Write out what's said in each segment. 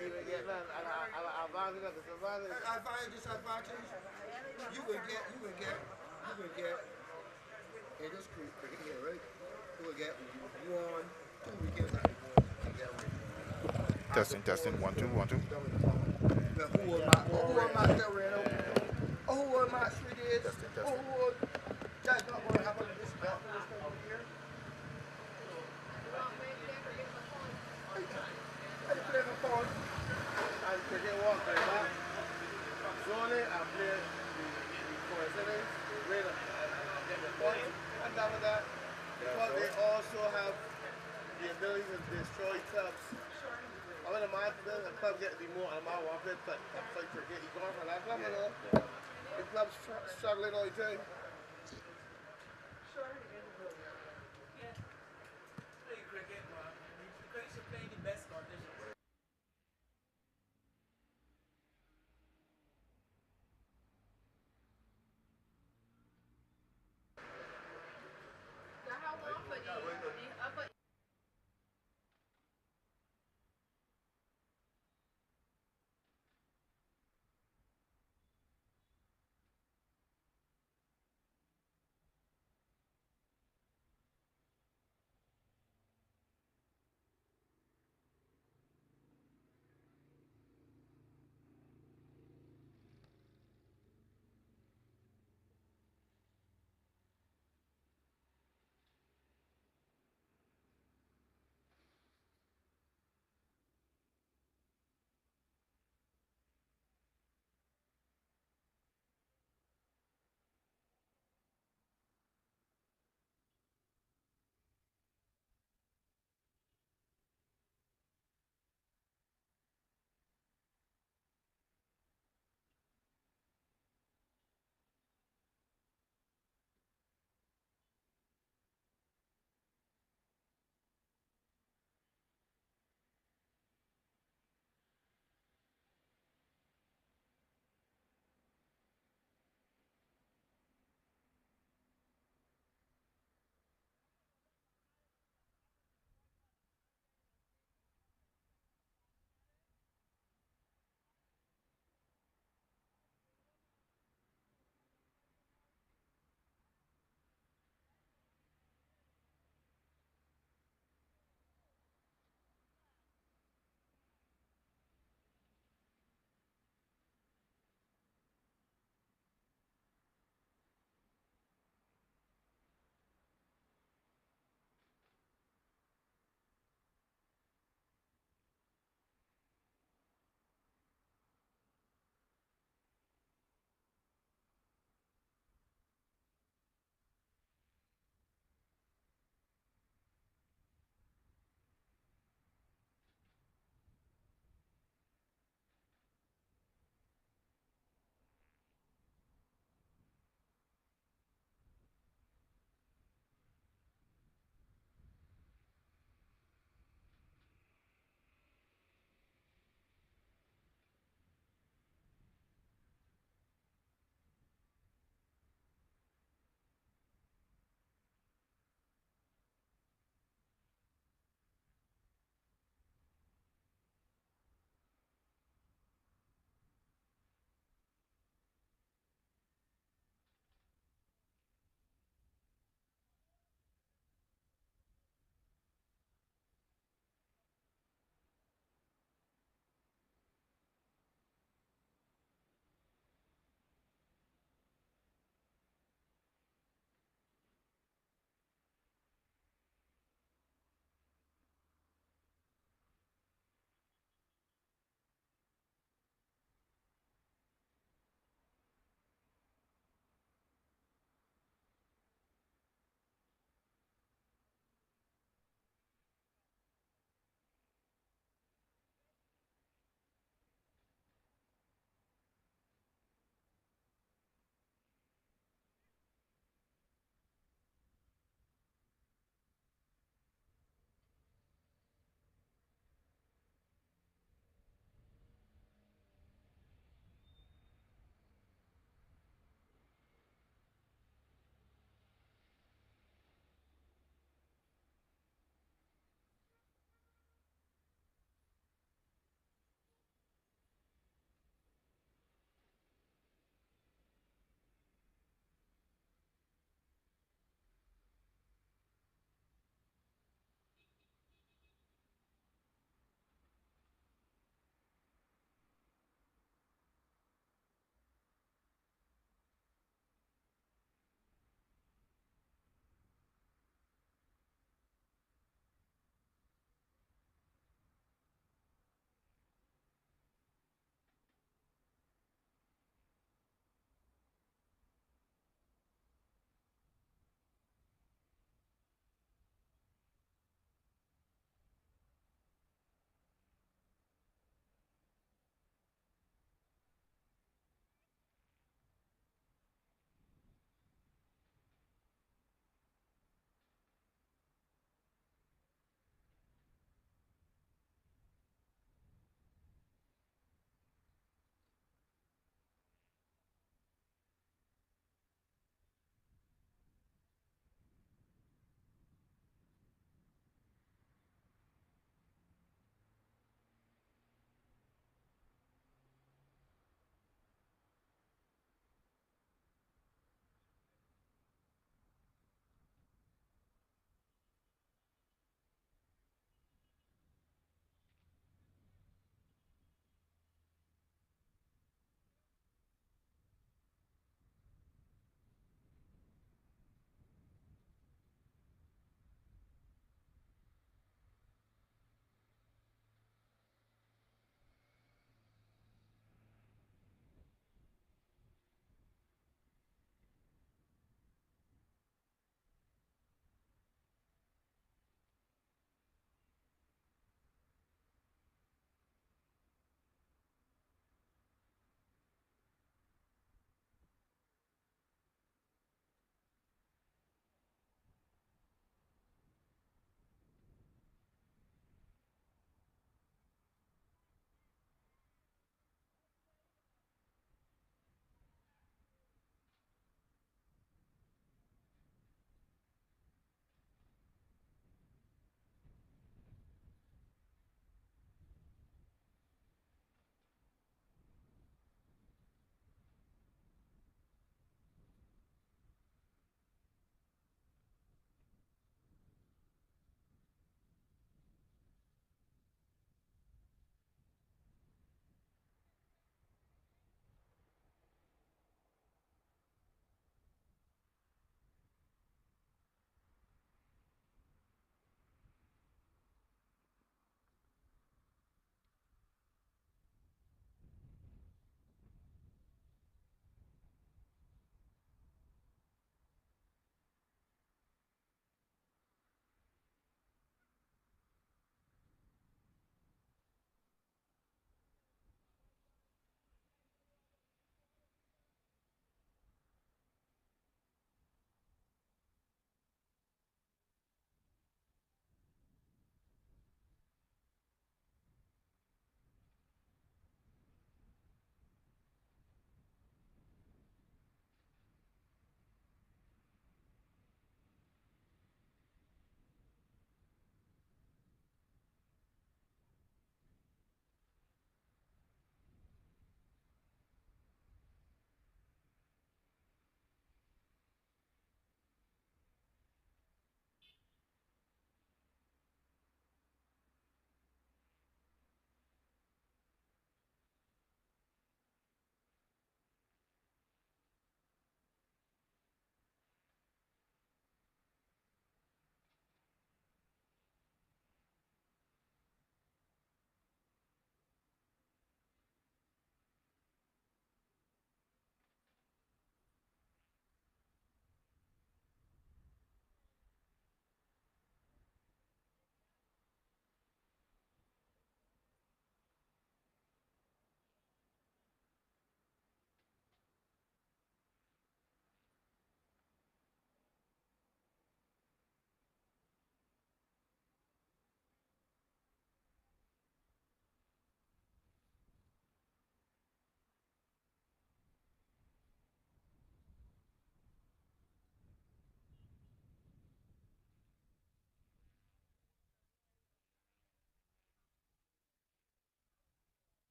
See, we get that. Advantage of disadvantage. Advantage, disadvantage. You can get in this cricket here, right? You will get 1, 2 wickets at the most. You get away. After Testing, balls, testing. One, two, you 1, 2. down in the top. Now who will match that red out? Oh, who will match frigates? Testing, Oh, testing. who will? That's not going to happen in this time of year. I play for fun. And cricket walk right back. Zone it and play the first innings. Wait get the point. And after that, because they also have the ability to destroy clubs. I mean, the man for the club get the more, and the man want to play cricket. He going for that club, you know. The club's struggling all the time.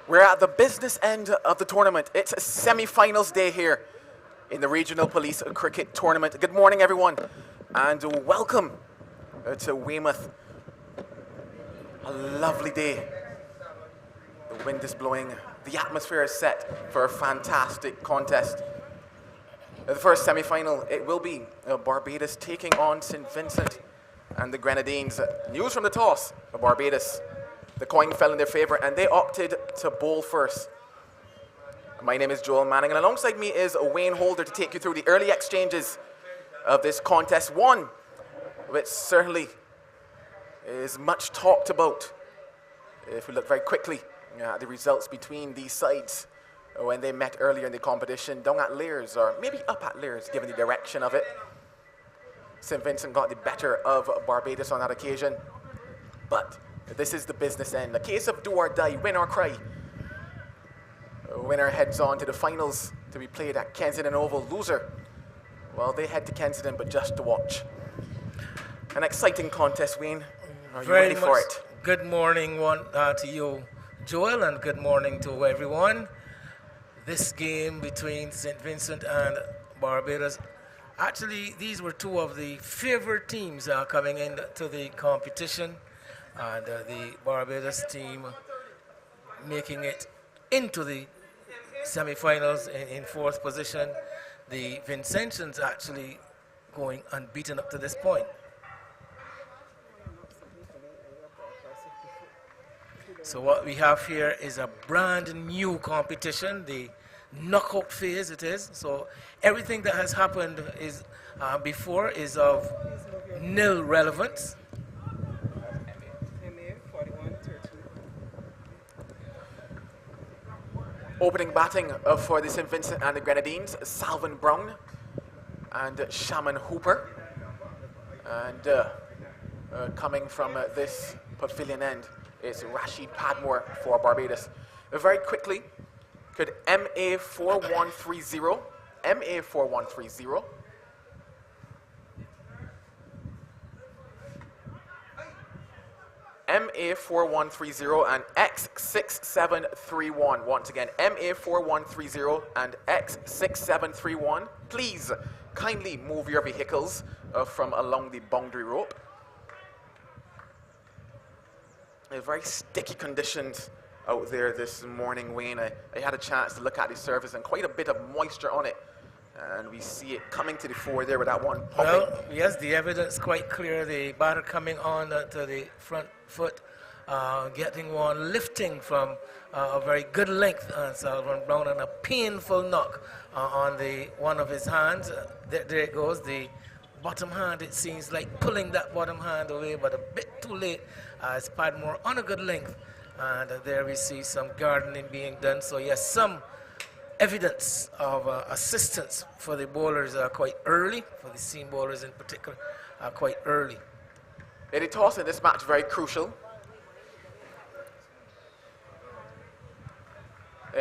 We're at the business end of the tournament. It's a semi-finals day here in the Regional Police Cricket Tournament. Good morning, everyone, and welcome to Weymouth. A lovely day. The wind is blowing. The atmosphere is set for a fantastic contest. The first semi-final, it will be Barbados taking on St. Vincent and the Grenadines. News from the toss, Barbados. The coin fell in their favor and they opted to bowl first. My name is Joel Manning and alongside me is Wayne Holder to take you through the early exchanges of this contest. One, which certainly is much talked about. If we look very quickly at the results between these sides when they met earlier in the competition, down at Lears, or maybe up at Lears, given the direction of it. St. Vincent got the better of Barbados on that occasion, but this is the business end. A case of do or die, win or cry. Winner heads on to the finals to be played at Kensington Oval. Loser, well, they head to Kensington, but just to watch. An exciting contest, Wayne. Are you ready for it? Good morning to you, Joel, and good morning to everyone. This game between St. Vincent and Barbados, actually, these were two of the favorite teams coming into the competition. And the Barbados team making it into the semi-finals in fourth position. The Vincentians actually going unbeaten up to this point. So what we have here is a brand new competition, the knockout phase it is. So everything that has happened is before is of nil relevance. Opening batting for the St. Vincent and the Grenadines, Salvin Brown and Shaman Hooper. And coming from this pavilion end is Rashid Padmore for Barbados. Very quickly, could MA4130, MA4130, MA4130 and X6731. Once again, MA4130 and X6731. Please kindly move your vehicles from along the boundary rope. Very sticky conditions out there this morning, Wayne. I had a chance to look at the surface and quite a bit of moisture on it. And we see it coming to the fore there with that one popping. Well, yes, the evidence quite clear. The batter coming on to the front foot, getting one lifting from a very good length on Salvin Brown, and a painful knock on the one of his hands. There it goes, the bottom hand. It seems like pulling that bottom hand away, but a bit too late. As Padmore on a good length, and there we see some gardening being done. So yes, some evidence of assistance for the bowlers quite early, for the seam bowlers in particular, quite early. The toss in this match very crucial.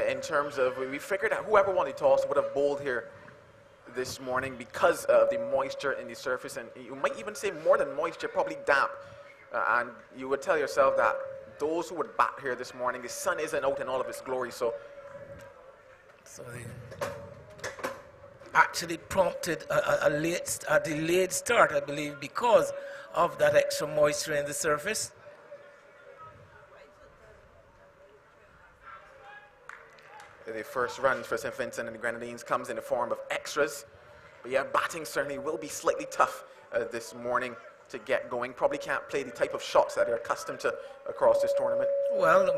In terms of, we figured that whoever won the toss would have bowled here this morning because of the moisture in the surface, and you might even say more than moisture, probably damp. And you would tell yourself that those who would bat here this morning, the sun isn't out in all of its glory, so they actually prompted a delayed start, I believe, because of that extra moisture in the surface. The first run for St. Vincent and the Grenadines comes in the form of extras. But yeah, batting certainly will be slightly tough this morning to get going. Probably can't play the type of shots that they're accustomed to across this tournament. Well,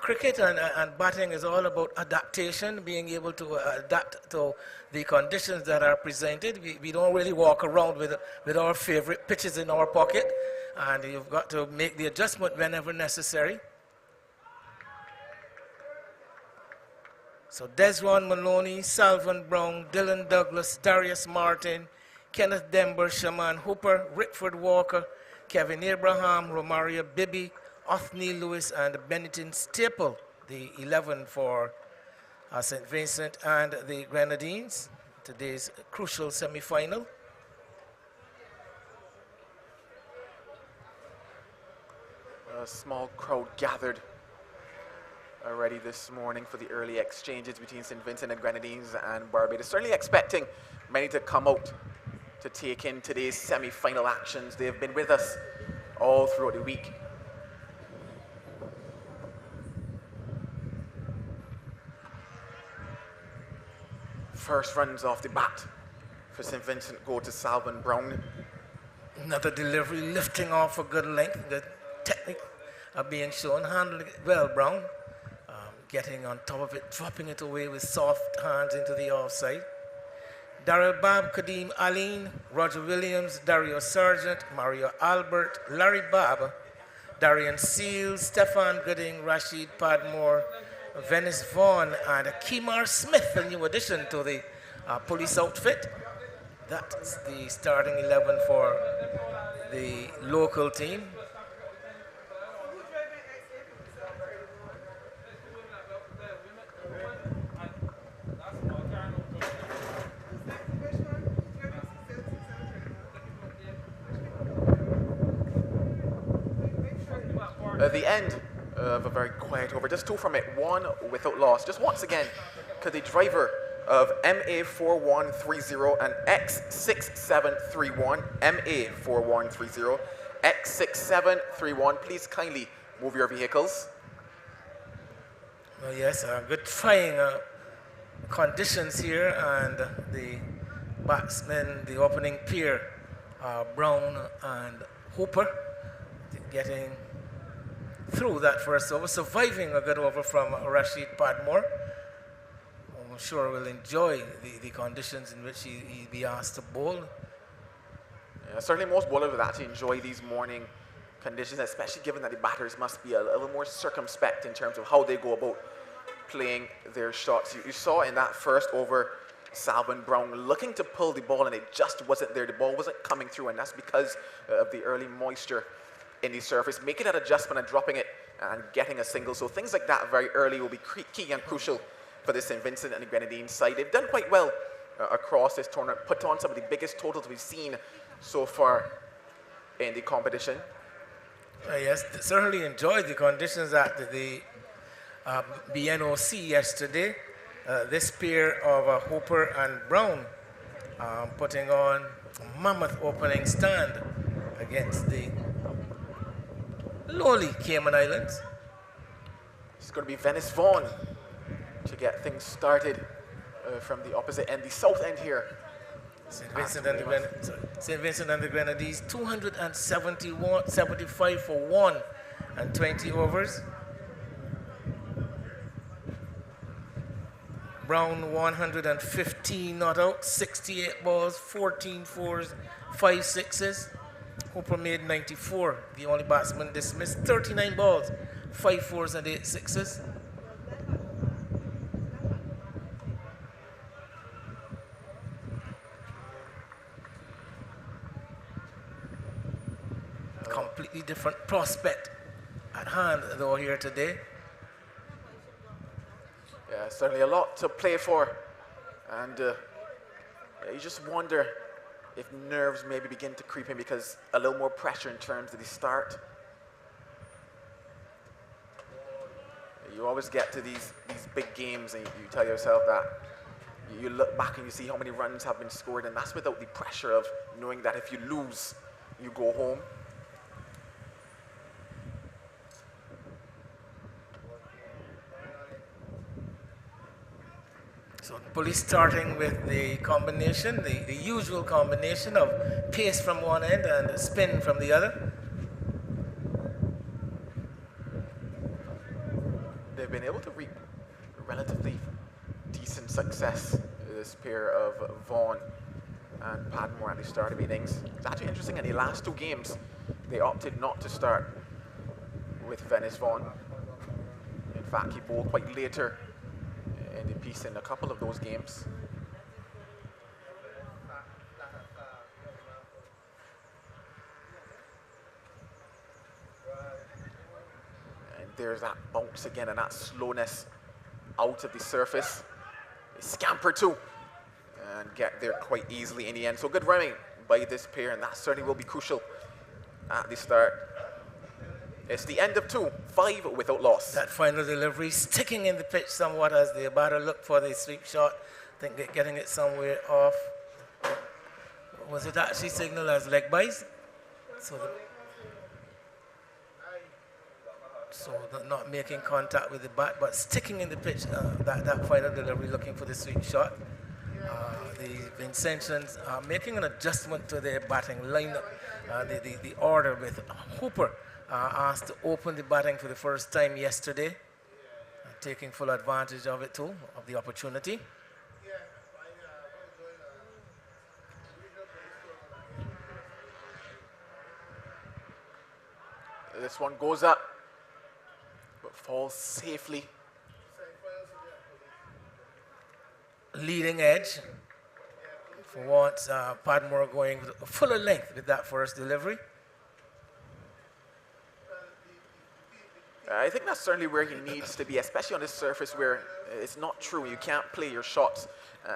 cricket and batting is all about adaptation, being able to adapt to the conditions that are presented. We don't really walk around with our favorite pitches in our pocket, and you've got to make the adjustment whenever necessary. So Desron Maloney, Salvin Brown, Dylan Douglas, Darius Martin, Kenneth Denver, Shaman Hooper, Rickford Walker, Kevin Abraham, Romaria Bibi, Othniel Lewis, and Benetton Staple, the 11 for St. Vincent and the Grenadines, today's crucial semi-final. A small crowd gathered already this morning for the early exchanges between St. Vincent and Grenadines and Barbados. Certainly expecting many to come out to take in today's semi-final actions. They have been with us all throughout the week. First runs off the bat for St. Vincent go to Salvin Brown. Another delivery, lifting off a good length. The technique being shown, handling it well, Brown. Getting on top of it, dropping it away with soft hands into the offside. Daryl Babb, Kadeem Aline, Roger Williams, Dario Sargent, Mario Albert, Larry Babb, Darian Seals, Stefan Gooding, Rashid Padmore, Venice Vaughn, and Kemar Smith, a new addition to the police outfit. That's the starting 11 for the local team. The end of a very quiet over. Just 2 from it, 1 without loss. Just once again, could the driver of MA4130 and X6731, MA4130, X6731, please kindly move your vehicles. Well, yes, good trying conditions here, and the batsmen, the opening pair, Brown and Hooper, getting through that first over, surviving a good over from Rashid Padmore. I'm sure will enjoy the conditions in which he'll be asked to bowl. Yeah, certainly most bowlers would actually enjoy these morning conditions, especially given that the batters must be a little more circumspect in terms of how they go about playing their shots. You saw in that first over, Salvin Brown looking to pull the ball, and it just wasn't there. The ball wasn't coming through, and that's because of the early moisture in the surface. Making that adjustment and dropping it and getting a single. So things like that very early will be key and crucial for the St. Vincent and the Grenadines side. They've done quite well across this tournament, put on some of the biggest totals we've seen so far in the competition. Yes, certainly enjoyed the conditions at the BNOC yesterday. This pair of Hooper and Brown putting on a mammoth opening stand against the lowly Cayman Islands. It's going to be Venice Vaughn to get things started from the opposite end, the south end here. St. Vincent and the Grenadines, 275 for 1 and 20 overs. Brown 115 not out, 68 balls, 14 fours, 5 sixes. Hooper made 94, the only batsman dismissed, 39 balls, 5 fours and 8 sixes. Completely different prospect at hand though here today. Yeah, certainly a lot to play for, and you just wonder if nerves maybe begin to creep in because a little more pressure in terms of the start. You always get to these big games and you tell yourself that you look back and you see how many runs have been scored, and that's without the pressure of knowing that if you lose, you go home. So police starting with the combination, the usual combination of pace from one end and spin from the other. They've been able to reap relatively decent success, this pair of Vaughan and Padmore at the start of innings. It's actually interesting, in the last 2 games, they opted not to start with Venice Vaughan. In fact, he bowled quite later in the piece in a couple of those games. And there's that bounce again and that slowness out of the surface. They scamper too and get there quite easily in the end. So good running by this pair, and that certainly will be crucial at the start It's the end of 2, 5 without loss. That final delivery sticking in the pitch somewhat as the batter looked for the sweep shot. I think getting it somewhere off. Was it actually signaled as leg byes? Not making contact with the bat, but sticking in the pitch, that final delivery looking for the sweep shot. The Vincentians are making an adjustment to their batting lineup. The order with Hooper asked to open the batting for the first time yesterday, taking full advantage of it too, of the opportunity. This one goes up, but falls safely. Leading edge. For once, Padmore going with a fuller length with that first delivery. I think that's certainly where he needs to be, especially on this surface where it's not true. You can't play your shots,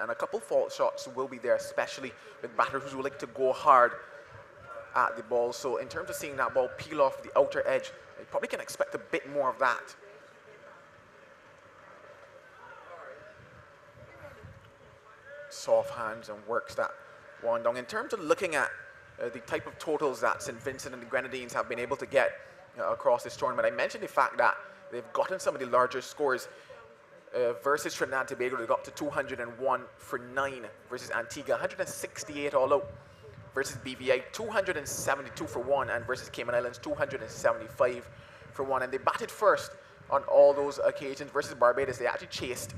and a couple fault shots will be there, especially with batters who like to go hard at the ball. So in terms of seeing that ball peel off the outer edge, you probably can expect a bit more of that. Soft hands and works that one down. In terms of looking at the type of totals that St. Vincent and the Grenadines have been able to get across this tournament, I mentioned the fact that they've gotten some of the larger scores. Versus Trinidad and Tobago, they got to 201 for 9. Versus Antigua, 168 all out. Versus BVI, 272 for 1. And versus Cayman Islands, 275 for 1. And they batted first on all those occasions. Versus Barbados, they actually chased.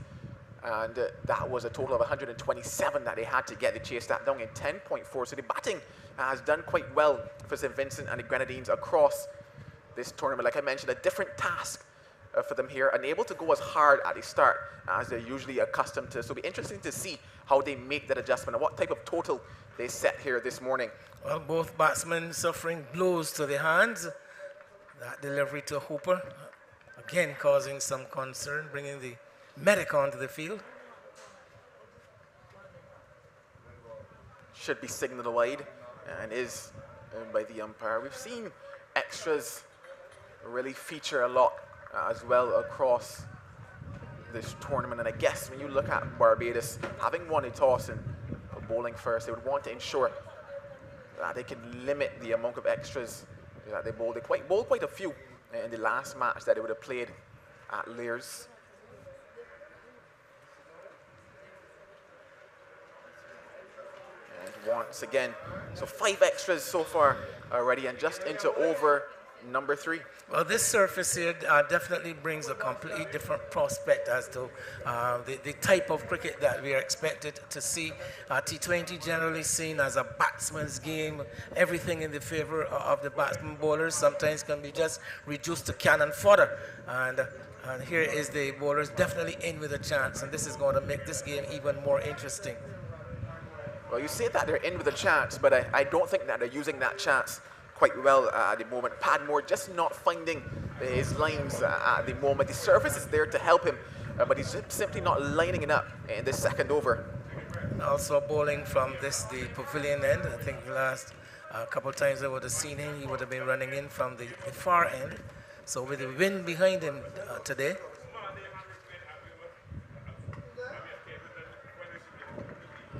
And that was a total of 127 that they had to get. They chased that down in 10.4. So the batting has done quite well for St. Vincent and the Grenadines across this tournament. Like I mentioned, a different task for them here, unable to go as hard at the start as they're usually accustomed to. So it'll be interesting to see how they make that adjustment and what type of total they set here this morning. Well, both batsmen suffering blows to the hands. That delivery to Hooper, again causing some concern, bringing the medic onto the field. Should be signaled wide and is by the umpire. We've seen extras really feature a lot as well across this tournament, and I guess when you look at Barbados having won a toss and bowling first, they would want to ensure that they can limit the amount of extras that they bowl. They bowled quite a few in the last match that they would have played at Lears. And once again, so 5 extras so far already, and just into over number 3. Well, this surface here definitely brings a completely different prospect as to the type of cricket that we are expected to see. T20 generally seen as a batsman's game. Everything in the favor of the batsman bowlers sometimes can be just reduced to cannon fodder. And here is the bowlers definitely in with a chance, and this is going to make this game even more interesting. Well, you say that they're in with a chance, but I don't think that they're using that chance quite well at the moment. Padmore just not finding his lines at the moment. The surface is there to help him, but he's simply not lining it up in the second over. And also bowling from the pavilion end. I think the last couple of times I would have seen him, he would have been running in from the far end. So with the wind behind him today,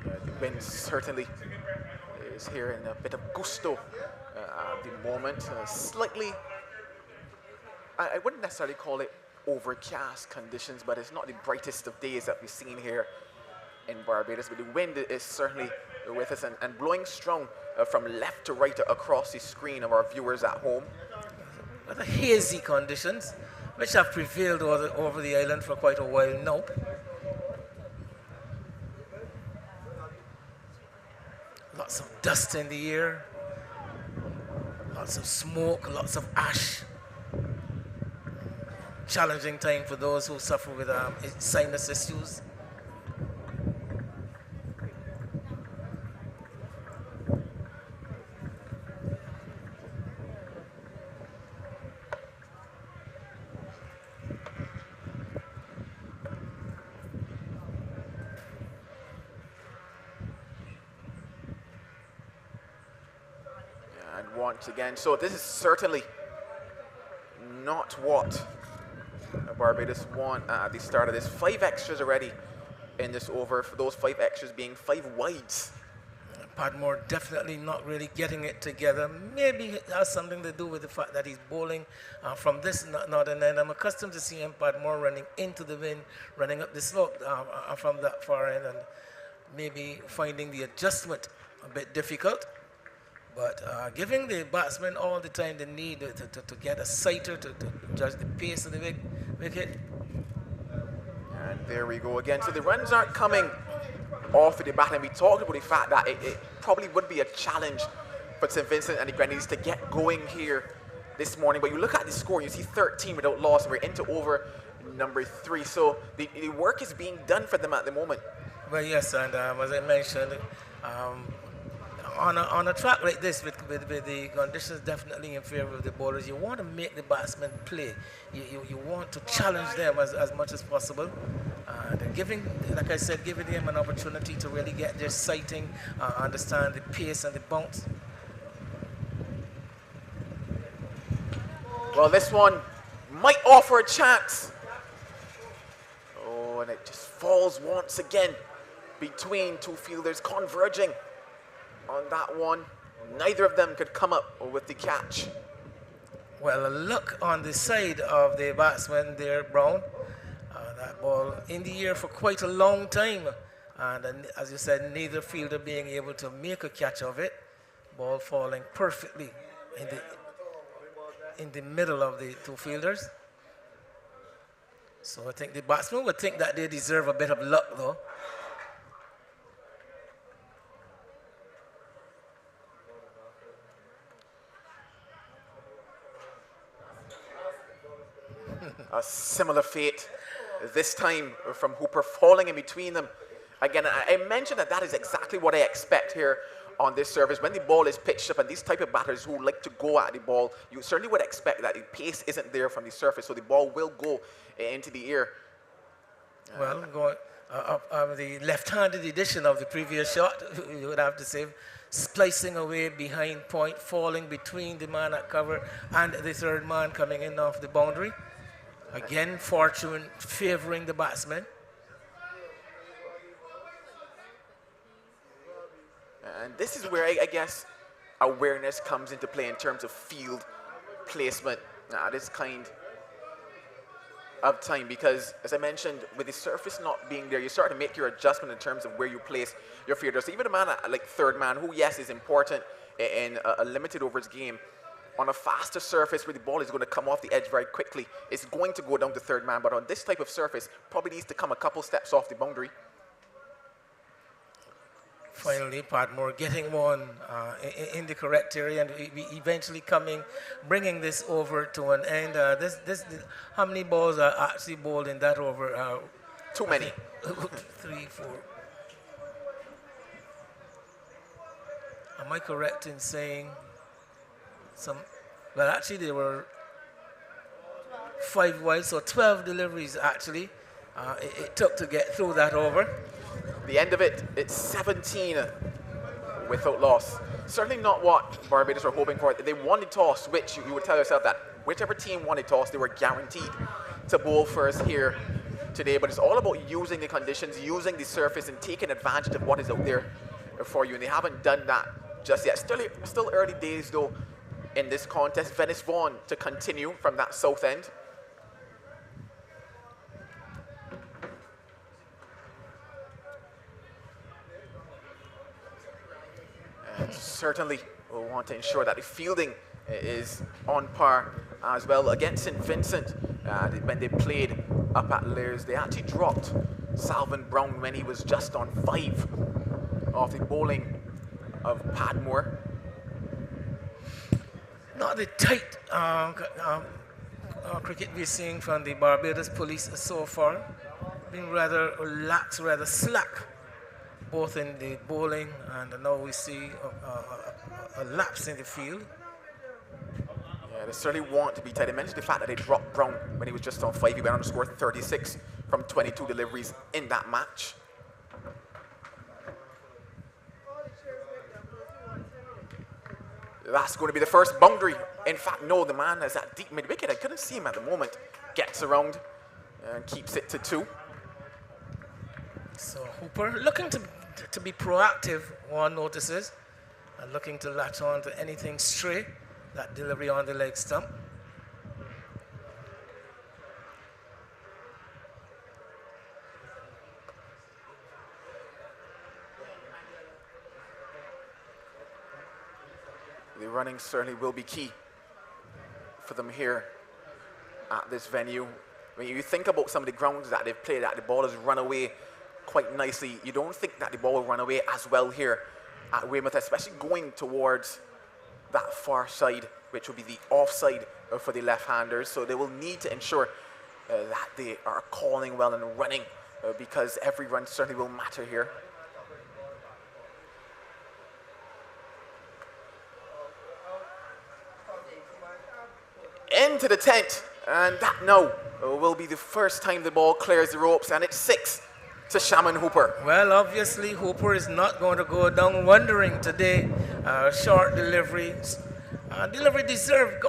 the wind certainly is here in a bit of gusto at the moment. Slightly, I wouldn't necessarily call it overcast conditions, but it's not the brightest of days that we've seen here in Barbados. But the wind is certainly with us and blowing strong from left to right across the screen of our viewers at home. The hazy conditions, which have prevailed over the island for quite a while now. Lots of dust in the air, lots of smoke, lots of ash. Challenging time for those who suffer with sinus issues. And once again, so this is certainly not what Barbados want at the start of this. 5 extras already in this over, for those 5 extras being 5 wides. Padmore definitely not really getting it together. Maybe it has something to do with the fact that he's bowling from this northern end. I'm accustomed to seeing Padmore running into the wind, running up the slope from that far end, and maybe finding the adjustment a bit difficult. But giving the batsman all the time they need to get a sighter, to judge the pace of the wicket. And there we go again. So the runs aren't coming off of the bat, and we talked about the fact that it probably would be a challenge for St. Vincent and the Grenadines to get going here this morning. But you look at the score, you see 13 without loss, and we're into over number 3. So the work is being done for them at the moment. Well, yes, and as I mentioned, on a track like this, with the conditions definitely in favor of the bowlers, you want to make the batsmen play. You want to challenge them as much as possible. And giving, like I said, giving them an opportunity to really get their sighting, understand the pace and the bounce. Well, this one might offer a chance. Oh, and it just falls once again between 2 fielders converging on that one. Neither of them could come up with the catch. Well, a look on the side of the batsman there, Brown. That ball in the air for quite a long time. And as you said, neither fielder being able to make a catch of it. Ball falling perfectly in the middle of the 2 fielders. So I think the batsman would think that they deserve a bit of luck, though. A similar fate this time from Hooper, falling in between them. Again, I mentioned that is exactly what I expect here on this service. When the ball is pitched up, and these type of batters who like to go at the ball, you certainly would expect that the pace isn't there from the surface, so the ball will go into the air. Well, going the left-handed edition of the previous shot, you would have to say, splicing away behind point, falling between the man at cover and the third man coming in off the boundary. Again, fortune favoring the batsman. And this is where I guess awareness comes into play in terms of field placement at this kind of time, because as I mentioned, with the surface not being there, you start to make your adjustment in terms of where you place your fielders. So even a man like third man, who yes is important in a limited overs game, on a faster surface where the ball is going to come off the edge very quickly, it's going to go down to third man. But on this type of surface, probably needs to come a couple steps off the boundary. Finally, Padmore getting one in the correct area, and eventually bringing this over to an end. How many balls are actually bowled in that over? Too many. 3, 4. Am I correct in saying well, actually there were 5 wide, so 12 deliveries actually it took to get through that over. The end of it, it's 17 without loss. Certainly not what Barbados were hoping for. They won the toss, which you would tell yourself that whichever team won the toss, they were guaranteed to bowl first here today. But it's all about using the conditions, using the surface, and taking advantage of what is out there for you. And they haven't done that just yet. Still early days though in this contest. Venice Vaughan to continue from that south end. And certainly we'll want to ensure that the fielding is on par as well. Against St. Vincent, when they played up at Lairs, they actually dropped Salvin Brown when he was just on 5 off the bowling of Padmore. Not the tight cricket we're seeing from the Barbados police so far. Being rather lax, rather slack, both in the bowling, and now we see a lapse in the field. Yeah, they certainly want to be tight. I mentioned the fact that they dropped Brown when he was just on 5. He went on to score 36 from 22 deliveries in that match. That's going to be the first boundary. In fact, no, the man is at deep mid-wicket. I couldn't see him at the moment. Gets around and keeps it to 2. So Hooper looking to be proactive, one notices, and looking to latch on to anything stray, that delivery on the leg stump. The running certainly will be key for them here at this venue. When you think about some of the grounds that they've played at, the ball has run away quite nicely. You don't think that the ball will run away as well here at Weymouth, especially going towards that far side, which will be the offside for the left-handers. So they will need to ensure that they are calling well and running because every run certainly will matter here. Into the tent, and that now will be the first time the ball clears the ropes, and it's 6 to Shaman Hooper. Well, obviously Hooper is not going to go down wondering today. Short delivery. Delivery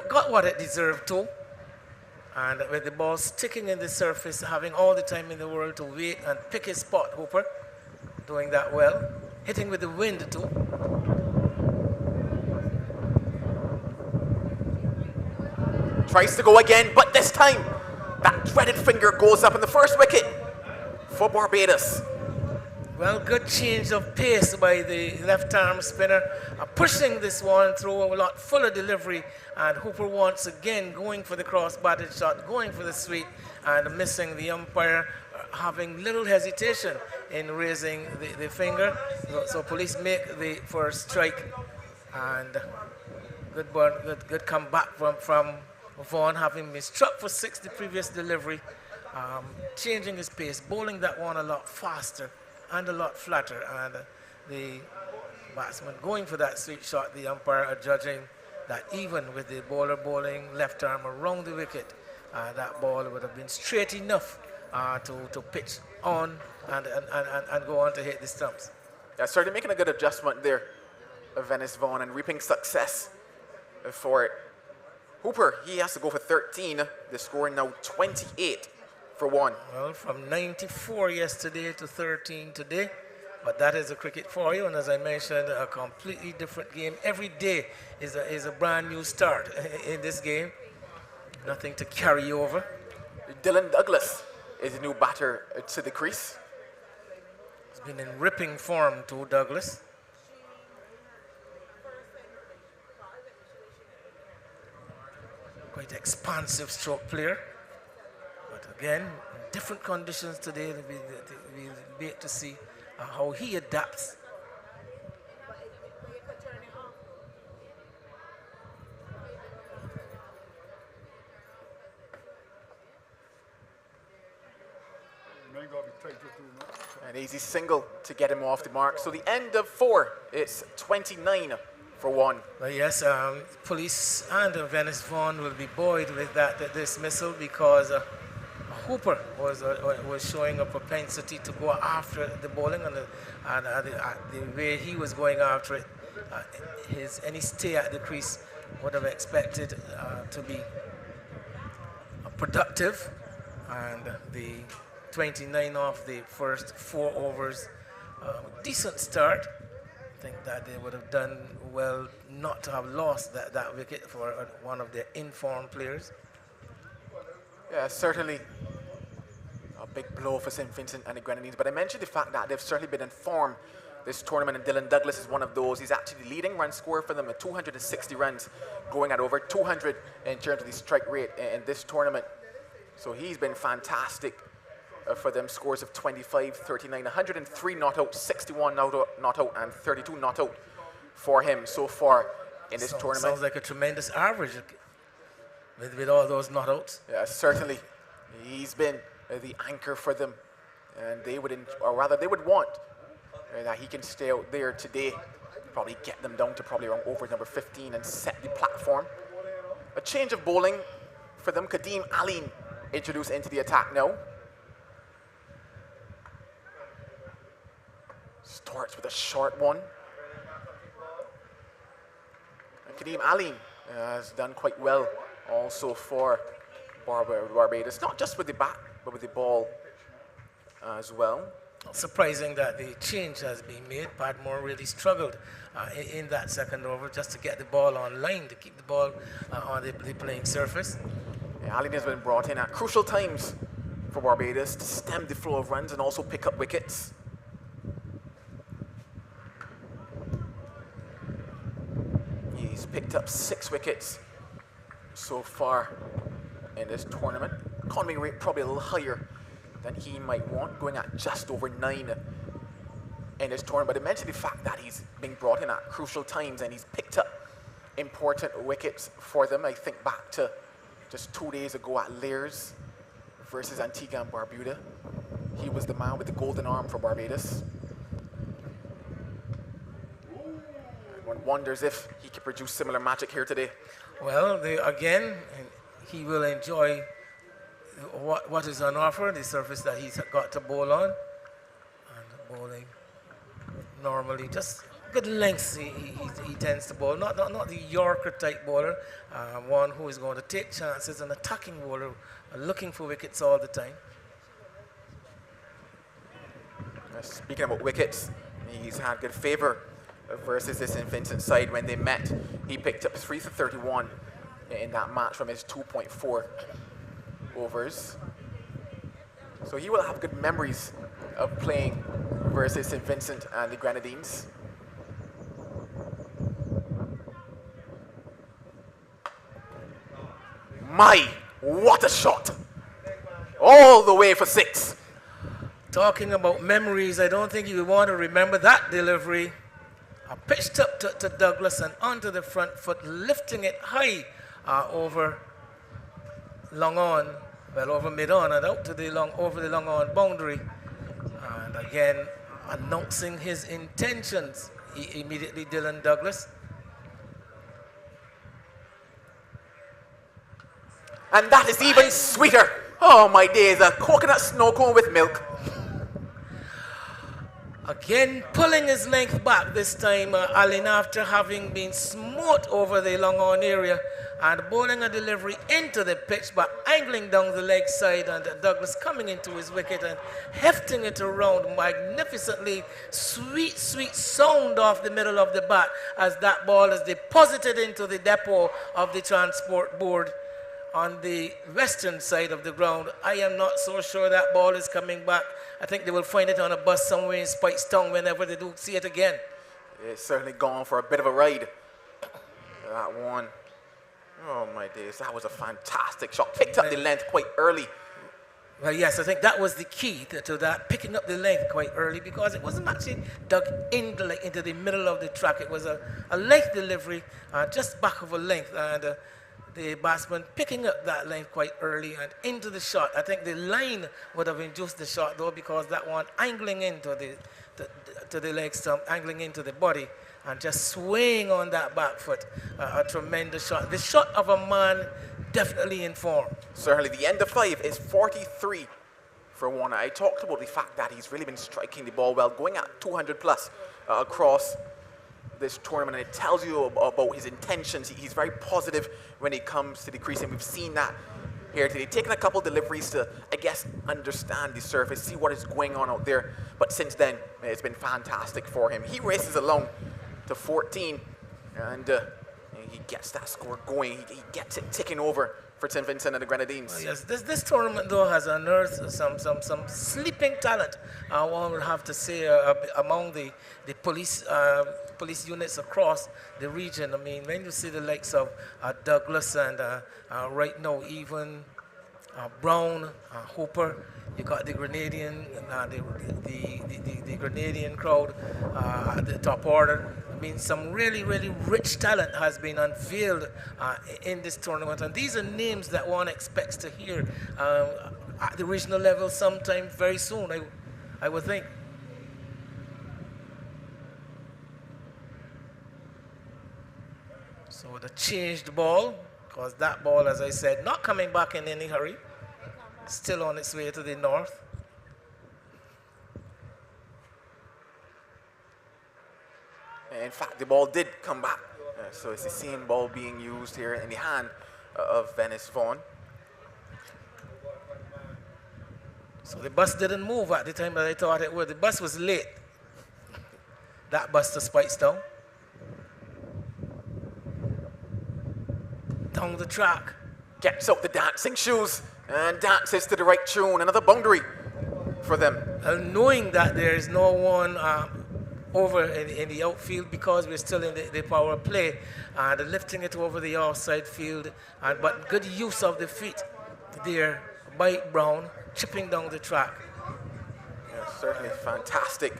got what it deserved to. And with the ball sticking in the surface, having all the time in the world to wait and pick his spot, Hooper doing that well. Hitting with the wind too. Tries to go again, but this time that dreaded finger goes up in the first wicket for Barbados. Well, good change of pace by the left-arm spinner, pushing this one through a lot fuller delivery, and Hooper once again going for the cross-batted shot, going for the sweep, and missing the umpire, having little hesitation in raising the finger. So police make the first strike, and good comeback from Vaughan, having been struck for 6 the previous delivery, changing his pace, bowling that one a lot faster and a lot flatter, and the batsman going for that sweet shot. The umpire adjudging that even with the bowler bowling left arm around the wicket, that ball would have been straight enough to pitch on and go on to hit the stumps. Yeah, certainly making a good adjustment there, Venice Vaughan, and reaping success for it. Hooper, he has to go for 13. The score now 28 for 1. Well, from 94 yesterday to 13 today. But that is a cricket for you, and as I mentioned, a completely different game. Every day is a brand new start in this game. Nothing to carry over. Dylan Douglas is a new batter to the crease. He's been in ripping form too, Douglas. Quite expansive stroke player. But again, different conditions today. We'll be able to see how he adapts. An easy single to get him off the mark. So the end of 4, it's 29 for 1. But yes, police and Venice Vaughan will be buoyed with that dismissal because Hooper was showing a propensity to go after the bowling, and the way he was going after it, any stay at the crease would have expected to be productive, and the 29 off the first 4 overs, decent start. I think that they would have done well not to have lost that wicket for one of their informed players. Yeah, certainly a big blow for St. Vincent and the Grenadines. But I mentioned the fact that they've certainly been informed this tournament, and Dylan Douglas is one of those. He's actually the leading run scorer for them at 260 runs, going at over 200 in terms of the strike rate in this tournament. So he's been fantastic for them. Scores of 25, 39, 103 not out, 61 not out, and 32 not out for him so far in this tournament. Sounds like a tremendous average with all those not outs. Yeah, certainly. He's been the anchor for them, and they would, or rather they would want that he can stay out there today, probably get them down to probably around over number 15 and set the platform. A change of bowling for them. Kadeem Aline introduced into the attack now. Starts with a short one. And Kadeem Aline has done quite well also for Barbados, not just with the bat, but with the ball as well. Surprising that the change has been made. Padmore really struggled in that second over just to get the ball on line, to keep the ball on the playing surface. Yeah, Aline has been brought in at crucial times for Barbados to stem the flow of runs and also pick up wickets. He's picked up 6 wickets so far in this tournament. Economy rate probably a little higher than he might want, going at just over 9 in this tournament. But it mentioned the fact that he's being brought in at crucial times and he's picked up important wickets for them. I think back to just 2 days ago at Lears versus Antigua and Barbuda. He was the man with the golden arm for Barbados. And one wonders if he could produce similar magic here today. Well, again, he will enjoy what is on offer, the surface that he's got to bowl on. And bowling normally just good lengths he tends to bowl. Not the Yorker type bowler, one who is going to take chances, an attacking bowler, looking for wickets all the time. Speaking about wickets, he's had good favour versus this St. Vincent side when they met. He picked up 3 for 31 in that match from his 2.4 overs. So he will have good memories of playing versus St. Vincent and the Grenadines. My, what a shot! All the way for 6. Talking about memories, I don't think you would want to remember that delivery. Pitched up to Douglas and onto the front foot, lifting it high over long on, well, over mid on and out to over the long on boundary. And again, announcing his intentions, immediately Dylan Douglas. And that is even sweeter. Oh my days, a coconut snow cone with milk. Again, pulling his length back this time, Aline, after having been smote over the long on area and bowling a delivery into the pitch, but angling down the leg side, and Douglas coming into his wicket and hefting it around magnificently. Sweet, sweet sound off the middle of the bat as that ball is deposited into the depot of the transport board on the western side of the ground. I am not so sure that ball is coming back. I think they will find it on a bus somewhere in Spikestown whenever they do see it again. It's certainly gone for a bit of a ride. That one. Oh my days, that was a fantastic shot. Picked up the length quite early. Well, yes, I think that was the key to that, picking up the length quite early, because it wasn't actually dug into the middle of the track. It was a length delivery, just back of a length, and the batsman picking up that length quite early and into the shot. I think the line would have induced the shot though, because that one angling into the leg stump, angling into the body, and just swaying on that back foot. A tremendous shot. The shot of a man definitely in form. Certainly, the end of 5 is 43 for Warner. I talked about the fact that he's really been striking the ball well, going at 200 plus across this tournament, and it tells you about his intentions. He's very positive when he comes to the crease, and we've seen that here today. Taking a couple deliveries to, I guess, understand the surface, see what is going on out there. But since then, it's been fantastic for him. He races along to 14, and he gets that score going. He gets it ticking over for St. Vincent and the Grenadines. Well, yes, this tournament though has unearthed some sleeping talent. One would have to say among the police units across the region. I mean, when you see the likes of Douglas and right now even Brown, Hooper, you got the Grenadian, the Grenadian crowd at the top order. I mean, some really, really rich talent has been unveiled in this tournament, and these are names that one expects to hear at the regional level sometime very soon, I would think. So the changed ball, because that ball, as I said, not coming back in any hurry, still on its way to the north. In fact, the ball did come back So it's the same ball being used here in the hand of Venice Vaughan. So the bus didn't move at the time that I thought it would. The bus was late. That bus to Spikestown. Down the track. Gets out the dancing shoes and dances to the right tune. Another boundary for them. Knowing that there is no one over in the outfield because we're still in the power play, and lifting it over the offside field, but good use of the feet there by Brown, chipping down the track. Yeah, certainly fantastic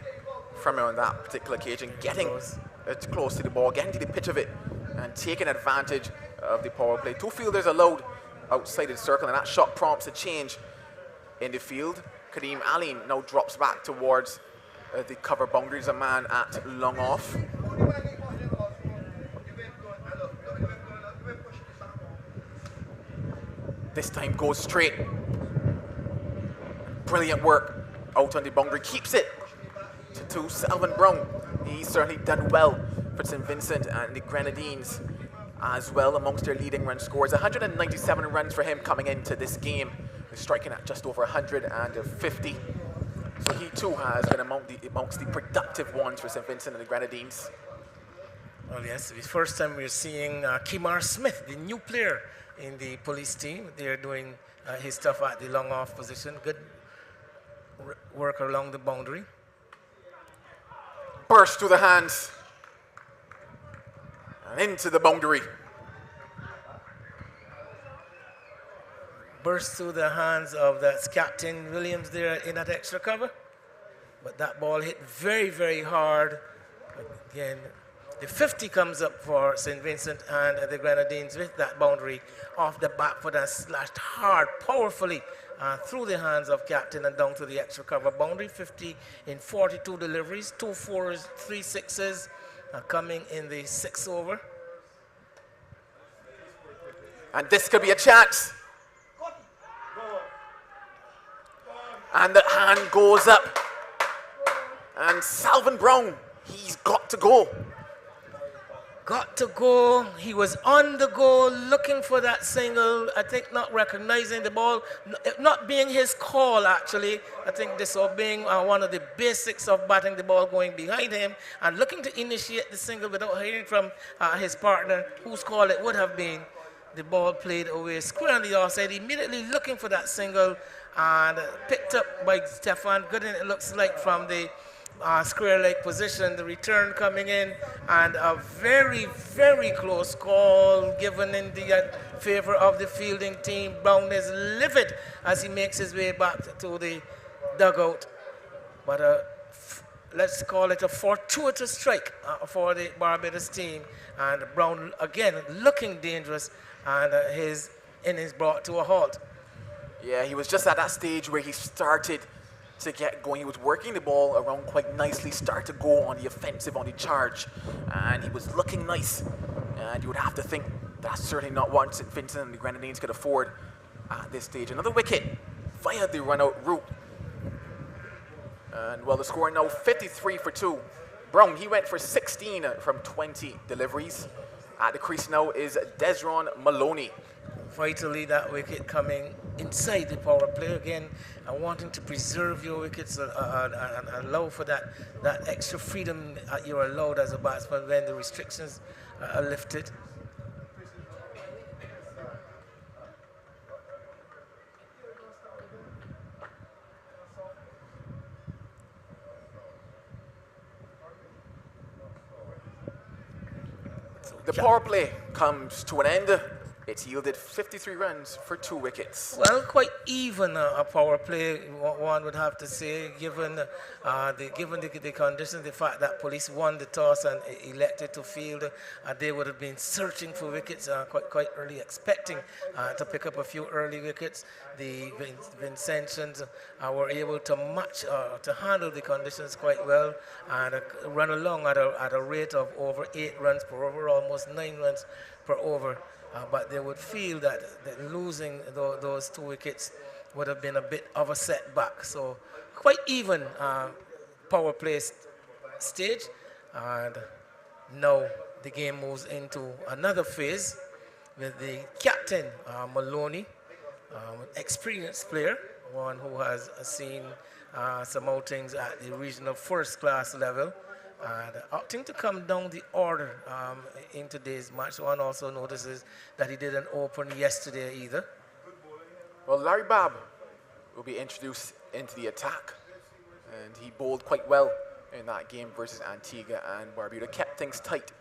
from him on that particular occasion, getting it close to the ball, getting to the pitch of it, and taking advantage of the power play. Two fielders allowed outside the circle, and that shot prompts a change in the field. Kareem Aline now drops back towards the cover boundaries, a man at long off. This time goes straight. Brilliant work out on the boundary, keeps it to Salvin Brown. He's certainly done well for St. Vincent and the Grenadines as well amongst their leading run scorers. 197 runs for him coming into this game. He's striking at just over 150. So he too has been amongst the productive ones for St. Vincent and the Grenadines. Well, yes, the first time we're seeing Kimar Smith, the new player in the police team. They're doing his stuff at the long off position. Good work along the boundary. Burst through the hands and into the boundary. Burst through the hands of that Captain Williams there in that extra cover. But that ball hit very, very hard. Again, the 50 comes up for St. Vincent and the Grenadines with that boundary off the back foot and slashed hard, powerfully through the hands of Captain and down to the extra cover boundary. 50 in 42 deliveries, 2 4s, 3 6s coming in the 6th over. And this could be a chance. And the hand goes up. And Salvin Brown, he's got to go. Got to go. He was on the go, looking for that single. I think not recognizing the ball, not being his call actually. I think disobeying one of the basics of batting the ball, going behind him and looking to initiate the single without hearing from his partner, whose call it would have been. The ball played away square on the offside, immediately looking for that single and picked up by Stefan Gooden, it looks like, from the square leg position. The return coming in and a very, very close call given in the favor of the fielding team. Brown is livid as he makes his way back to the dugout. But let's call it a fortuitous strike for the Barbados team. And Brown again looking dangerous, and his innings brought to a halt. Yeah, he was just at that stage where he started to get going. He was working the ball around quite nicely, start to go on the offensive, on the charge, and he was looking nice. And you would have to think that's certainly not what St. Vincent and the Grenadines could afford at this stage. Another wicket via the run-out route. And well, the score now 53 for 2. Brown, he went for 16 from 20 deliveries. At the crease now is Desron Maloney. Vitally, that wicket coming inside the power play again, and wanting to preserve your wickets and allow for that extra freedom you're allowed as a batsman when the restrictions are lifted. The power play comes to an end. It's yielded 53 runs for 2 wickets. Well, quite even a power play, one would have to say, given the conditions, the fact that police won the toss and elected to field. They would have been searching for wickets quite early, expecting to pick up a few early wickets. The Vincentians were able to match, to handle the conditions quite well and run along at a rate of over 8 runs per over, almost 9 runs per over. But they would feel that losing those 2 wickets would have been a bit of a setback. So quite even power play stage. And now the game moves into another phase with the captain, Maloney, experienced player, one who has seen some outings at the regional first class level. And opting to come down the order in today's match. One also notices that he didn't open yesterday either. Well, Larry Babb will be introduced into the attack, and he bowled quite well in that game versus Antigua and Barbuda. Kept things tight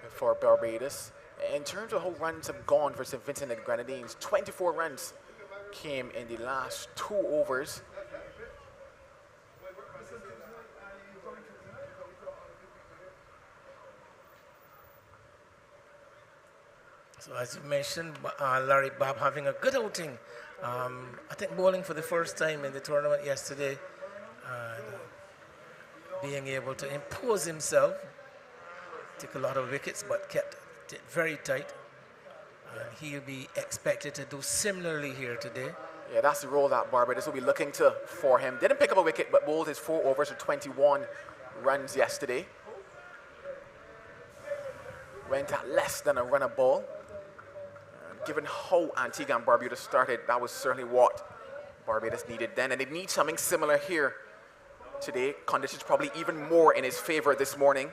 for Barbados. In terms of how runs have gone for St. Vincent and the Grenadines, 24 runs came in the last 2 overs. So as you mentioned, Larry Babb having a good outing. I think bowling for the first time in the tournament yesterday, being able to impose himself, took a lot of wickets but kept it very tight. And he'll be expected to do similarly here today. Yeah, that's the role that Barbados will be looking to for him. Didn't pick up a wicket, but bowled his 4 overs for 21 runs yesterday. Went at less than a run a ball. Given how Antigua and Barbuda started, that was certainly what Barbados needed then. And they need something similar here today. Conditions probably even more in his favor this morning.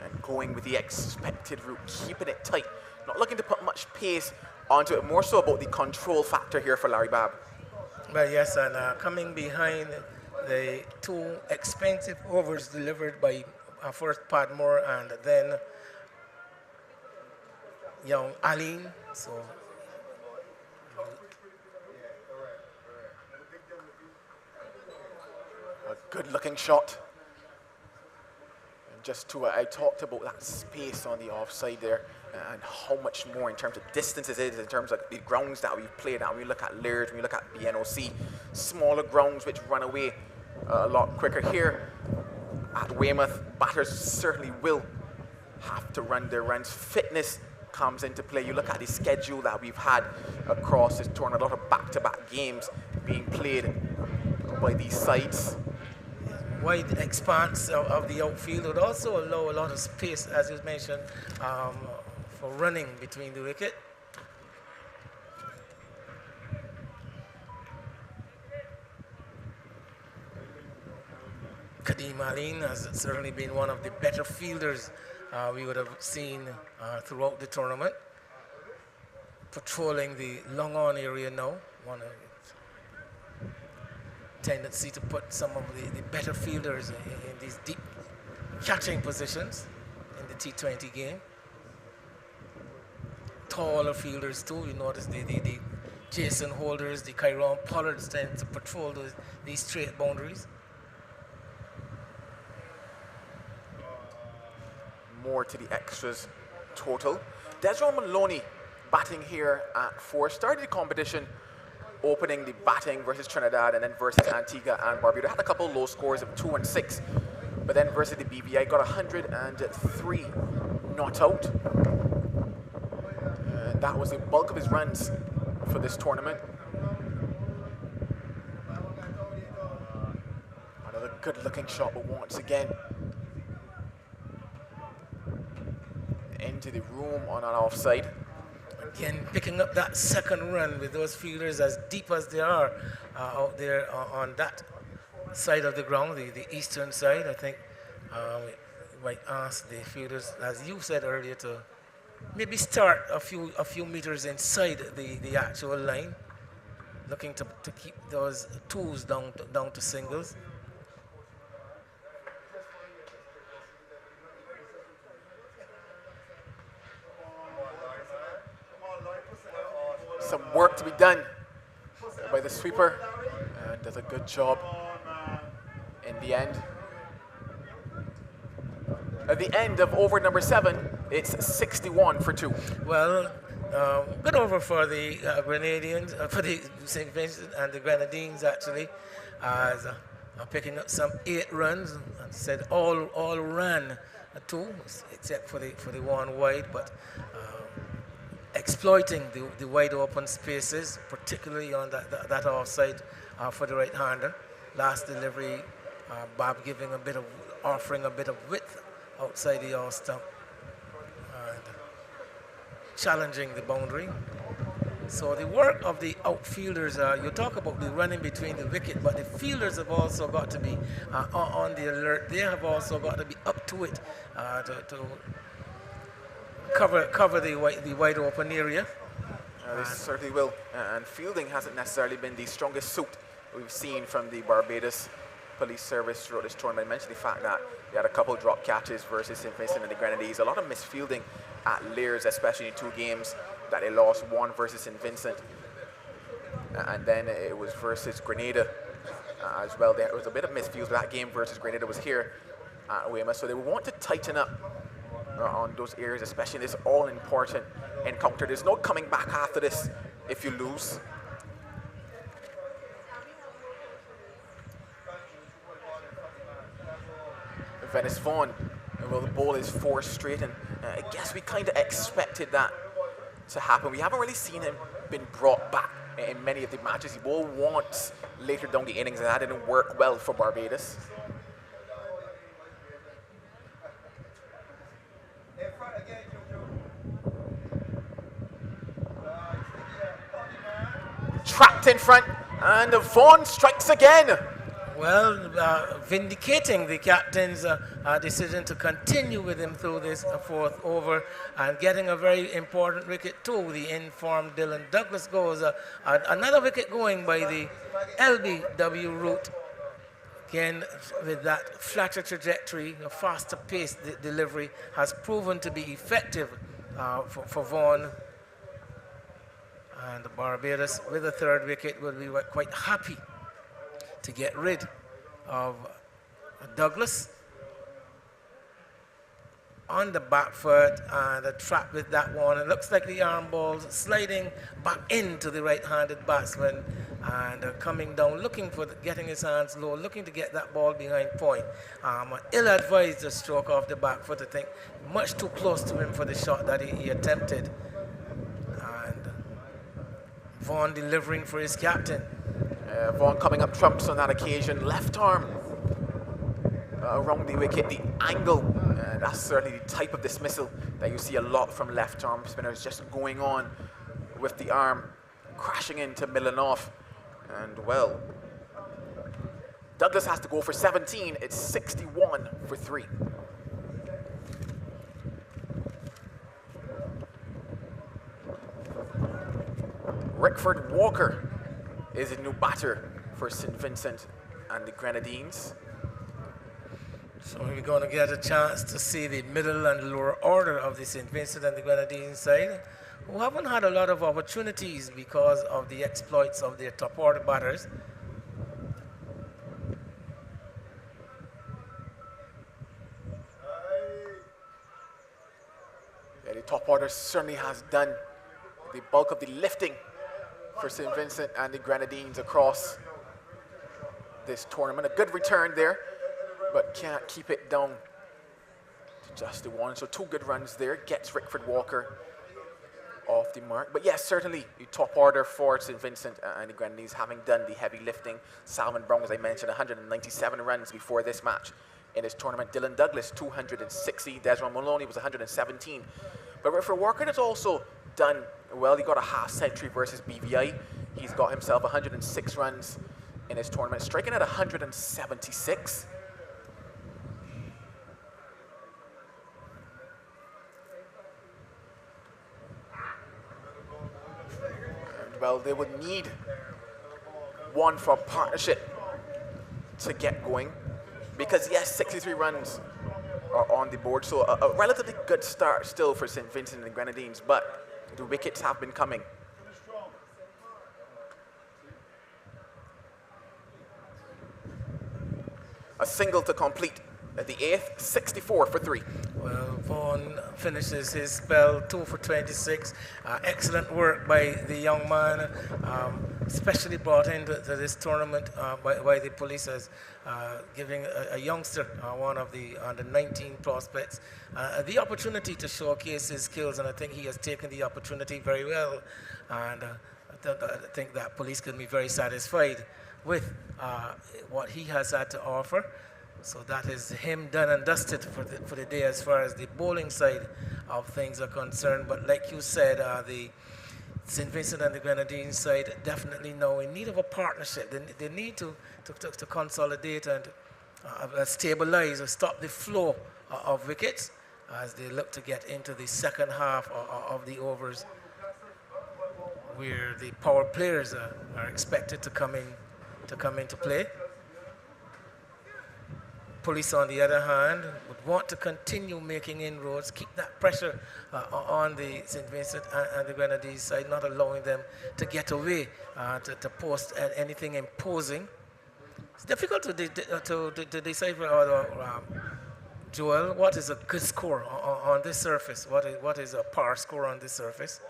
And going with the expected route, keeping it tight. Not looking to put much pace onto it, more so about the control factor here for Larry Babb. Well, yes, and coming behind the 2 expensive overs delivered by first Padmore and then young Aline. So a good looking shot. And just to I talked about that space on the offside there and how much more in terms of distances it is, in terms of the grounds that we've played at. When we look at Laird, when we look at BNOC, smaller grounds which run away a lot quicker. Here at Weymouth, batters certainly will have to run their runs. Fitness comes into play. You look at the schedule that we've had across this tournament, a lot of back-to-back games being played by these sides. Wide expanse of the outfield would also allow a lot of space, as you mentioned, for running between the wicket. Kadeem Aline has certainly been one of the better fielders we would have seen throughout the tournament. Patrolling the long on area now. One tendency to put some of the better fielders in these deep catching positions in the T20 game. Taller fielders too. You notice the Jason Holders, the Kyron Pollards tend to patrol these straight boundaries. More to the extras total. Desron Maloney batting here at 4. Started the competition opening the batting versus Trinidad and then versus Antigua and Barbuda. Had a couple low scores of 2 and 6, but then versus the BVI got 103 not out. And that was the bulk of his runs for this tournament. Another good looking shot, but once again into the room on an offside. Again, picking up that second run with those fielders as deep as they are out there on that side of the ground, the eastern side. I think we might ask the fielders, as you said earlier, to maybe start a few meters inside the actual line, looking to keep those twos down to singles. Some work to be done by the sweeper, and does a good job in the end. At the end of over number 7, it's 61 for 2. Well, good over for the Grenadians, for the St. Vincent and the Grenadines actually, as picking up some 8 runs. And said all ran 2, except for the one wide, but exploiting the wide open spaces, particularly on that offside for the right-hander. Last delivery Bob giving offering a bit of width outside the all stump and challenging the boundary. So the work of the outfielders, you talk about the running between the wicket, but the fielders have also got to be on the alert. They have also got to be up to it to cover the wide open area. They certainly will. And fielding hasn't necessarily been the strongest suit we've seen from the Barbados Police Service throughout this tournament. I mentioned the fact that they had a couple drop catches versus St. Vincent and the Grenadines. A lot of misfielding at Lears, especially in 2 games that they lost, one versus St. Vincent, and then it was versus Grenada as well. There was a bit of misfields, but that game versus Grenada was here at Weymouth, so they want to tighten up on those areas, especially in this all-important encounter. There's no coming back after this if you lose. Venice Vaughan, well, the ball is 4 straight, and I guess we kind of expected that to happen. We haven't really seen him been brought back in many of the matches. He bowled once later down the innings, and that didn't work well for Barbados. Trapped in front, and Vaughan strikes again. Well, vindicating the captain's decision to continue with him through this 4th over and getting a very important wicket too. The informed Dylan Douglas goes. Another wicket going by the LBW route. Again, with that flatter trajectory, a faster paced delivery has proven to be effective for Vaughan. And Barbados, with the 3rd wicket, will be quite happy to get rid of Douglas on the back foot and a trap with that one. It looks like the arm ball's sliding back into the right-handed batsman and coming down, looking for getting his hands low, looking to get that ball behind point. Ill-advised stroke off the back foot, I think, much too close to him for the shot that he attempted. And Vaughan delivering for his captain. Vaughan coming up trumps on that occasion. Left arm around the wicket, the angle. That's certainly the type of dismissal that you see a lot from left arm spinners, just going on with the arm, crashing into Milanoff. And well, Douglas has to go for 17. It's 61 for 3. Rickford Walker is a new batter for St. Vincent and the Grenadines. So we're going to get a chance to see the middle and lower order of the St. Vincent and the Grenadines side, who haven't had a lot of opportunities because of the exploits of their top order batters. Yeah, the top order certainly has done the bulk of the lifting for St. Vincent and the Grenadines across this tournament. A good return there, but can't keep it down to just the one. So 2 good runs there, gets Rickford Walker off the mark. But yes, certainly the top order for St. Vincent and the Grenadines having done the heavy lifting. Salman Brown, as I mentioned, 197 runs before this match in this tournament. Dylan Douglas, 260. Desmond Maloney was 117. But Rickford Walker has also done well. He got a half century versus BVI. He's got himself 106 runs in his tournament, striking at 176. And well, they would need one for partnership to get going, because yes, 63 runs are on the board, so a relatively good start still for St. Vincent and the Grenadines, but the wickets have been coming. A single to complete at the 8th, 64 for 3. Well, Vaughan finishes his spell 2 for 26. Excellent work by the young man, especially brought into this tournament by the police as giving a youngster, one of the under 19 prospects, the opportunity to showcase his skills, and I think he has taken the opportunity very well. And I think that police can be very satisfied with what he has had to offer. So that is him done and dusted for the day as far as the bowling side of things are concerned. But like you said, the St. Vincent and the Grenadines side definitely now in need of a partnership. They need to consolidate and stabilize or stop the flow of wickets as they look to get into the second half of the overs, where the power players are expected to come into play. Police, on the other hand, would want to continue making inroads, keep that pressure on the St. Vincent and the Grenadines side, not allowing them to get away, to post anything imposing. It's difficult to decipher, Joel, what is a good score on this surface? What is a par score on this surface?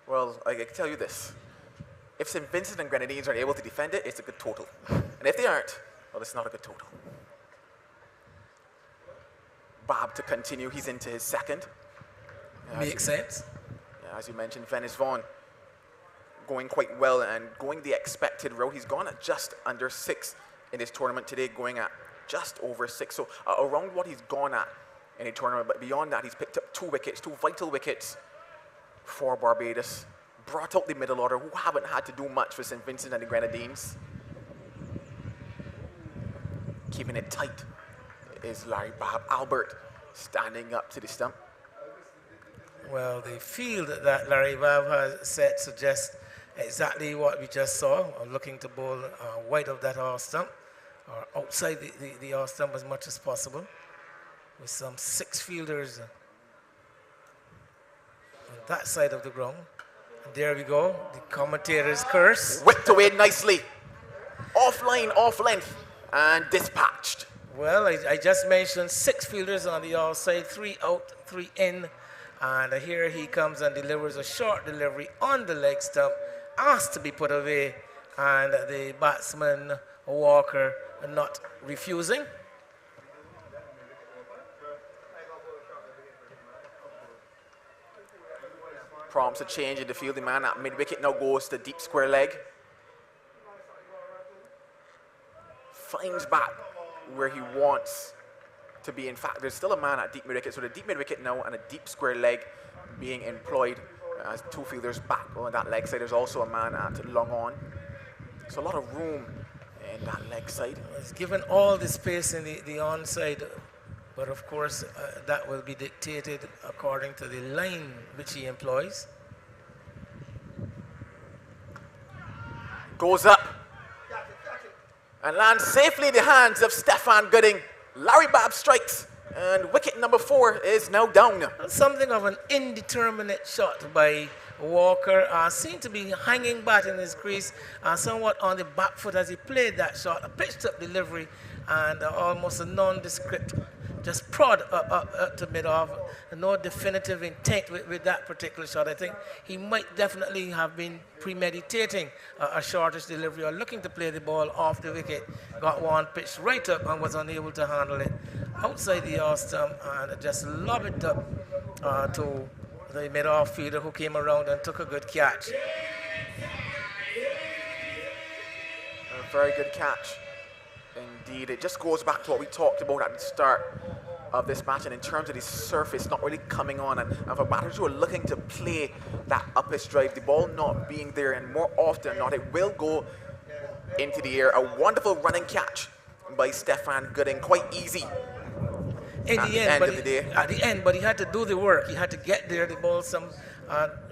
Well, I can tell you this. If St. Vincent and Grenadines are able to defend it, it's a good total. And if they aren't, well, it's not a good total. Bob to continue, he's into his second. Makes sense. Yeah, as you mentioned, Venice Vaughan going quite well and going the expected route. He's gone at just under 6 in this tournament today, going at just over 6. So around what he's gone at in a tournament, but beyond that, he's picked up 2 wickets, 2 vital wickets for Barbados. Brought out the middle order, who haven't had to do much for St. Vincent and the Grenadines. Keeping it tight is Larry Bob Albert standing up to the stump. Well, the field that Larry Bob has set suggests exactly what we just saw, looking to bowl wide of that off stump, or outside the off stump as much as possible, with some 6 fielders on that side of the ground. And there we go, the commentator's curse. Whipped away nicely. Offline, off length, and dispatched. Well, I just mentioned 6 fielders on the outside, 3 out, 3 in. And here he comes and delivers a short delivery on the leg stump, asked to be put away, and the batsman, Walker, not refusing. Prompts a change in the field. The man at mid-wicket now goes to deep square leg. Finds back where he wants to be. In fact, there's still a man at deep mid-wicket, so the deep mid-wicket now and a deep square leg being employed as 2 fielders back on that leg side. There's also a man at long on. So a lot of room in that leg side. He's given all the space in the on side, but of course that will be dictated according to the line which he employs. Goes up and lands safely in the hands of Stefan Gooding. Larry Babb strikes, and wicket number 4 is now down. Something of an indeterminate shot by Walker. Seemed to be hanging back in his crease, somewhat on the back foot as he played that shot. A pitched up delivery and almost a nondescript, just prod up to mid-off. No definitive intent with that particular shot. I think he might definitely have been premeditating a shortish delivery or looking to play the ball off the wicket. Got one pitched right up and was unable to handle it outside the off stump and just lobbed it up to the mid-off fielder, who came around and took a good catch. A very good catch indeed. It just goes back to what we talked about at the start of this match, and in terms of the surface not really coming on, and for batters who are looking to play that up-pitch drive, the ball not being there, and more often than not it will go into the air. A wonderful running catch by Stefan Gooding, quite easy at the end, but he had to do the work. He had to get there. The ball some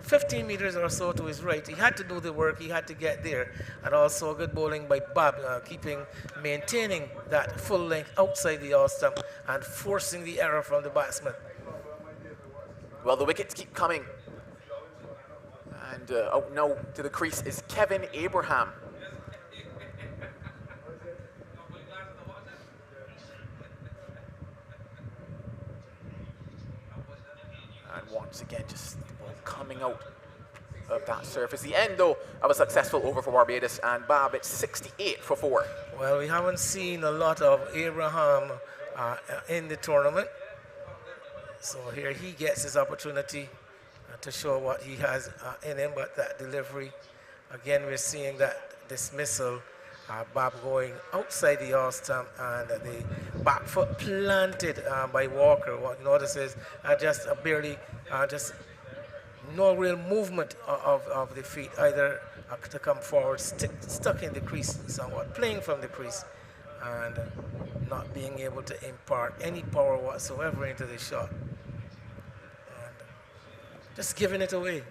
15 meters or so to his right. He had to do the work. He had to get there. And also good bowling by Bob, maintaining that full length outside the off stump and forcing the error from the batsman. Well, the wickets keep coming. And out now to the crease is Kevin Abraham. And once again, just coming out of that surface. The end, though, of a successful over for Barbados, and Bob, it's 68 for 4. Well, we haven't seen a lot of Abraham in the tournament. So here he gets his opportunity to show what he has in him, but that delivery, again, we're seeing that dismissal Bob going outside the off stump and the back foot planted by Walker. What you notice is just barely, just no real movement of the feet, either to come forward, stuck in the crease somewhat, playing from the crease, and not being able to impart any power whatsoever into the shot. And just giving it away.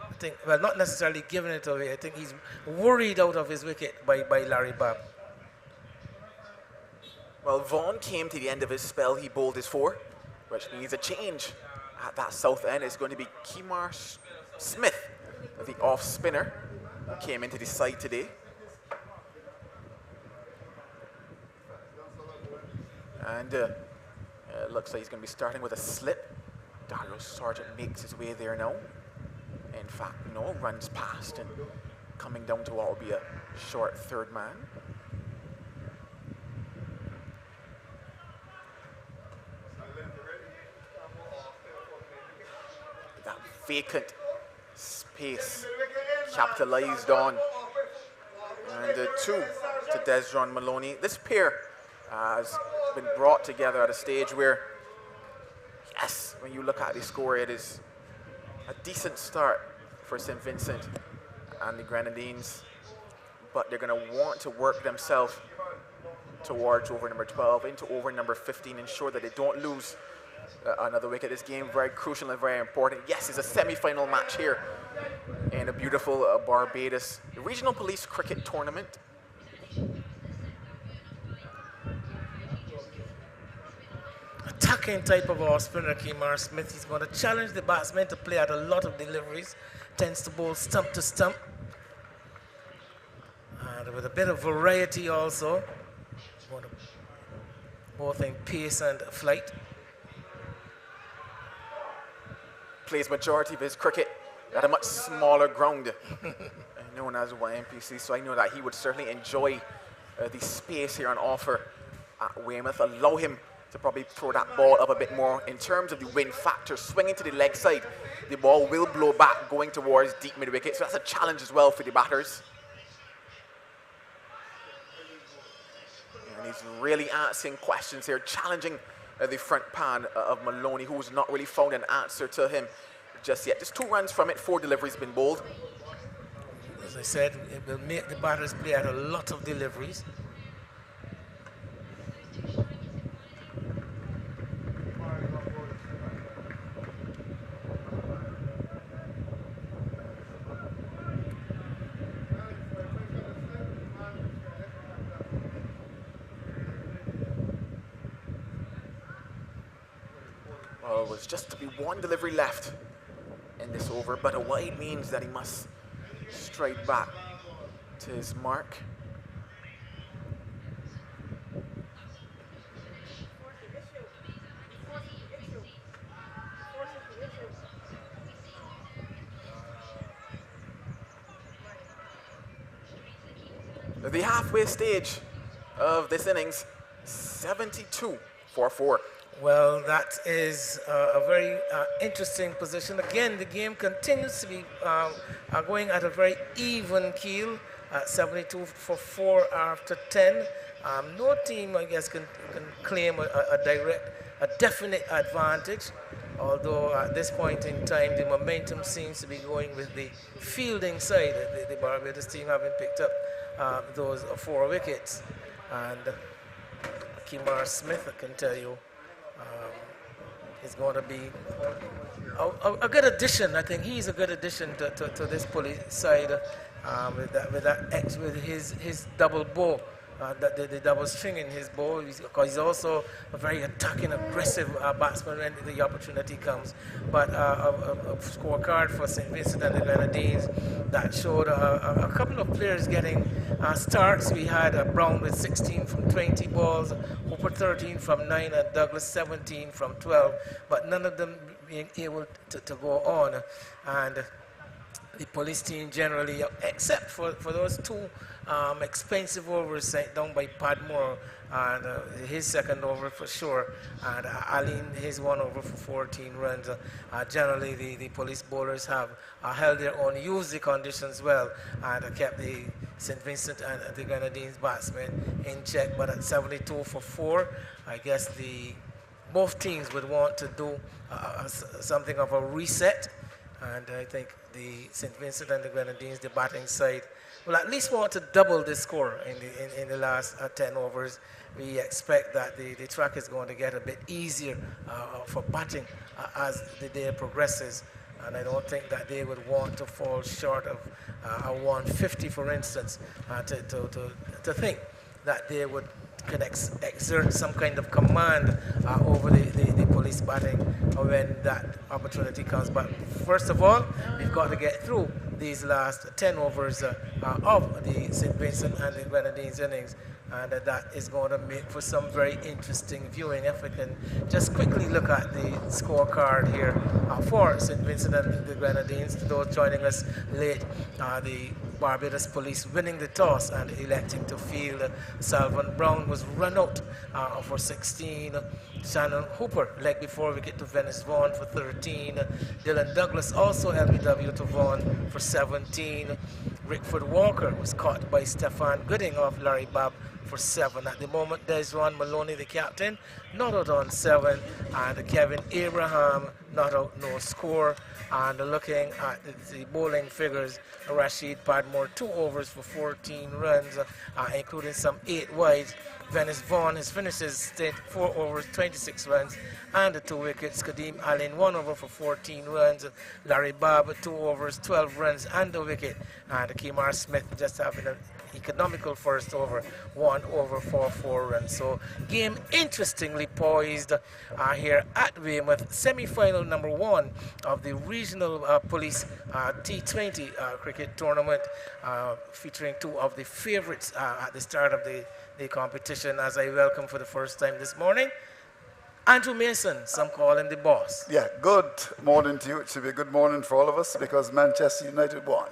I think, well, not necessarily giving it away. I think he's worried out of his wicket by Larry Bob. Well, Vaughan came to the end of his spell. He bowled his 4, which means a change at that south end. Is going to be Kemar Smith, the off spinner, who came into the side today. And it looks like he's going to be starting with a slip. Dario Sargent makes his way there now. In fact, no, runs past and coming down to what will be a short third man. That vacant space capitalized on. And 2 to Desron Maloney. This pair has been brought together at a stage where, yes, when you look at the score, it is a decent start for St. Vincent and the Grenadines, but they're going to want to work themselves towards over number 12 into over number 15, ensure that they don't lose another wicket. This game very crucial and very important. Yes, it's a semi-final match here in a beautiful Barbados Regional Police Cricket Tournament. Attacking type of off spinner, Kemar Smith. He's going to challenge the batsman to play at a lot of deliveries. Tends to bowl stump to stump. And with a bit of variety also. Both in pace and flight. Plays majority of his cricket at a much smaller ground known as YMPC, so I know that he would certainly enjoy the space here on offer at Weymouth. Allow him to probably throw that ball up a bit more. In terms of the wind factor, swinging to the leg side, the ball will blow back going towards deep mid-wicket, so that's a challenge as well for the batters. And he's really asking questions here, challenging the front pan of Maloney, who's not really found an answer to him just yet. Just 2 runs from it, 4 deliveries been bowled. As I said, it will make the batters play at a lot of deliveries. Well, it was just to be 1 delivery left in this over, but a wide means that he must straight back to his mark. The halfway stage of this innings, 72 for 4. Well, that is a very interesting position. Again, the game continues to be going at a very even keel, 72 for 4 after 10. No team, I guess, can claim a definite advantage, although at this point in time, the momentum seems to be going with the fielding side, the Barbados team having picked up those 4 wickets. And Kemar Smith, I can tell you, is going to be a good addition. I think he's a good addition to this police side with his double bow, the double string in his bow, because he's also a very attacking, aggressive batsman when the opportunity comes. But a scorecard for St. Vincent and the Grenadines that showed a couple of players getting starts. We had Brown with 16 from 20 balls, Hooper 13 from 9, and Douglas 17 from 12, but none of them being able to go on. And the police team generally, except for those 2 expensive overs sent down by Padmore, and his second over for sure, and Aline his 1 over for 14 runs. Generally, the police bowlers have held their own, used the conditions well, and kept the St. Vincent and the Grenadines batsmen in check. But at 72 for 4, I guess both teams would want to do something of a reset. And I think the St. Vincent and the Grenadines, the batting side, will at least want to double the score in the last 10 overs. We expect that the track is going to get a bit easier for batting as the day progresses. And I don't think that they would want to fall short of a 150, for instance, to think that they can exert some kind of command over the police batting when that opportunity comes. But first of all, we've got to get through these last 10 overs of the St. Vincent and the Grenadines innings. And that is going to make for some very interesting viewing. If we can just quickly look at the scorecard here for St. Vincent and the Grenadines. To those joining us late, the Barbados Police winning the toss and electing to field. Salvan Brown was run out for 16. Shannon Hooper leg before wicket to Venice Vaughan for 13. Dylan Douglas also LBW to Vaughan for 17. Rickford Walker was caught by Stefan Gooding of Larry Babb for 7. At the moment, there's Ron Maloney, the captain, not out on 7, and Kevin Abraham not out, no score. And looking at the bowling figures, Rashid Padmore 2 overs for 14 runs, including some 8 wides. Venice Vaughan has finished his stint 4 overs, 26 runs, and 2 wickets. Kadeem Allen 1 over for 14 runs. Larry Babb 2 overs, 12 runs, and a wicket. And Kemar Smith just having an economical first over, 1 over for 4 runs. So game interestingly poised here at Weymouth. Semi-final number 1 of the Regional Police T20 cricket tournament, featuring 2 of the favourites at the start of the competition, as I welcome for the first time this morning Andrew Mason, some call him the boss. Yeah, good morning to you. It should be a good morning for all of us because Manchester United won.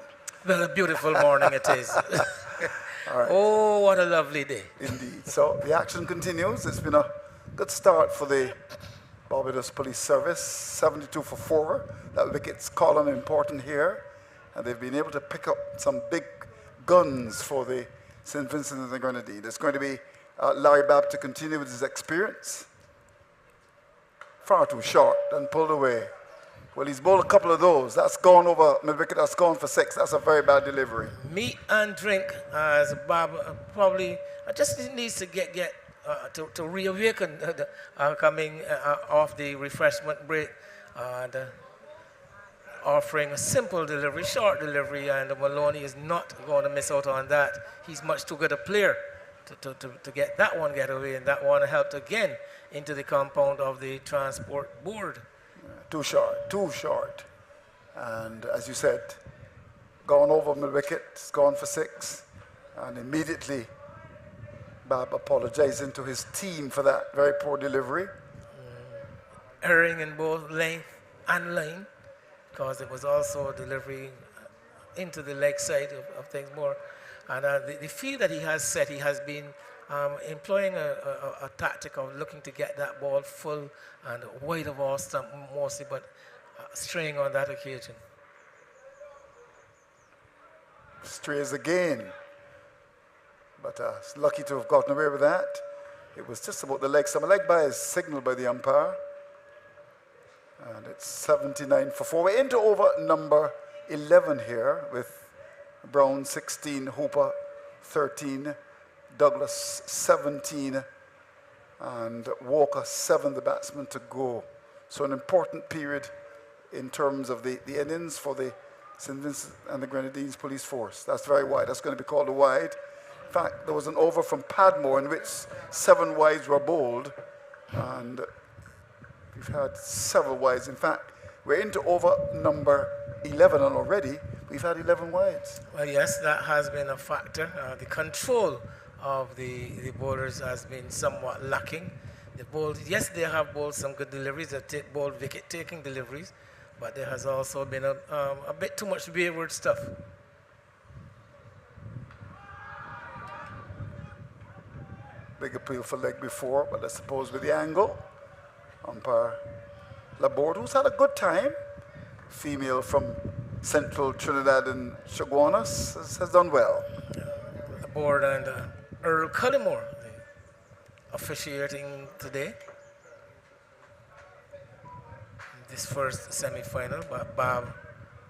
Well, a beautiful morning it is. All right. Oh, what a lovely day. Indeed. So the action continues. It's been a good start for the Barbados Police Service. 72 for 4. That wicket's calling important here. And they've been able to pick up some big guns for the St. Vincent and the Grenadines. It's going to be Larry Babb to continue with his experience. Far too short and pulled away. Well, he's bowled a couple of those. That's gone over mid-wicket. That's gone for 6. That's a very bad delivery. Meat and drink, as Babb probably just needs to get to reawaken coming off the refreshment break. And offering a simple delivery, short delivery, and Maloney is not going to miss out on that. He's much too good a player to get that one get away, and that one helped again into the compound of the transport board. Too short. And as you said, gone over mid-wicket, it's gone for 6. And immediately, Babb apologizing to his team for that very poor delivery. Erring in both length and line, because it was also a delivery into the leg side of things more. And the field that he has set, he has been employing a tactic of looking to get that ball full and wide of all stump mostly, but straying on that occasion. Strays again. But lucky to have gotten away with that. It was just about the leg. Some leg by is signaled by the umpire. And it's 79 for 4. We're into over number 11 here with Brown 16, Hooper 13, Douglas 17, and Walker 7, the batsman to go. So an important period in terms of the innings for the St. Vincent and the Grenadines police force. That's very wide. That's going to be called a wide. In fact, there was an over from Padmore in which 7 wides were bowled, and we've had several wides. In fact, we're into over number 11, and already we've had 11 wides. Well, yes, that has been a factor. The control of the bowlers has been somewhat lacking. The bowled, yes, they have bowled some good deliveries. They've bowled wicket-taking deliveries, but there has also been a bit too much wayward stuff. Big appeal for leg before, but I suppose with the angle, umpire Laborde, who's had a good time, female from central Trinidad and Chaguanas, has done well. aboard and Earl Cullimore, the officiating today. This first semi-final, Bob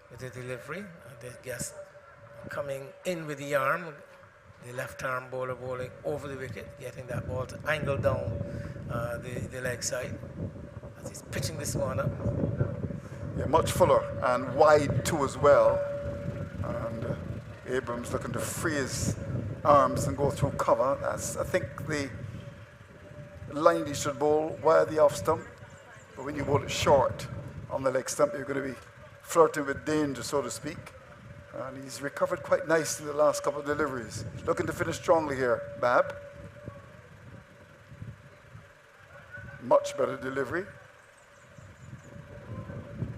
with the delivery. The guest coming in with the arm, the left arm bowler bowling over the wicket, getting that ball to angle down the leg side as he's pitching this one up. Yeah, much fuller and wide too as well. And Abrams looking to free his arms and go through cover. That's, I think, the line he should bowl via the off stump. But when you bowl it short on the leg stump, you're going to be flirting with danger, so to speak. And he's recovered quite nicely in the last couple of deliveries. Looking to finish strongly here, Bab. Much better delivery.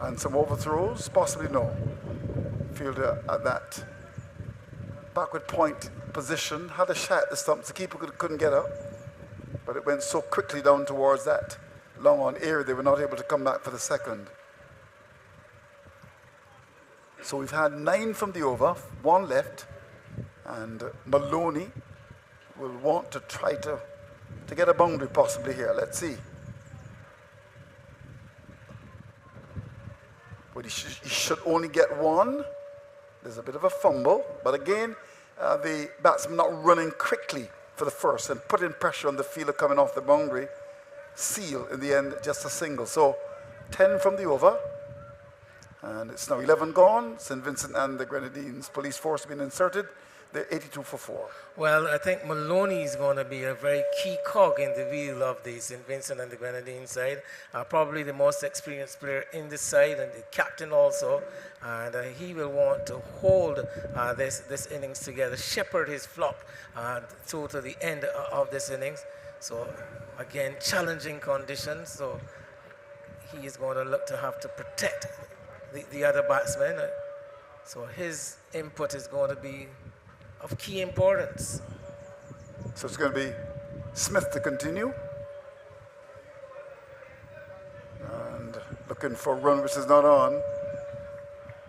And some overthrows, possibly no. Fielder at that backward point position, had a shot at the stumps. The keeper couldn't get up, but it went so quickly down towards that long on area, they were not able to come back for the second. So we've had 9 from the over, 1 left, and Maloney will want to try to get a boundary possibly here. Let's see. But he should only get 1. There's a bit of a fumble, but again, the batsman not running quickly for the first and putting pressure on the fielder coming off the boundary. Seal in the end, just a single. So 10 from the over. And it's now 11 gone. St. Vincent and the Grenadines police force have been inserted. They're 82 for 4. Well, I think Maloney is going to be a very key cog in the wheel of the St. Vincent and the Grenadines side. Probably the most experienced player in this side and the captain also. And he will want to hold this innings together, shepherd his flock through to the end of this innings. So, again, challenging conditions. So, he is going to look to have to protect the other batsmen. So, his input is going to be of key importance. So it's going to be Smith to continue. And looking for a run which is not on.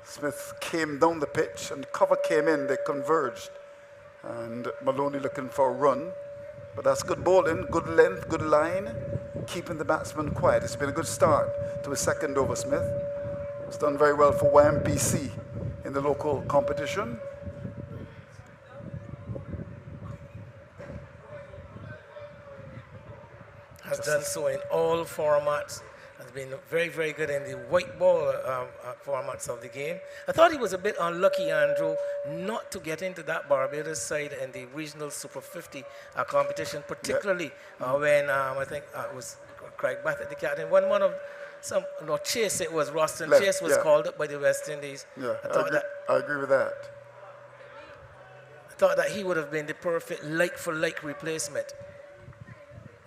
Smith came down the pitch and cover came in, they converged. And Maloney looking for a run. But that's good bowling, good length, good line, keeping the batsman quiet. It's been a good start to his second over, Smith. It's done very well for YMPC in the local competition. Has done so in all formats. Has been very, very good in the white ball formats of the game. I thought he was a bit unlucky, Andrew, not to get into that Barbados side in the regional Super 50 competition, particularly when I think it was Craig Bathett, the captain. One of Chase, it was Roston Chase was called up by the West Indies. Yeah, I agree with that. I thought that he would have been the perfect like-for-like replacement.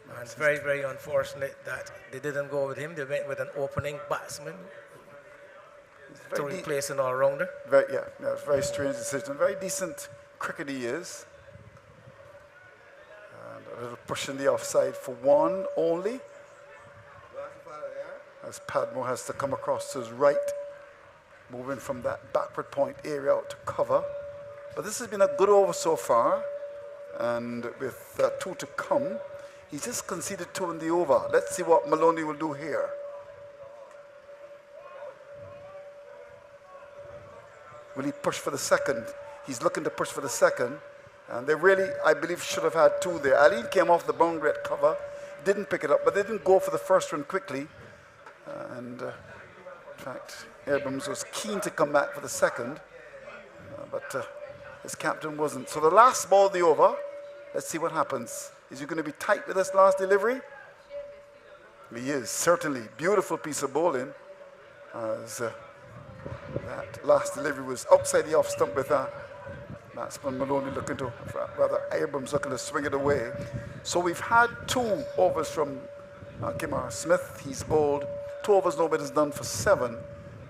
And it's very, very unfortunate that they didn't go with him. They went with an opening batsman to replace an all-rounder. It's a very strange decision. Very decent cricket he is. And a little push in the offside for 1 only. As Padmore has to come across to his right, moving from that backward point area out to cover. But this has been a good over so far. And with 2 to come, he just conceded 2 in the over. Let's see what Maloney will do here. Will he push for the second? He's looking to push for the second. And they really, I believe, should have had 2 there. Ali came off the boundary at cover, didn't pick it up, but they didn't go for the first one quickly. And in fact, Abrams was keen to come back for the second, but his captain wasn't. So the last ball of the over, let's see what happens. Is he going to be tight with this last delivery? He is, certainly. Beautiful piece of bowling. As that last delivery was outside the off stump with batsman Maloney looking to, rather Abrams looking to swing it away. So we've had 2 overs from Kimar Smith. He's bowled 2 overs, no is done for 7.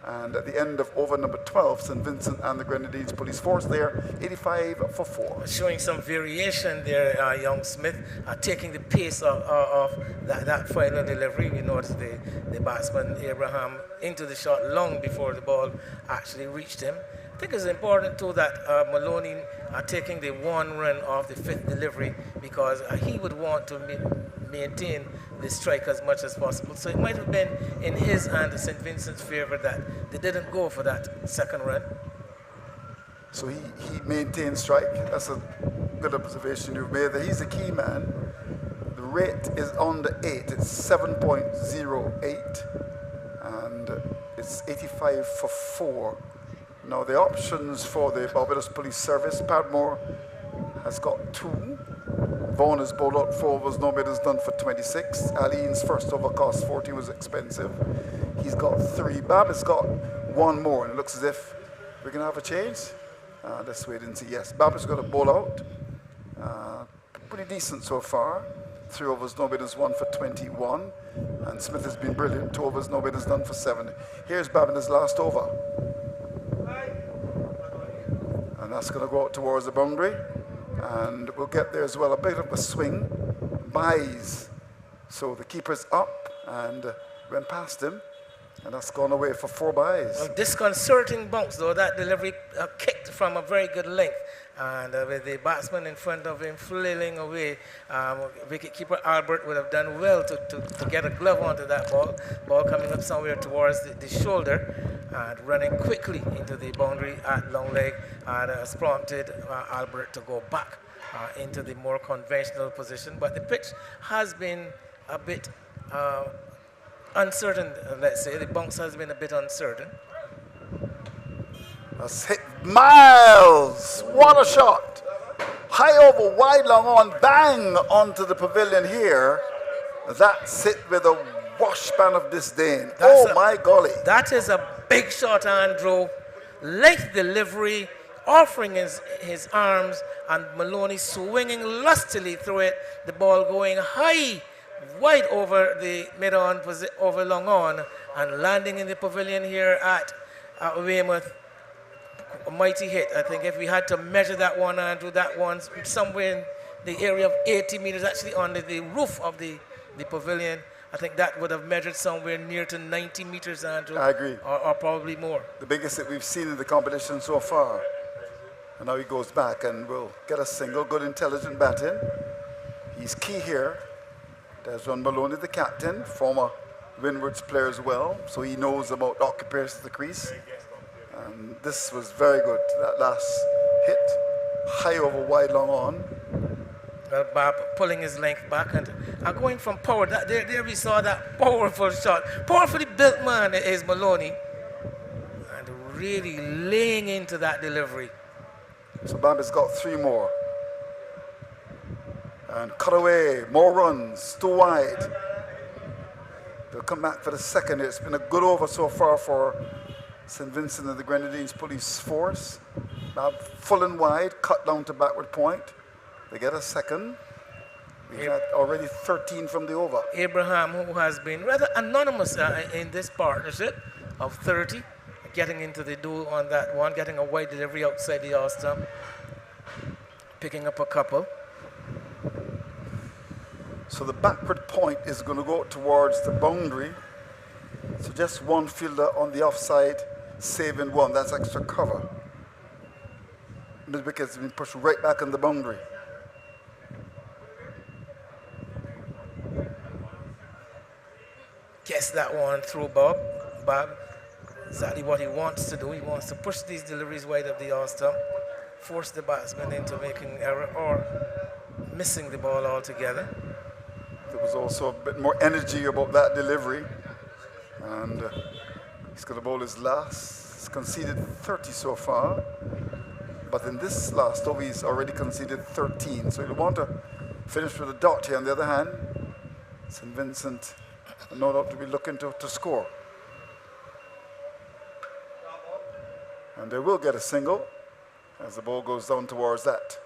And at the end of over number 12, St. Vincent and the Grenadines police force there, 85 for 4. Showing some variation there, young Smith, taking the pace of that final delivery. We noticed the batsman, Abraham, into the shot long before the ball actually reached him. I think it's important too that Maloney taking the one run off the fifth delivery because he would want to maintain the strike as much as possible. So it might have been in his and St. Vincent's favor that they didn't go for that second run. So he maintained strike. That's a good observation you've made there. He's the key man. The rate is under 8. It's 7.08. And it's 85 for 4. Now the options for the Barbados Police Service, Padmore has got 2. Vaughan has bowled out 4 overs, no bid is done for 26. Aline's first over cost 40 was expensive. He's got 3. Bab has got 1 more, and it looks as if we're going to have a change. Let's wait and see. Yes, Bab has got a bowl out. Pretty decent so far. 3 overs, no bid is 1 for 21. And Smith has been brilliant. 2 overs, no bid is done for 70. Here's Bab in his last over. And that's going to go out towards the boundary. And we'll get there as well. A bit of a swing. Buys. So the keeper's up and went past him. And that's gone away for 4 buys. A disconcerting bounce, though. That delivery kicked from a very good length. And with the batsman in front of him flailing away, wicketkeeper Albert would have done well to get a glove onto that ball. Ball coming up somewhere towards the shoulder and running quickly into the boundary at long leg, and has prompted Albert to go back into the more conventional position. But the pitch has been a bit uncertain, let's say. The bounce has been a bit uncertain. That's hit Miles. What a shot. High over, wide, long on, bang onto the pavilion here. That's it with a washpan of disdain. My golly. That is a big shot, Andrew. Late delivery, offering his arms, and Maloney swinging lustily through it. The ball going high, wide over the mid-on, over long on, and landing in the pavilion here at Weymouth. A mighty hit. I think if we had to measure that one, Andrew, that one's somewhere in the area of 80 meters, actually on the roof of the pavilion. I think that would have measured somewhere near to 90 meters, Andrew. I agree. Or probably more. The biggest that we've seen in the competition so far. And now he goes back and will get a single. Good, intelligent batting. He's key here. There's Ron Maloney, the captain, former Windward's player as well. So he knows about occupation of the crease. And this was very good, that last hit. High over, wide, long on. Well, Bob pulling his length back and going from power. There we saw that powerful shot. Powerfully built man is Maloney. And really laying into that delivery. So Bambi's got 3 more. And cut away, more runs, 2 wide. They'll come back for the second. It's been a good over so far for St. Vincent and the Grenadines Police Force. Now full and wide, cut down to backward point. They get a second. We've had already 13 from the over. Abraham, who has been rather anonymous in this partnership of 30, getting into the duel on that one, getting a wide delivery outside the off stump, picking up a couple. So the backward point is going to go towards the boundary. So just one fielder on the offside, saving 1. That's extra cover. Mid wicket has been pushed right back on the boundary. Gets that one through Bob. Bob, exactly what he wants to do. He wants to push these deliveries wide of the off stump, force the batsman into making error or missing the ball altogether. There was also a bit more energy about that delivery. And he's going to bowl his last. He's conceded 30 so far. But in this last over, he's already conceded 13. So he'll want to finish with a dot here. On the other hand, St. Vincent, no doubt, to be looking to score. And they will get a single as the ball goes down towards that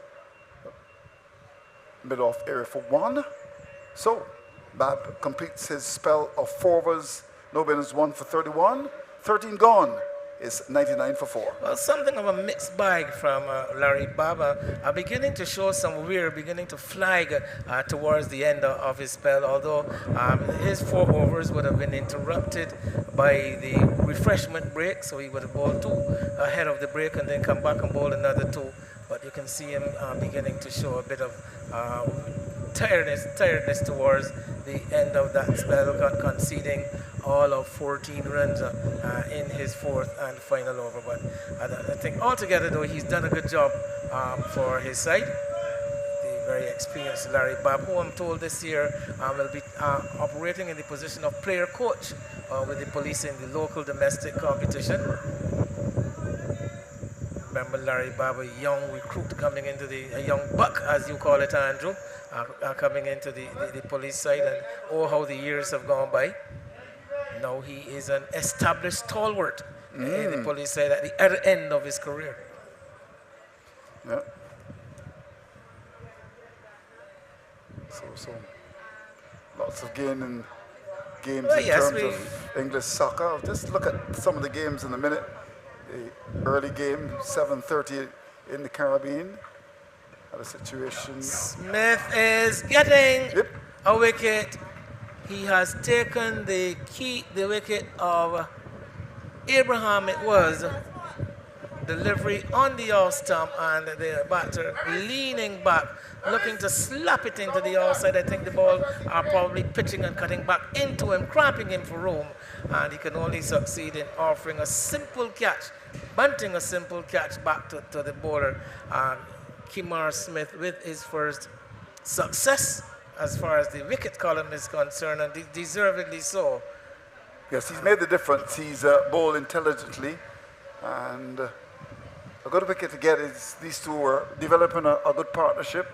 mid-off area for 1. So Bab completes his spell of 4 overs. No winners, 1 for 31. 13 gone is 99 for 4. Well, something of a mixed bag from Larry Baba, beginning to show some wear, beginning to flag towards the end of his spell, although his 4 overs would have been interrupted by the refreshment break, so he would have bowled 2 ahead of the break and then come back and bowl another 2. But you can see him beginning to show a bit of tiredness towards the end of that spell, conceding all of 14 runs in his 4th and final over. But I think altogether, though, he's done a good job for his side. The very experienced Larry Babb, who I'm told this year will be operating in the position of player coach with the police in the local domestic competition. Remember Larry Babb, a young recruit coming into a young buck, as you call it, Andrew, coming into the police side, and oh, how the years have gone by. Now he is an established stalwart in the police side at the other end of his career. Yeah. So lots of gaining games in terms of English soccer. I'll just look at some of the games in a minute. The early game, 7:30 in the Caribbean. Had a situation. Smith is getting a wicket. He has taken the wicket of Abraham, it was. Delivery on the off stump, and the batter leaning back, looking to slap it into the outside. I think the ball are probably pitching and cutting back into him, cramping him for room, and he can only succeed in offering a simple catch, bunting a simple catch back to the bowler. Kimar Smith with his first success as far as the wicket column is concerned, and deservedly so. Yes, he's made the difference. He's bowled intelligently, and a good wicket to get is these two are developing a good partnership.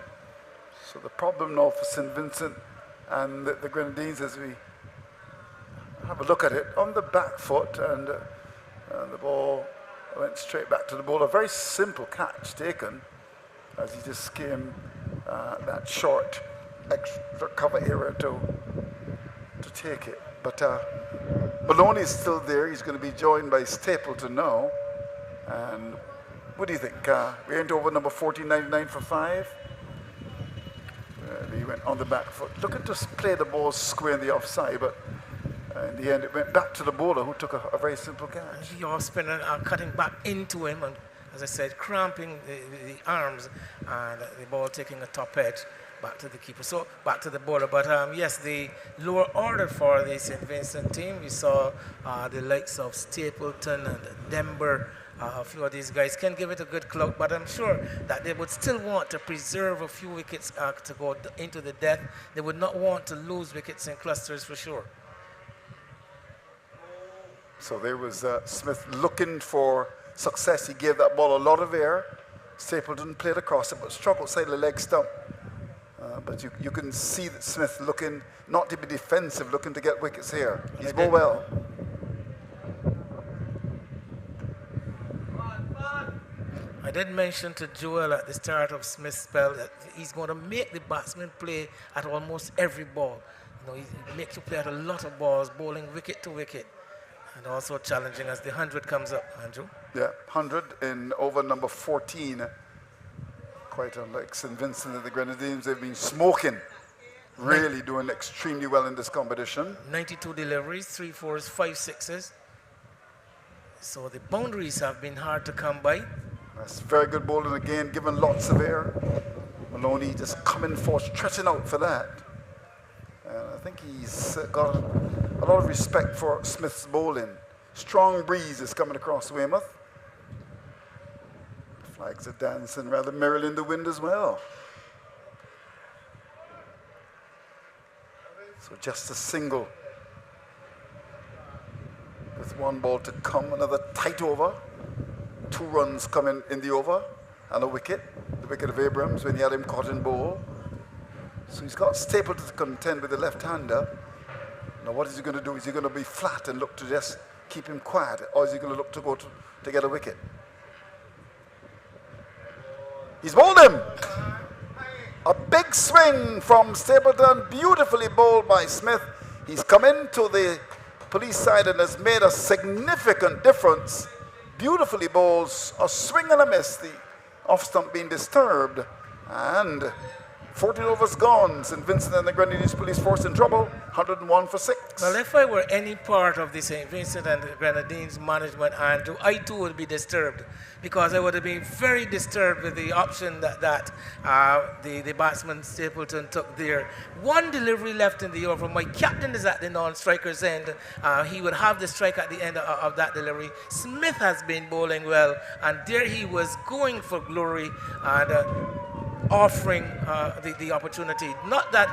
So the problem now for St. Vincent and the Grenadines, as we have a look at it, on the back foot, and the ball went straight back to the bowler. A very simple catch taken, as he just came that short extra cover area to take it. But Maloney is still there. He's going to be joined by Stapleton now. And what do you think? We went over number 1499 for 5. He went on the back foot. Looking to play the ball square in the offside, but in the end it went back to the bowler, who took a very simple catch. He off spinner cutting back into him, and as I said, cramping the arms, and the ball taking a top edge back to the keeper, so back to the bowler. But yes, the lower order for the St. Vincent team, we saw the likes of Stapleton and Denver. A few of these guys can give it a good clout, but I'm sure that they would still want to preserve a few wickets to go into the death. They would not want to lose wickets in clusters for sure. So there was Smith looking for success. He gave that ball a lot of air. Stapleton played across it, but struck outside the leg stump. But you can see that Smith looking not to be defensive, looking to get wickets here. He's bowled well. I did mention to Joel at the start of Smith's spell that he's going to make the batsman play at almost every ball. You know, he makes you play at a lot of balls, bowling wicket to wicket, and also challenging as the 100 comes up, Andrew. Yeah, 100 in over number 14. Quite unlike St. Vincent and the Grenadines, they've been smoking, really doing extremely well in this competition. 92 deliveries, 3 4s, 5 6s. So the boundaries have been hard to come by. That's very good bowling again, given lots of air. Maloney just coming for, stretching out for that. And I think he's got a lot of respect for Smith's bowling. Strong breeze is coming across Weymouth. Flags are dancing rather merrily in the wind as well. So just a single with one ball to come, another tight over. 2 runs coming in the over and a wicket, the wicket of Abrams when he had him caught in bowl. So he's got Stapleton to contend with the left-hander. Now what is he going to do? Is he going to be flat and look to just keep him quiet, or is he going to look to go to get a wicket? He's bowled him. A big swing from Stapleton, beautifully bowled by Smith. He's come into the police side and has made a significant difference. Beautifully bowls, a swing and a miss, the off stump being disturbed, and 14 overs gone. St. Vincent and the Grenadines Police Force in trouble. 101 for 6. Well, if I were any part of the St. Vincent and the Grenadines management, Andrew, I too would be disturbed, because I would have been very disturbed with the option that the batsman Stapleton took there. One delivery left in the over. My captain is at the non-striker's end. He would have the strike at the end of that delivery. Smith has been bowling well, and there he was going for glory and offering the opportunity. Not that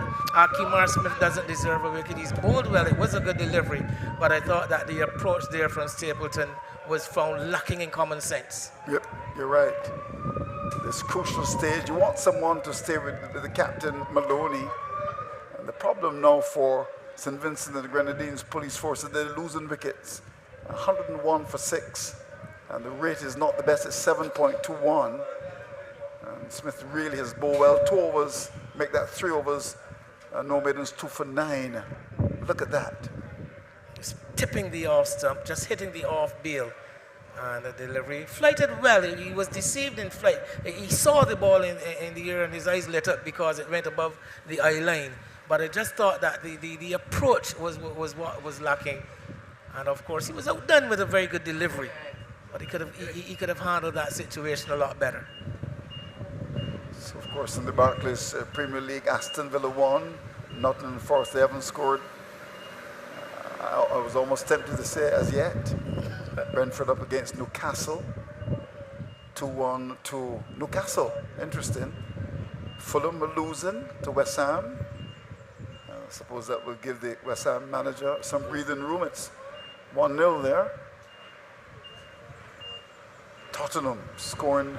Kimar Smith doesn't deserve a wicket. He's bowled well. It was a good delivery, but I thought that the approach there from Stapleton was found lacking in common sense. Yep, you're right. This crucial stage, you want someone to stay with the captain, Maloney. And the problem now for St. Vincent and the Grenadines Police Force is they're losing wickets. 101 for 6. And the rate is not the best, it's 7.21. And Smith really has bowled well. 2 overs, make that 3 overs. No maidens, 2 for 9. Look at that. Just tipping the off stump, just hitting the off bail. And the delivery flighted well. He was deceived in flight. He saw the ball in the air and his eyes lit up because it went above the eye line. But I just thought that the approach was what was lacking. And of course, he was outdone with a very good delivery. But he could have handled that situation a lot better. So of course, in the Barclays Premier League, Aston Villa won. Nottingham Forest, they haven't scored. I was almost tempted to say as yet. Brentford up against Newcastle. 2-1 to Newcastle. Interesting. Fulham were losing to West Ham. I suppose that will give the West Ham manager some breathing room. It's 1-0 there. Tottenham scoring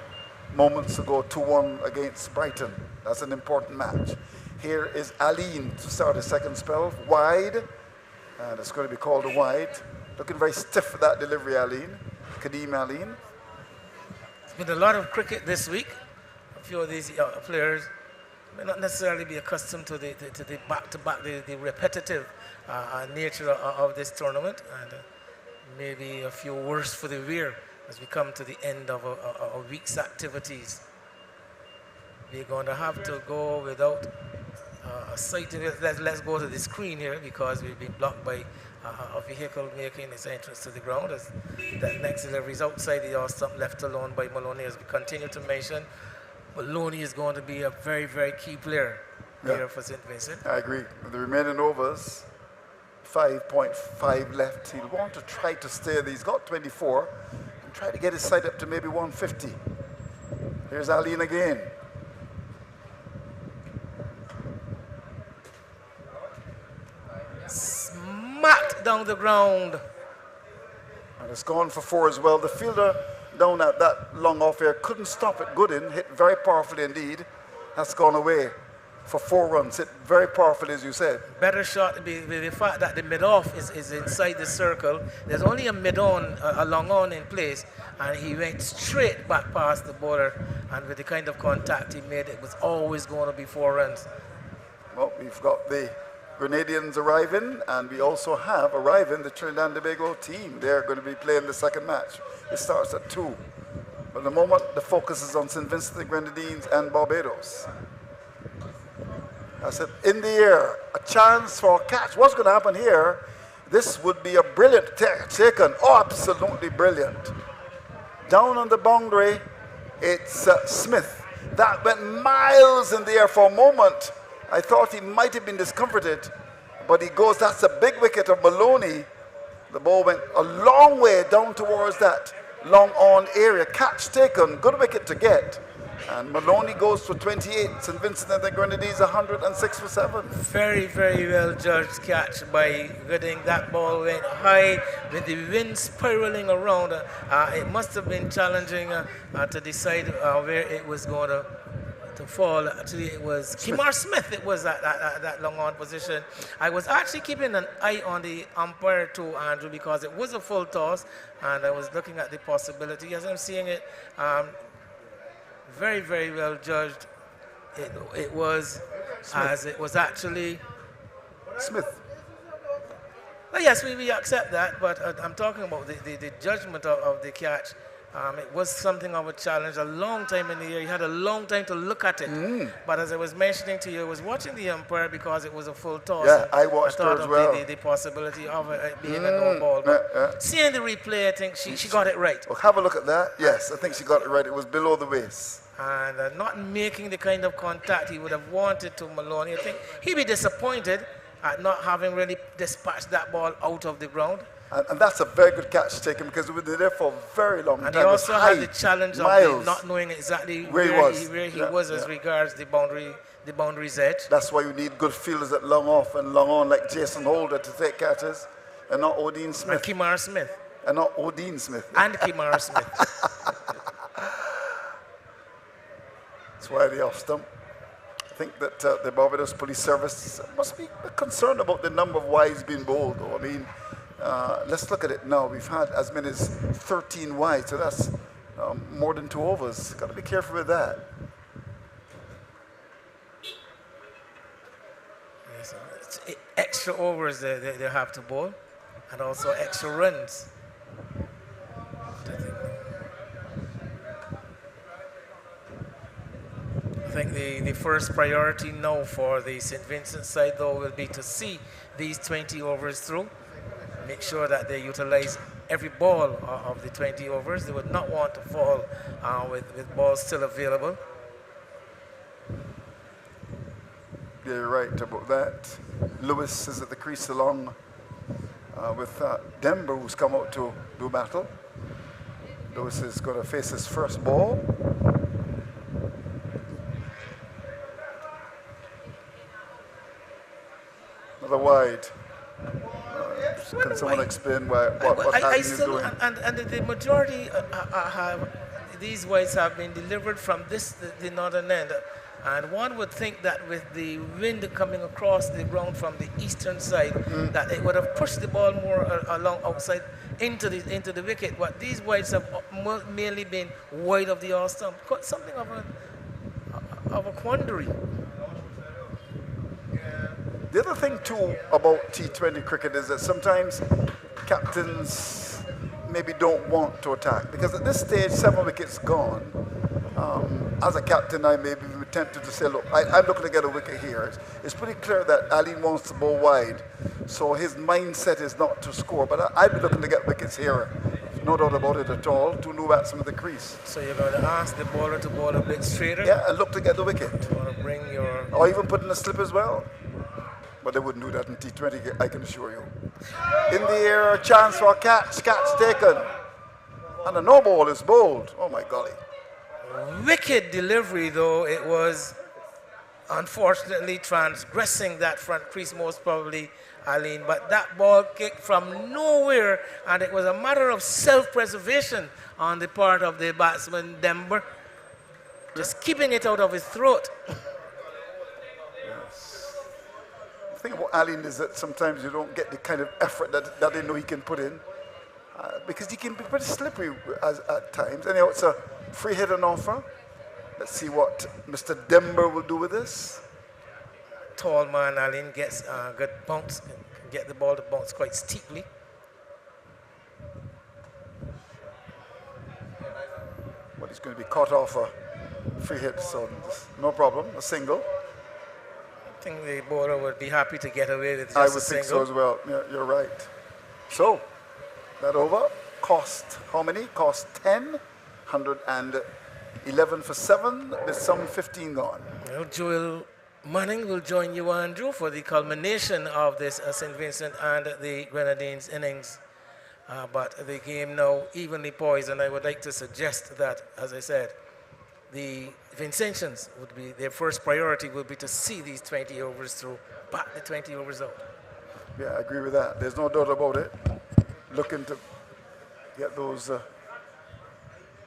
moments ago 2-1 against Brighton. That's an important match. Here is Aline to start his second spell. Wide. And it's going to be called a wide. Looking very stiff for that delivery, Aline. Kadeem Aline. It's been a lot of cricket this week. A few of these players may not necessarily be accustomed to the back-to-back, the repetitive nature of this tournament, and maybe a few worse for the wear as we come to the end of a week's activities. We're going to have to go without a sight. Let's go to the screen here because we've been blocked by a vehicle making its entrance to the ground. As that next delivery is outside the off stump, left alone by Maloney. As we continue to mention, Maloney is going to be a very, very key player here for St. Vincent. I agree. With the remaining overs, 5.5 left. He'll want to try to stay there. He's got 24 and try to get his side up to maybe 150. Here's Aline again. Smacked down the ground. And it's gone for 4 as well. The fielder down at that long off air couldn't stop it. Gooden hit very powerfully indeed. That's gone away for 4 runs. Hit very powerfully, as you said. Better shot with the fact that the mid-off is inside the circle. There's only a mid-on, a long-on in place, and he went straight back past the bowler. And with the kind of contact he made, it was always going to be 4 runs. Well, we've got the Grenadians arriving, and we also have arriving the Trinidad and Tobago team. They're going to be playing the second match. It starts at 2. But at the moment, the focus is on St. Vincent, the Grenadines, and Barbados. I said, in the air, a chance for a catch. What's going to happen here? This would be a brilliant taken. Oh, absolutely brilliant. Down on the boundary, it's Smith. That went miles in the air for a moment. I thought he might have been discomforted, but he goes, that's a big wicket of Maloney. The ball went a long way down towards that long on area. Catch taken, good wicket to get. And Maloney goes for 28. St. Vincent and the Grenadines 106 for 7. Very, very well judged catch by Gooding. That ball went high with the wind spiraling around. It must have been challenging to decide where it was going to fall. Actually, it was Kimar Smith. It was that long on position. I was actually keeping an eye on the umpire too, Andrew, because it was a full toss, and I was looking at the possibility. As I'm seeing it, very, very well judged. It was Smith. As it was actually Smith. Well, yes, we accept that, but I'm talking about the judgment of the catch. It was something of a challenge, a long time in the year. You had a long time to look at it. But as I was mentioning to you, I was watching the umpire because it was a full toss. Yeah, I watched her thought as of well. the possibility of it being a no ball. But seeing the replay, I think she got it right. Well, have a look at that. Yes, I think she got it right. It was below the waist. And not making the kind of contact he would have wanted to Maloney. I think he'd be disappointed at not having really dispatched that ball out of the ground. And that's a very good catch taken because we were there for a very long time. And he also had the challenge of not knowing exactly where he was as regards the boundary's edge. That's why you need good fielders at long off and long on, like Jason Holder, to take catches, and not Odin Smith. And Kimar Smith. And not Odin Smith. And Kimar Smith. That's why the off stump. I think that the Barbados Police Service must be concerned about the number of wides being bowled. Though. I mean, let's look at it now. We've had as many as 13 wides, so that's more than 2 overs. Got to be careful with that. Yes, extra overs they have to bowl, and also extra runs. I think the first priority now for the St. Vincent side, though, will be to see these 20 overs through. Make sure that they utilize every ball of the 20 overs. They would not want to fall with balls still available. Yeah, you're right about that. Lewis is at the crease along with Denver, who's come out to do battle. Lewis is going to face his first ball. Another wide. Can someone explain what Allen is doing? And the majority these wides have been delivered from the northern end. And one would think that with the wind coming across the ground from the eastern side, that it would have pushed the ball more along outside into the wicket. But these wides have mainly been wide of the off stump. Something of a quandary. The other thing, too, about T20 cricket is that sometimes captains maybe don't want to attack. Because at this stage, 7 wickets gone. As a captain, I may be tempted to say, look, I'm looking to get a wicket here. It's pretty clear that Ali wants to bowl wide. So his mindset is not to score. But I'd be looking to get wickets here. No doubt about it at all. 2 new batsmen at the crease. So you're going to ask the bowler to bowl a bit straighter? Yeah, and look to get the wicket. You want to bring your... Or even put in a slip as well. But they wouldn't do that in T20, I can assure you. In the air, chance for a catch taken. And a no ball is bowled. Oh my golly. Wicked delivery, though. It was unfortunately transgressing that front crease, most probably, Aline. But that ball kicked from nowhere, and it was a matter of self-preservation on the part of the batsman, Denver. Just keeping it out of his throat. The thing about Aline is that sometimes you don't get the kind of effort that they know he can put in. Because he can be pretty slippery at times. Anyhow, it's a free hit on offer. Let's see what Mr. Denver will do with this. Tall man, Aline gets a good bounce, can get the ball to bounce quite steeply. But he's going to be caught off a free hit, so no problem, a single. I think the bowler would be happy to get away with just I a would single. think so as well. Yeah, you're right. So, that over cost how many? Cost 10, 111 for 7, with some 15 gone. Well, Joel Manning will join you, Andrew, for the culmination of this St. Vincent and the Grenadines innings. But the game now evenly poised, and I would like to suggest that, as I said, the Vincentians would be, their first priority would be to see these 20 overs through, bat the 20 overs out. Yeah, I agree with that. There's no doubt about it. Looking to get those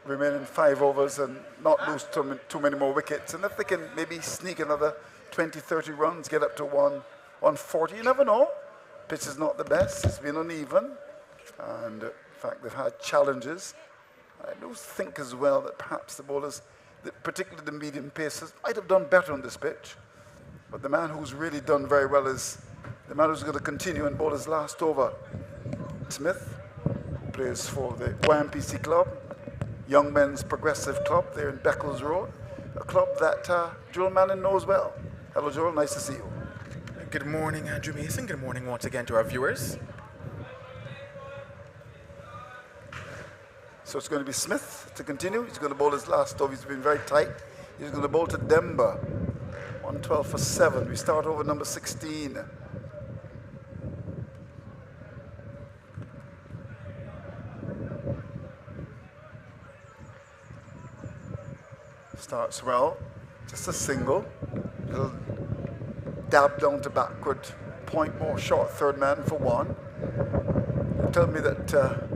remaining 5 overs and not lose too many more wickets. And if they can maybe sneak another 20, 30 runs, get up to 140, you never know. Pitch is not the best. It's been uneven. And in fact, they've had challenges. I do think as well that perhaps the bowlers, particularly the medium pacers, might have done better on this pitch. But the man who's really done very well is the man who's going to continue and bowl his last over. Smith, who plays for the YMPC club. Young Men's Progressive Club there in Beckles Road, a club that Joel Manning knows well. Hello, Joel. Nice to see you. Good morning, Andrew Mason. Good morning once again to our viewers. So it's going to be Smith to continue. He's going to bowl his last over. He's been very tight. He's going to bowl to Demba. 112 for 7. We start over number 16. Starts well. Just a single. Little dab down to backward. Point more short third man for 1. They tell me that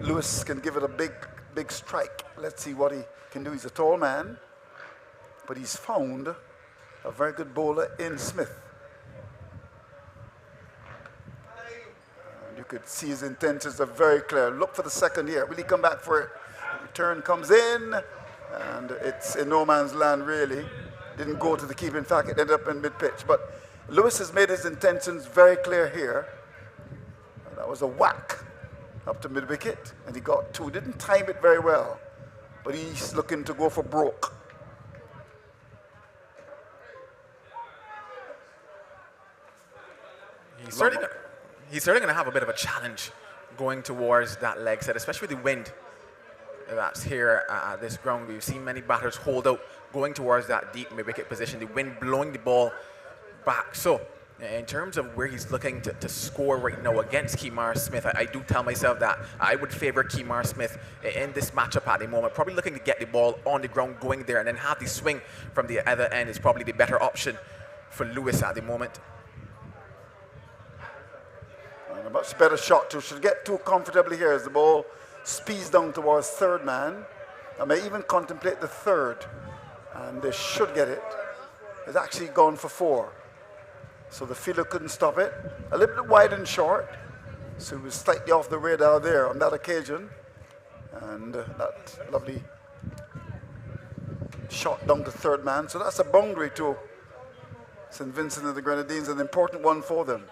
Lewis can give it a big strike. Let's see what he can do. He's a tall man, but he's found a very good bowler in Smith. And you could see his intentions are very clear. Look for the second here. Will he come back for it? Return comes in, and it's in no man's land, really. Didn't go to the keeper. In fact, it ended up in mid-pitch. But Lewis has made his intentions very clear here. And that was a whack up to mid-wicket, and he got 2. Didn't time it very well, but he's looking to go for broke. He's certainly going to have a bit of a challenge going towards that leg set, especially with the wind that's here at this ground. We've seen many batters hold out going towards that deep mid-wicket position, the wind blowing the ball back. So in terms of where he's looking to score right now against Kemar Smith, I do tell myself that I would favour Kemar Smith in this matchup at the moment. Probably looking to get the ball on the ground going there and then have the swing from the other end is probably the better option for Lewis at the moment. And a much better shot too. Should get too comfortably here as the ball speeds down towards third man. I may even contemplate the third, and they should get it. It's actually gone for 4. So the fielder couldn't stop it. A little bit wide and short, so he was slightly off the radar there on that occasion. And that lovely shot down to third man. So that's a boundary to St. Vincent and the Grenadines, an important one for them.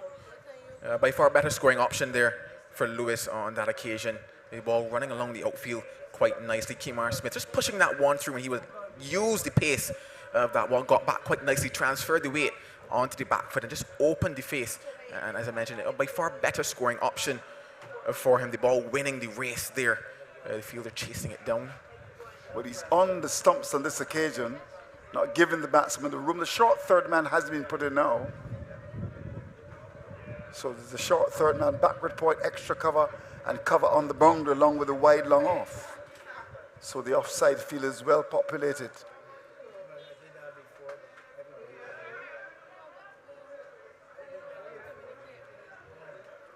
By far better scoring option there for Lewis on that occasion. The ball running along the outfield quite nicely. Kemar Smith just pushing that one through, and he would use the pace of that one, got back quite nicely, transferred the weight onto the back foot and just opened the face. And as I mentioned, by far better scoring option for him. The ball winning the race there. The fielder chasing it down. But he's on the stumps on this occasion, not giving the batsman the room. The short third man has been put in now. So there's a short third man, backward point, extra cover, and cover on the boundary along with a wide long off. So the offside field is well populated.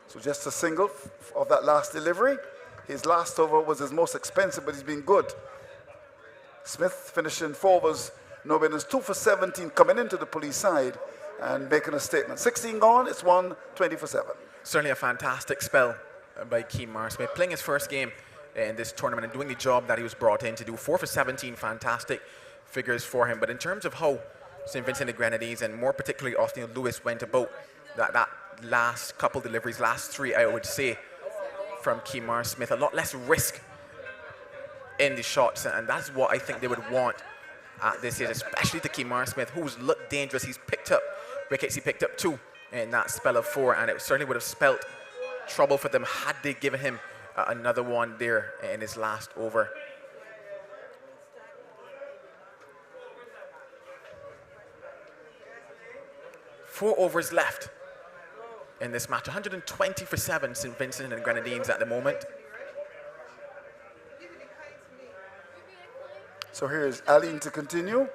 So just a single of that last delivery. His last over was his most expensive, but he's been good. Smith finishing 4 overs, no winners, 2 for 17 coming into the police side and making a statement. 16 gone, it's 120 for 7. Certainly a fantastic spell by Kemar Smith, playing his first game in this tournament and doing the job that he was brought in to do. 4 for 17, fantastic figures for him. But in terms of how St. Vincent and the Grenadines, and more particularly Austin Lewis, went about that last couple deliveries, last 3, I would say, from Kemar Smith, a lot less risk in the shots, and that's what I think they would want at this stage, especially to Kemar Smith, who's looked dangerous. He's picked up wickets, he picked up 2 in that spell of 4, and it certainly would have spelt trouble for them had they given him another one there in his last over. Four overs left in this match. 120 for 7, St. Vincent and Grenadines at the moment. So here's Aline to continue.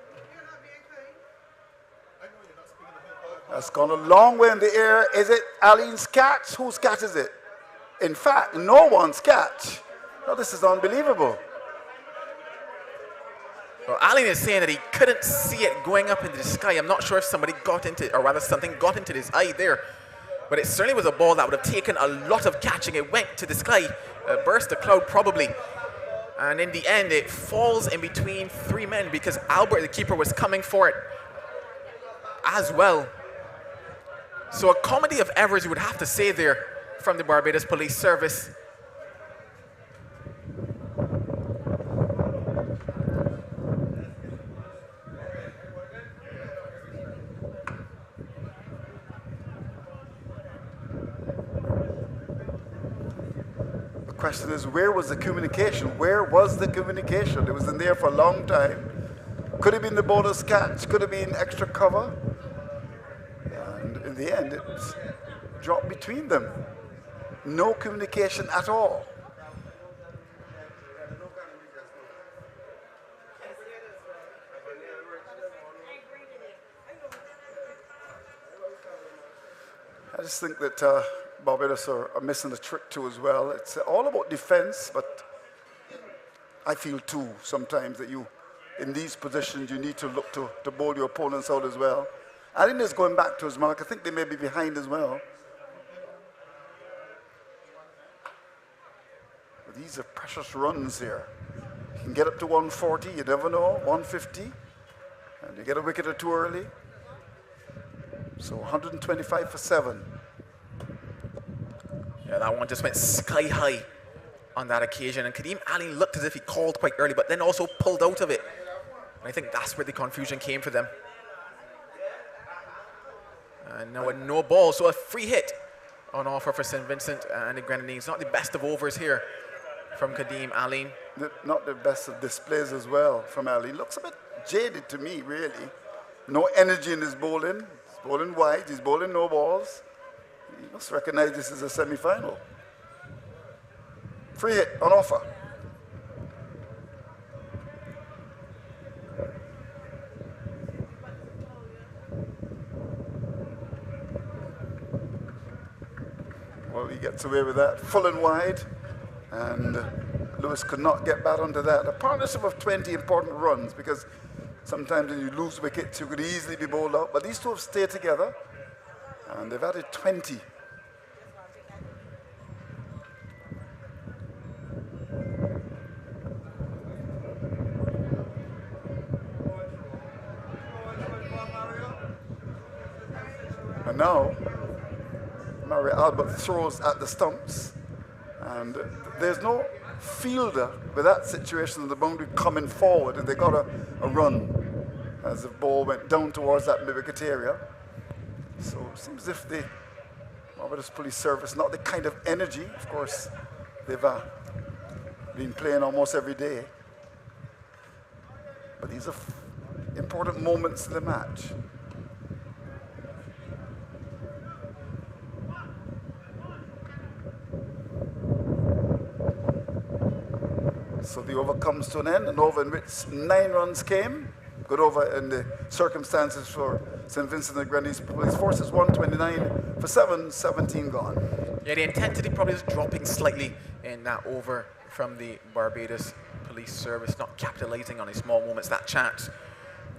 That's gone a long way in the air. Is it Aline's catch? Whose catch is it? In fact, no one's catch. Now this is unbelievable. Well, Aline is saying that he couldn't see it going up into the sky. I'm not sure if somebody got into, or rather something got into his eye there. But it certainly was a ball that would have taken a lot of catching. It went to the sky, burst the cloud probably. And in the end, it falls in between 3 men because Albert, the keeper, was coming for it as well. So a comedy of errors, you would have to say there, from the Barbados Police Service. question is, where was the communication? Where was the communication? It was in there for a long time. Could have been the bowler's catch, could have been extra cover. And in the end, it dropped between them. No communication at all. I just think that Barbados are missing the trick too as well. It's all about defense, but I feel too sometimes that in these positions, you need to look to bowl your opponents out as well. Allen is going back to his mark. I think they may be behind as well. But these are precious runs here. You can get up to 140, you never know, 150, and you get a wicket or two early. So 125 for 7. Yeah, that one just went sky high on that occasion, and Kadeem Ali looked as if he called quite early, but then also pulled out of it. And I think that's where the confusion came for them. And now a no ball, so a free hit on offer for St. Vincent and the Grenadines. Not the best of overs here from Kadeem Ali. Not the best of displays as well from Ali. Looks a bit jaded to me, really. No energy in his bowling. He's bowling wide, he's bowling no balls. You must recognize this is a semi-final. Free hit on offer. Well, he gets away with that. Full and wide. And Lewis could not get back onto that. A partnership of 20 important runs, because sometimes when you lose wickets, you could easily be bowled out. But these two have stayed together. And they've added 20. And now, Mario Albert throws at the stumps. And there's no fielder with that situation in the boundary coming forward. And they got a run as the ball went down towards that mid-wicket area. So it seems as if the Barbados Police Service, not the kind of energy, of course, they've been playing almost every day. But these are important moments in the match. So the over comes to an end, an over in which 9 runs came. Good over in the circumstances for St. Vincent and the Grenadines Police Forces, 129 for 7, 17 gone. Yeah, the intensity probably is dropping slightly in that over from the Barbados Police Service, not capitalizing on the small moments, that chance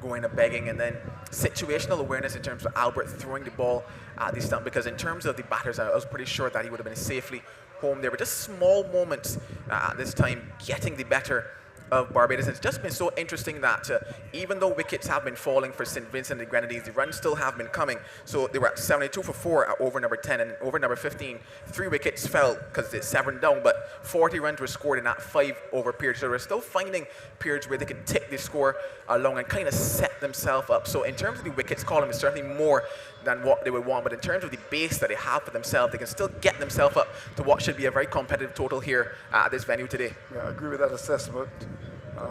going to begging, and then situational awareness in terms of Albert throwing the ball at the stump, because in terms of the batters, I was pretty sure that he would have been safely home there, but just small moments at this time getting the better of Barbados. It's just been so interesting that even though wickets have been falling for St. Vincent and the Grenadines, the runs still have been coming. So they were at 72 for 4 at over number 10, and over number 15, 3 wickets fell because it's 7 down, but 40 runs were scored in that 5-over period. So they're still finding periods where they can take the score along and kind of set themselves up. So in terms of the wickets column, it's certainly more than what they would want, but in terms of the base that they have for themselves, they can still get themselves up to what should be a very competitive total here at this venue today. Yeah, I agree with that assessment.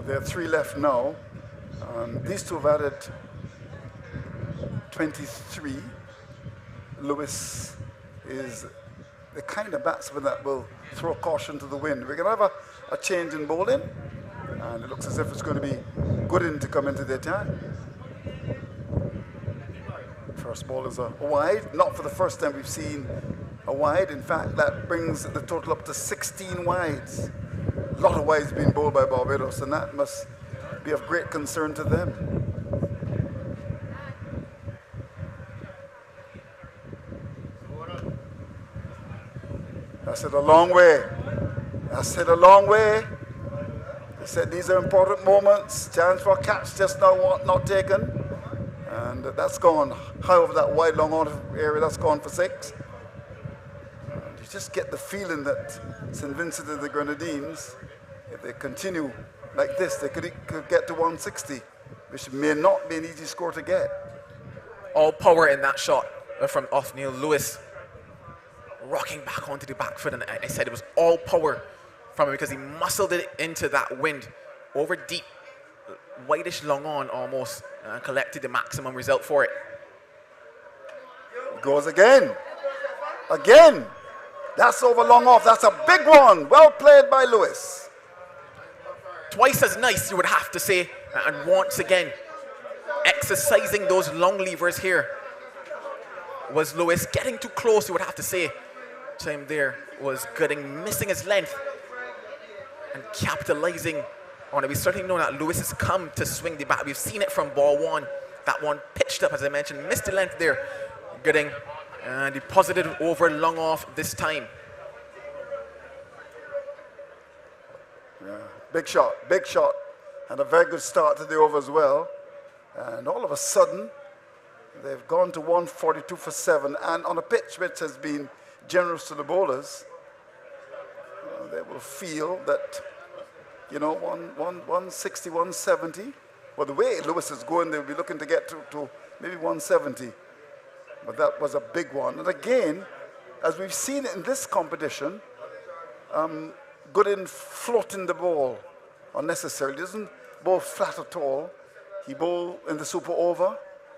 There are 3 left now. These two have added 23. Lewis is the kind of batsman that will throw caution to the wind. We're going to have a change in bowling, and it looks as if it's going to be Gooden to come into the attack. First ball is a wide. Not for the first time we've seen a wide. In fact, that brings the total up to 16 wides. A lot of wides being bowled by Barbados, and that must be of great concern to them. That's it a long way. That's it a long way. They said these are important moments. Chance for a catch just now not taken. And that's gone high over that wide long area. That's gone for 6. And you just get the feeling that St. Vincent and the Grenadines, if they continue like this, they could get to 160, which may not be an easy score to get. All power in that shot from off Neil Lewis, rocking back onto the back foot, and I said it was all power from him because he muscled it into that wind over deep, whitish long on almost, and collected the maximum result for it. Goes again. Again. That's over long off. That's a big one. Well played by Lewis. Twice as nice, you would have to say. And once again, exercising those long levers here was Lewis. Getting too close, you would have to say. Time there was Gooding missing his length and capitalizing on it. We certainly know that Lewis has come to swing the bat. We've seen it from ball one. That one pitched up, as I mentioned, missed the length there. Gooding, and he posited over long off this time. Yeah, big shot, and a very good start to the over as well. And all of a sudden, they've gone to 142 for 7, and on a pitch which has been generous to the bowlers, they will feel that, you know, 160, 170. Well, the way Lewis is going, they'll be looking to get to maybe 170. But that was a big one. And again, as we've seen in this competition, Gooding floating the ball unnecessarily. He doesn't bowl flat at all. He bowled in the super over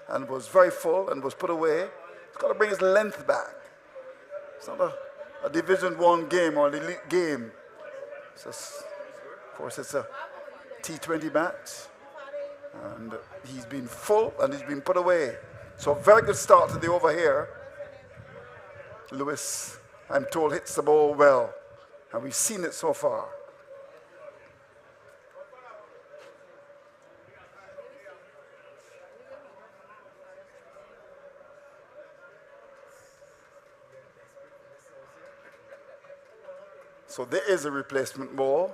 and was very full and was put away. He's got to bring his length back. It's not a Division 1 game or an elite game. It's just, of course, it's a T20 match. And he's been full and he's been put away. So a very good start to the over here. Lewis, I'm told, hits the ball well. And we've seen it so far. So there is a replacement ball.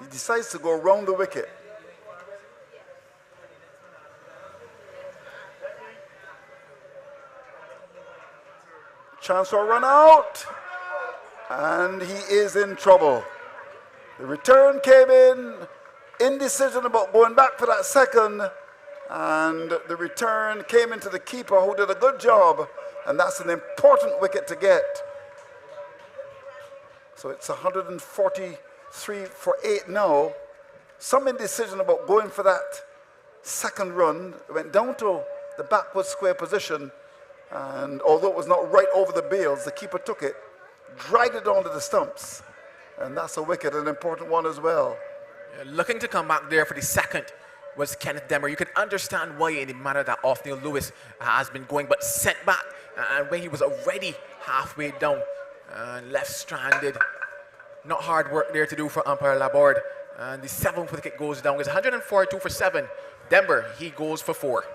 He decides to go around the wicket. Chance for a run out. And he is in trouble. The return came in. Indecision about going back for that second. And the return came into the keeper, who did a good job. And that's an important wicket to get. So it's 143 for 8 now. Some indecision about going for that second run. Went down to the backward square position. And although it was not right over the bails, the keeper took it, dragged it onto the stumps. And that's a wicket, an important one as well. Looking to come back there for the second was Kenneth Demmer. You can understand why in the manner that Othniel Lewis has been going, but sent back and when he was already halfway down and left stranded. Not hard work there to do for umpire Laborde. And the 7th wicket goes down. It's 142 for 7. Demmer, he goes for 4.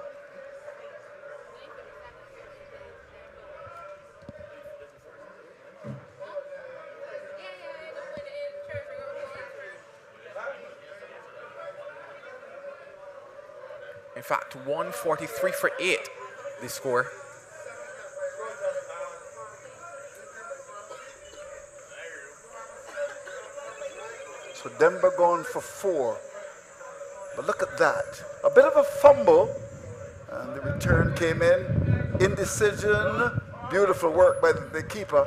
In fact, 143 for 8, the score. So Denver gone for 4. But look at that. A bit of a fumble. And the return came in. Indecision. Beautiful work by the keeper.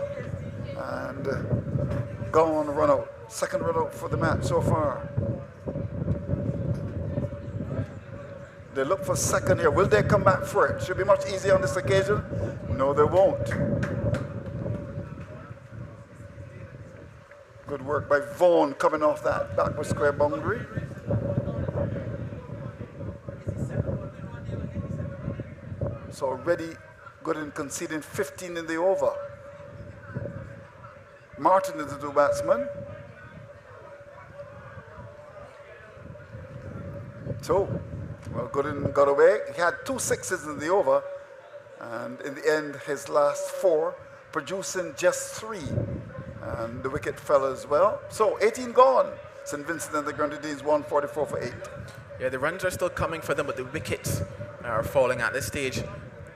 And gone run out. Second run out for the match so far. They look for second here. Will they come back for it? Should be much easier on this occasion. No, they won't. Good work by Vaughan coming off that backward square boundary. So already good in conceding 15 in the over. Martin is the 2 batsman. So, well, Gooden got away. He had 2 sixes in the over, and in the end, his last 4, producing just 3. And the wicket fell as well. So, 18 gone. St. Vincent and the Grenadines 144 for 8. Yeah, the runs are still coming for them, but the wickets are falling at this stage.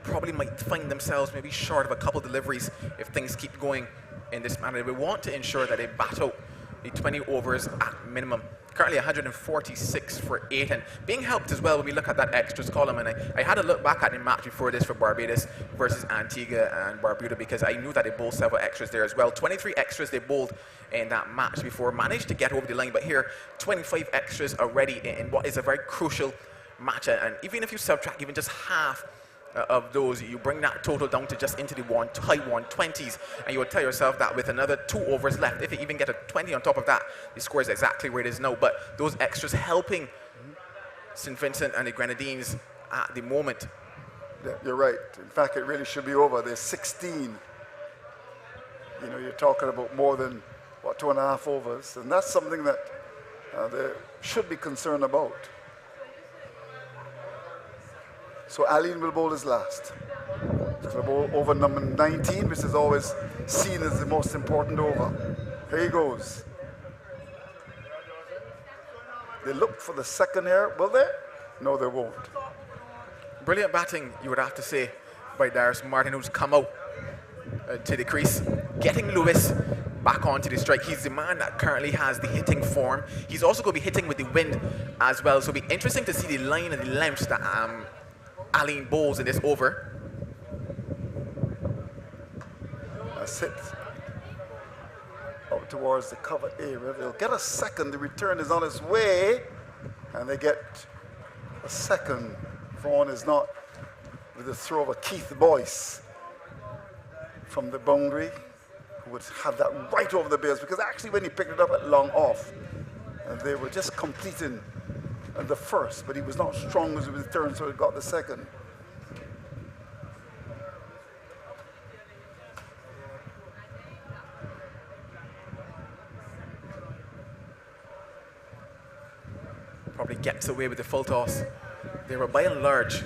Probably might find themselves maybe short of a couple deliveries if things keep going in this manner. We want to ensure that they bat out the 20 overs at minimum, currently 146 for 8, and being helped as well when we look at that extras column. And I had a look back at the match before this for Barbados versus Antigua and Barbuda, because I knew that they bowled several extras there as well. 23 extras they bowled in that match before, managed to get over the line, but here 25 extras already in what is a very crucial match. And even if you subtract even just half of those, you bring that total down to just into the high 120s, and you will tell yourself that with another 2 overs left, if you even get a 20 on top of that, the score is exactly where it is now. But those extras helping St. Vincent and the Grenadines at the moment. Yeah, you're right. In fact, it really should be over. There's 16. You know, you're talking about more than, what, 2.5 overs, and that's something that they should be concerned about. So Aline will bowl his last. He's going to bowl over number 19, which is always seen as the most important over. Here he goes. They look for the second here, will they? No, they won't. Brilliant batting, you would have to say, by Darius Martin, who's come out to the crease, getting Lewis back onto the strike. He's the man that currently has the hitting form. He's also going to be hitting with the wind as well, so it'll be interesting to see the line and the lengths that Aline bowls in this over. That's it. Up towards the cover area. They'll get a second. The return is on its way. And they get a second. Vaughan is not with the throw of a Keith Boyce from the boundary, who would have that right over the bales, because actually when he picked it up at long off, they were just completing the first, but he was not strong as he was returned, so he got the second. Probably gets away with the full toss. They were by and large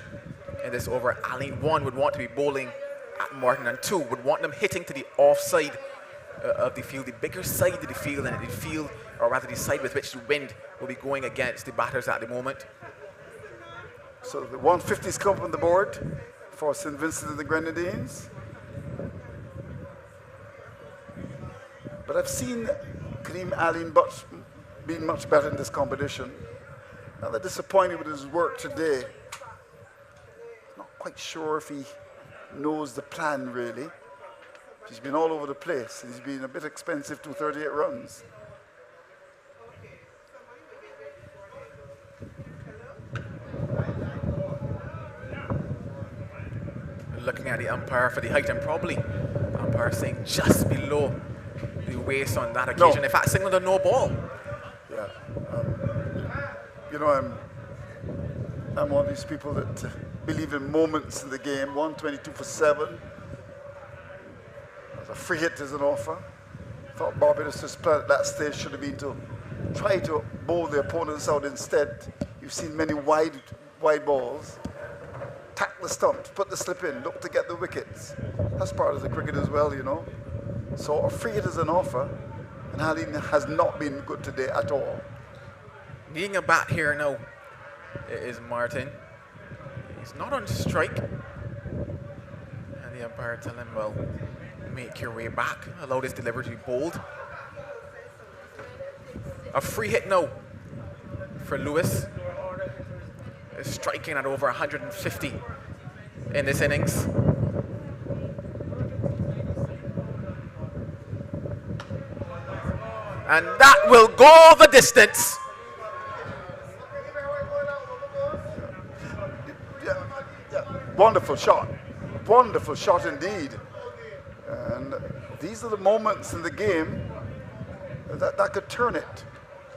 in this over. Aline, 1, would want to be bowling at Martin, and 2, would want them hitting to the offside of the field, the bigger side of the field, and the field, or rather the side with which the wind will be going against the batters at the moment. So the 150s come on the board for St. Vincent and the Grenadines. But I've seen Kareem Aline being much better in this competition. Rather disappointed with his work today. Not quite sure if he knows the plan really. He's been all over the place. He's been a bit expensive, 238 runs. Looking at the umpire for the height, and probably umpire saying just below the waist on that occasion. No. In fact, signaled a no ball. Yeah. You know, I'm one of these people that believe in moments in the game. 122 for 7. A free hit is an offer. Thought Barbados' plan at that stage should have been to try to bowl the opponents out instead. You've seen many wide balls. Tack the stumps, put the slip in, look to get the wickets. That's part of the cricket as well, you know. So a free hit is an offer, and Aline has not been good today at all. Needing a bat here now is Martin. He's not on strike. And the umpire telling him, well, make your way back. Allow this delivery to be bowled. A free hit now for Lewis. Is striking at over 150 in this innings. And that will go the distance. Wonderful shot. Wonderful shot indeed. And these are the moments in the game that could turn it.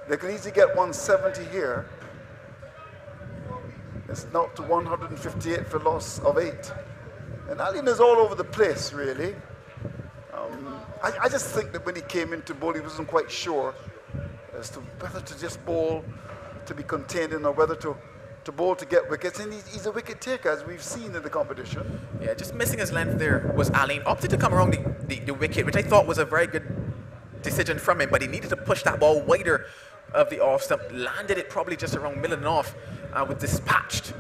They could easily get 170 here. It's now to 158 for loss of 8. And Aline is all over the place, really. I just think that when he came into bowl, he wasn't quite sure as to whether to just bowl to be contained in, or whether to bowl to get wickets. And he's a wicket taker, as we've seen in the competition. Yeah, just missing his length there was Aline. Opted to come around the wicket, which I thought was a very good decision from him, but he needed to push that ball wider of the off stump. Landed it probably just around middle and off, was dispatched.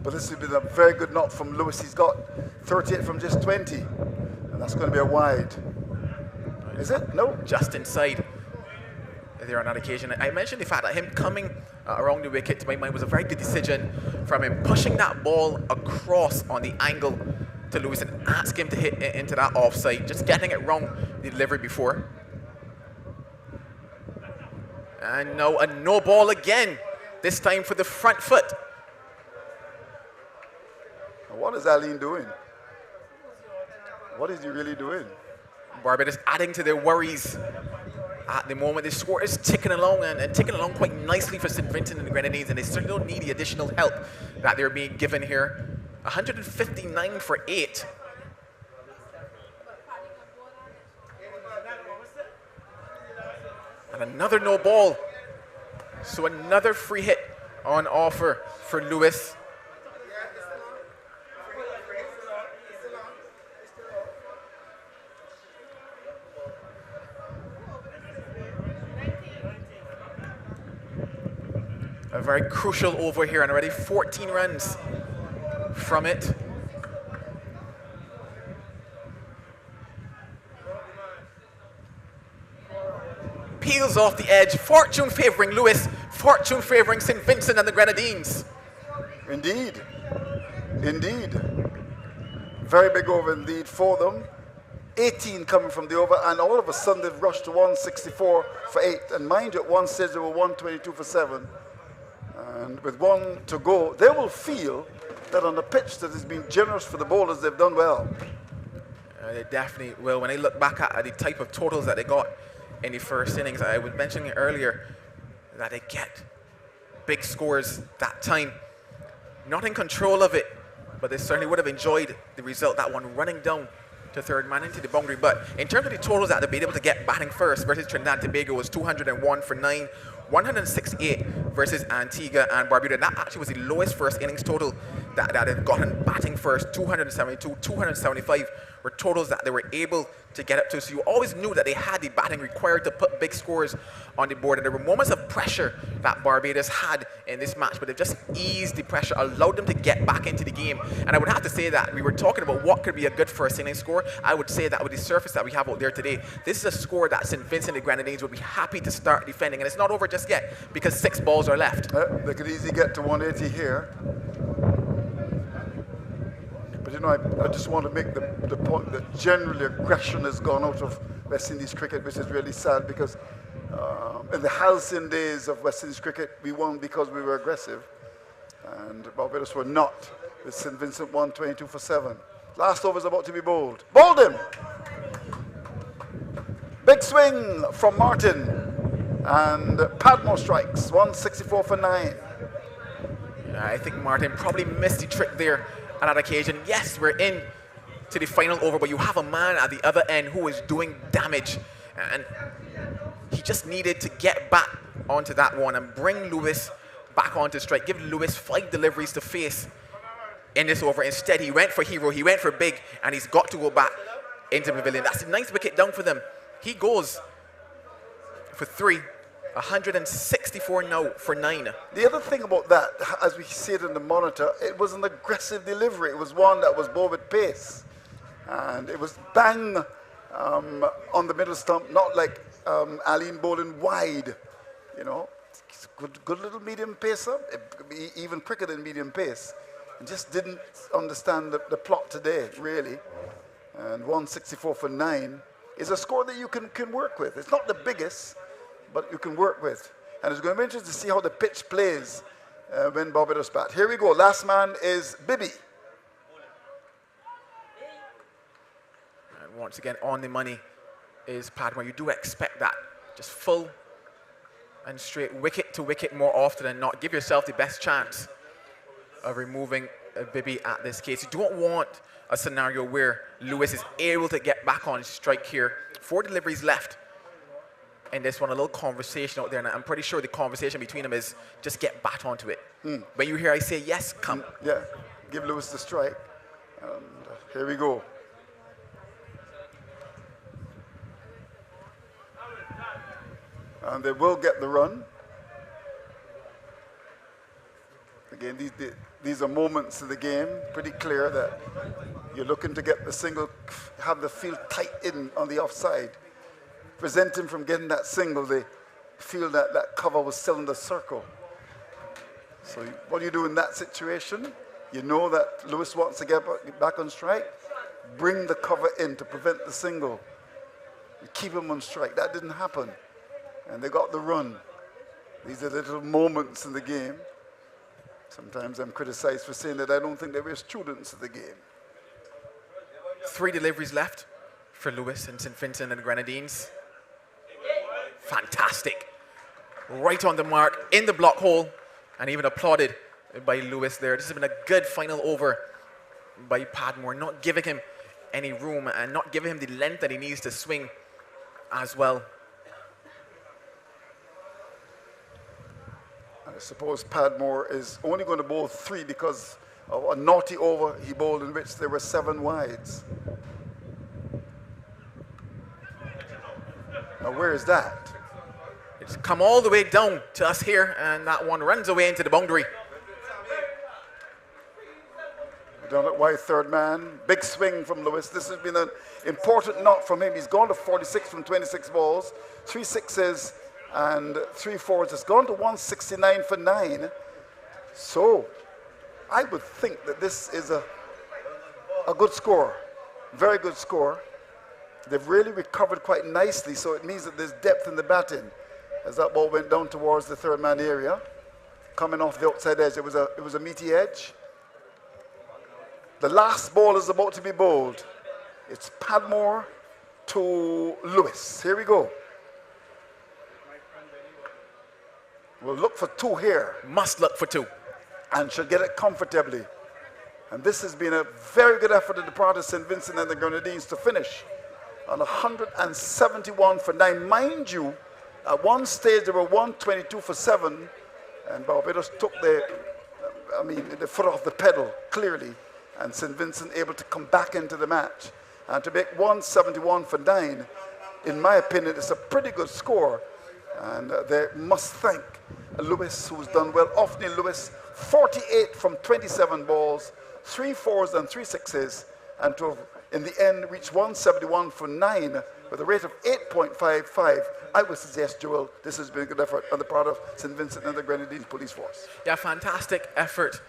But this has been a very good knock from Lewis. He's got 38 from just 20, and that's going to be a wide. Is it? No. Just inside there on that occasion. I mentioned the fact that him coming around the wicket, to my mind, was a very good decision from him, pushing that ball across on the angle to Lewis and ask him to hit it into that offside, just getting it wrong the delivery before. And now a no ball again, this time for the front foot. What is Aline doing? What is he really doing? Barbados adding to their worries at the moment. The score is ticking along and ticking along quite nicely for St. Vincent and the Grenadines, and they certainly don't need the additional help that they're being given here. 159 for 8. And another no ball. So another free hit on offer for Lewis. A very crucial over here, and already 14 runs from it. Peels off the edge, fortune favouring Lewis, fortune favouring St. Vincent and the Grenadines. Indeed. Indeed. Very big over indeed for them. 18 coming from the over, and all of a sudden they've rushed to 164 for 8. And mind you, at one stage they were 122 for 7. And with 1 to go, they will feel that on a pitch that has been generous for the bowlers, they've done well. They definitely will. When I look back at the type of totals that they got in the first innings, I was mentioning earlier that they get big scores that time. Not in control of it, but they certainly would have enjoyed the result, that one running down to third man into the boundary. But in terms of the totals that they've been able to get batting first versus Trinidad and Tobago was 201 for 9, 168 versus Antigua and Barbuda. And that actually was the lowest first innings total that had gotten batting first. 272, 275 were totals that they were able to get up to. So you always knew that they had the batting required to put big scores on the board. And there were moments of pressure that Barbados had in this match, but they've just eased the pressure, allowed them to get back into the game. And I would have to say that we were talking about what could be a good first innings score. I would say that with the surface that we have out there today, this is a score that St. Vincent and the Grenadines would be happy to start defending. And it's not over just yet because 6 balls are left. They could easily get to 180 here. But you know, I just want to make the point that generally aggression has gone out of West Indies cricket, which is really sad because in the halcyon days of West Indies cricket, we won because we were aggressive. And Barbados were not. With St. Vincent 122 for 7. Last over is about to be bowled. Bowled him! Big swing from Martin. And Padmore strikes, 164 for 9. I think Martin probably missed the trick there on that occasion. Yes, we're in to the final over, but you have a man at the other end who is doing damage. And he just needed to get back onto that one and bring Lewis back onto strike. Give Lewis 5 deliveries to face in this over. Instead, he went for hero, he went for big, and he's got to go back into the pavilion. That's a nice wicket down for them. He goes for 3. 164 now for 9. The other thing about that, as we see it in the monitor, it was an aggressive delivery. It was one that was bowled with pace. And it was bang on the middle stump, not like Aline bowling wide. You know, good little medium pacer, even quicker than medium pace. And just didn't understand the plot today, really. And 164 for 9 is a score that you can work with. It's not the biggest, but you can work with. And it's going to be interesting to see how the pitch plays when Barbados bat. Here we go. Last man is Bibi. And once again, on the money is Padmore. You do expect that. Just full and straight, wicket to wicket more often than not. Give yourself the best chance of removing Bibi at this case. You don't want a scenario where Lewis is able to get back on strike here. 4 deliveries left. And this one, a little conversation out there, and I'm pretty sure the conversation between them is just get back onto it. When you hear I say yes, come. Yeah, give Lewis the strike. And here we go. And they will get the run. Again, these are moments of the game, pretty clear that you're looking to get the single, have the field tight in on the offside. prevent him from getting that single. They feel that that cover was still in the circle. So what do you do in that situation? You know that Lewis wants to get back on strike. Bring the cover in to prevent the single. You keep him on strike. That didn't happen. And they got the run. These are little moments in the game. Sometimes I'm criticized for saying that I don't think they were students of the game. 3 deliveries left for Lewis and St. Vincent and the Grenadines. Fantastic. Right on the mark, in the block hole, and even applauded by Lewis there. This has been a good final over by Padmore, not giving him any room and not giving him the length that he needs to swing as well. I suppose Padmore is only going to bowl 3 because of a naughty over he bowled in which there were 7 wides. Now where is that? It's come all the way down to us here, and that one runs away into the boundary. Down at wide third man. Big swing from Lewis. This has been an important knock from him. He's gone to 46 from 26 balls. 3 sixes and 3 fours. It's gone to 169 for 9. So I would think that this is a good score. Very good score. They've really recovered quite nicely, so it means that there's depth in the batting. As that ball went down towards the third man area, coming off the outside edge, it was a meaty edge. The last ball is about to be bowled. It's Padmore to Lewis. Here we go. We'll look for 2 here. Must look for 2. And should get it comfortably. And this has been a very good effort on the part of St. Vincent and the Grenadines to finish on 171 for 9. Mind you, at one stage they were 122 for 7, and Barbados took the foot off the pedal, clearly, and St. Vincent able to come back into the match. And to make 171 for 9, in my opinion, is a pretty good score. And they must thank Lewis, who's done well. Often Lewis, 48 from 27 balls, 3 fours and 3 sixes, and to have, in the end, reach 171 for 9 with a rate of 8.55. I would suggest, Joel, this has been a good effort on the part of St. Vincent and the Grenadines Police Force. Yeah, fantastic effort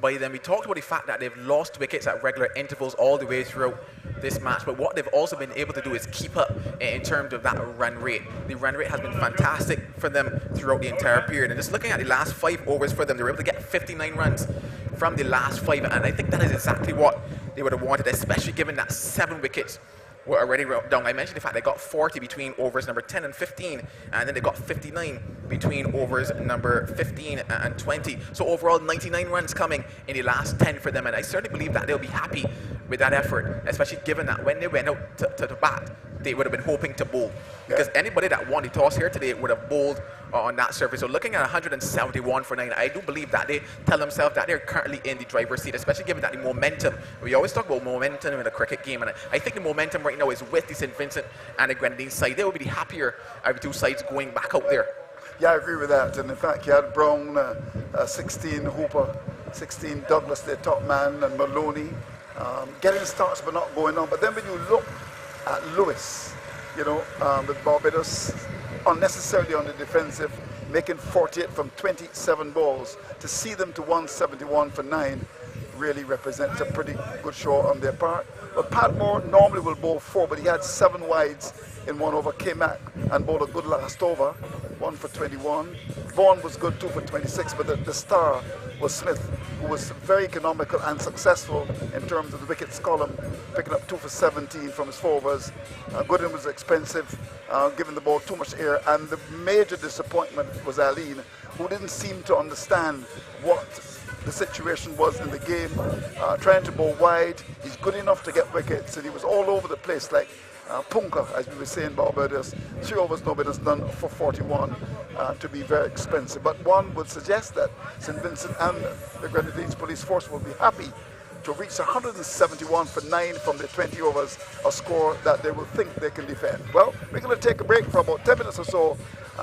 by them. We talked about the fact that they've lost wickets at regular intervals all the way throughout this match, but what they've also been able to do is keep up in terms of that run rate. The run rate has been fantastic for them throughout the entire period, and just looking at the last 5 overs for them, they were able to get 59 runs from the last 5, and I think that is exactly what they would have wanted, especially given that 7 wickets were already down. I mentioned the fact they got 40 between overs number 10 and 15, and then they got 59 between overs number 15 and 20. So overall, 99 runs coming in the last 10 for them, and I certainly believe that they'll be happy with that effort, especially given that when they went out to bat, they would have been hoping to bowl. Because anybody that won the toss here today would have bowled on that surface. So looking at 171 for 9, I do believe that they tell themselves that they're currently in the driver's seat, especially given that the momentum, we always talk about momentum in a cricket game, and I think the momentum right now is with the St. Vincent and the Grenadines side. They will be the happier of the 2 sides going back out there. Yeah, I agree with that. And in fact, you had Brown, 16 Hooper, 16 Douglas, their top man, and Maloney getting starts but not going on. But then when you look at Lewis, with Barbados unnecessarily on the defensive, making 48 from 27 balls, to see them to 171 for 9 really represents a pretty good show on their part. But Padmore normally will bowl 4, but he had 7 wides in 1 over, came back and bowled a good last over, 1 for 21. Vaughan was good, 2 for 26, but the star was Smith, who was very economical and successful in terms of the wickets column, picking up 2 for 17 from his 4 overs. Gooden was expensive, giving the ball too much air, and the major disappointment was Aline, who didn't seem to understand what the situation was in the game, trying to bowl wide. He's good enough to get wickets, and he was all over the place like Punka, as we were saying, Barbados. 3 overs, no business done for 41, to be very expensive. But one would suggest that St. Vincent and the Grenadines Police Force will be happy to reach 171 for 9 from the 20 overs, a score that they will think they can defend. Well, we're going to take a break for about 10 minutes or so.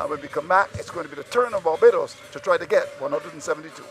When we come back, it's going to be the turn of Barbados to try to get 172.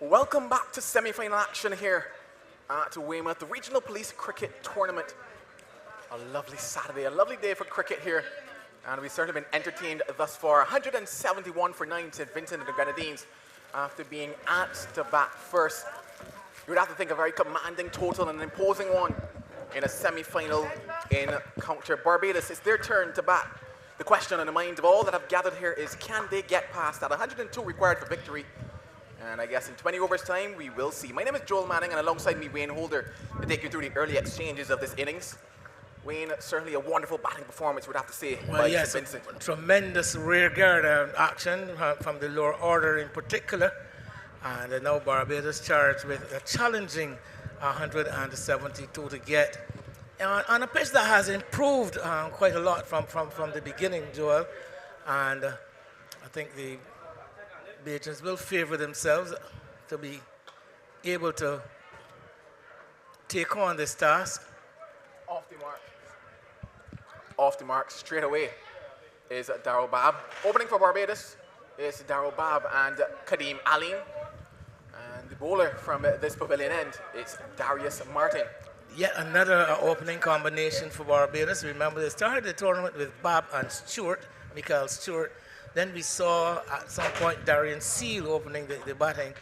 Welcome back to semi-final action here at Weymouth, the Regional Police Cricket Tournament. A lovely Saturday, a lovely day for cricket here, and we've certainly been entertained thus far. 171 for 9 St. Vincent and the Grenadines after being asked to bat first. You would have to think a very commanding total and an imposing one in a semi-final encounter. Barbados, it's their turn to bat. The question on the mind of all that have gathered here is, can they get past that 102 required for victory? And I guess in 20 overs time, we will see. My name is Joel Manning, and alongside me, Wayne Holder, to take you through the early exchanges of this innings. Wayne, certainly a wonderful batting performance, we'd have to say, well, by yes, St. Vincent. Tremendous rear guard action from the lower order in particular. And now Barbados charged with a challenging 172 to get. On a pitch that has improved quite a lot from the beginning, Joel. And I think the Bajans will favor themselves to be able to take on this task. Off the mark. Off the mark straight away is Darryl Babb. Opening for Barbados is Darryl Babb and Kadeem Aline. And the bowler from this pavilion end is Darius Martin. Yet another opening combination for Barbados. Remember, they started the tournament with Babb and Stewart, Michael Stewart. Then we saw at some point Darian Seal opening the batting.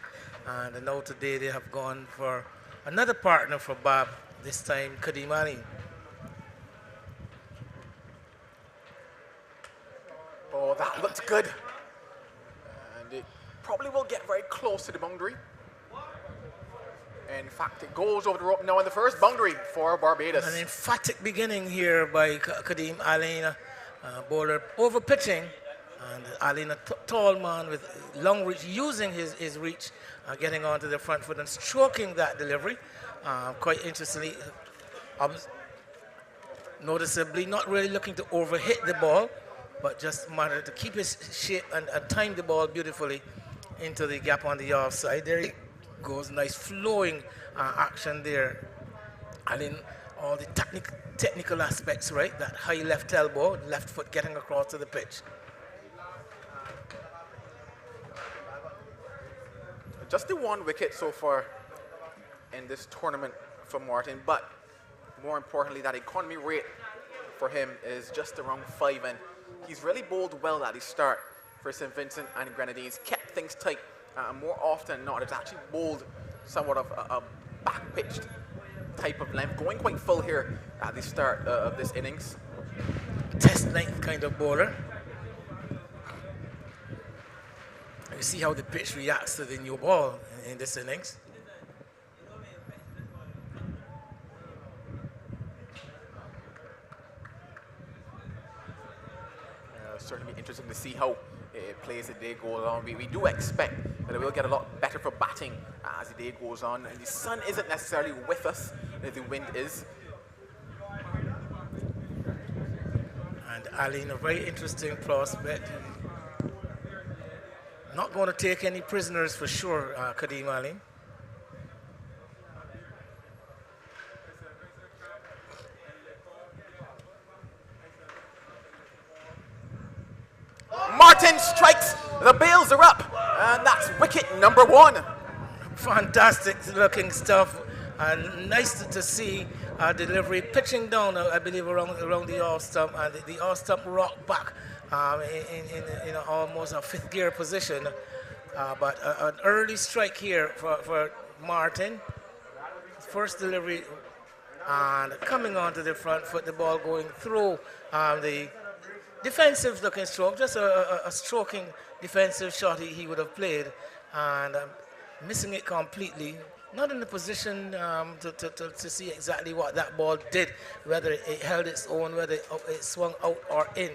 And now today they have gone for another partner for Babb, this time Kadeem Aline. Oh, that looked good. And it probably will get very close to the boundary. In fact, it goes over the rope now in the first boundary for Barbados. An emphatic beginning here by Kadeem Aline, bowler over pitching. And Aline, a tall man with long reach, using his reach, getting onto the front foot and stroking that delivery. Quite interestingly, noticeably, not really looking to overhit the ball, but just managed to keep his shape and time the ball beautifully into the gap on the offside. There he goes, nice flowing action there. Aline, all the technical aspects, right? That high left elbow, left foot getting across to the pitch. Just the one wicket so far in this tournament for Martin, but more importantly, that economy rate for him is just around 5, and he's really bowled well at the start for St. Vincent and Grenadines, kept things tight, and more often than not, it's actually bowled somewhat of a back-pitched type of length, going quite full here at the start of this innings. Test length kind of bowler. You see how the pitch reacts to the new ball in this innings. Certainly interesting to see how it plays as the day goes on. We do expect that it will get a lot better for batting as the day goes on. And the sun isn't necessarily with us, the wind is. And Aline, a very interesting prospect. Not going to take any prisoners for sure, Kadeem Aline. Martin strikes, the bails are up, and that's wicket number 1. Fantastic looking stuff, and nice to see delivery pitching down, I believe, around the off stump, and the off stump rocked back in almost a 5th gear position. But an early strike here for Martin. First delivery, and coming onto the front foot, the ball going through the defensive looking stroke, just a stroking defensive shot he would have played, and missing it completely. Not in the position to see exactly what that ball did, whether it held its own, whether it swung out or in.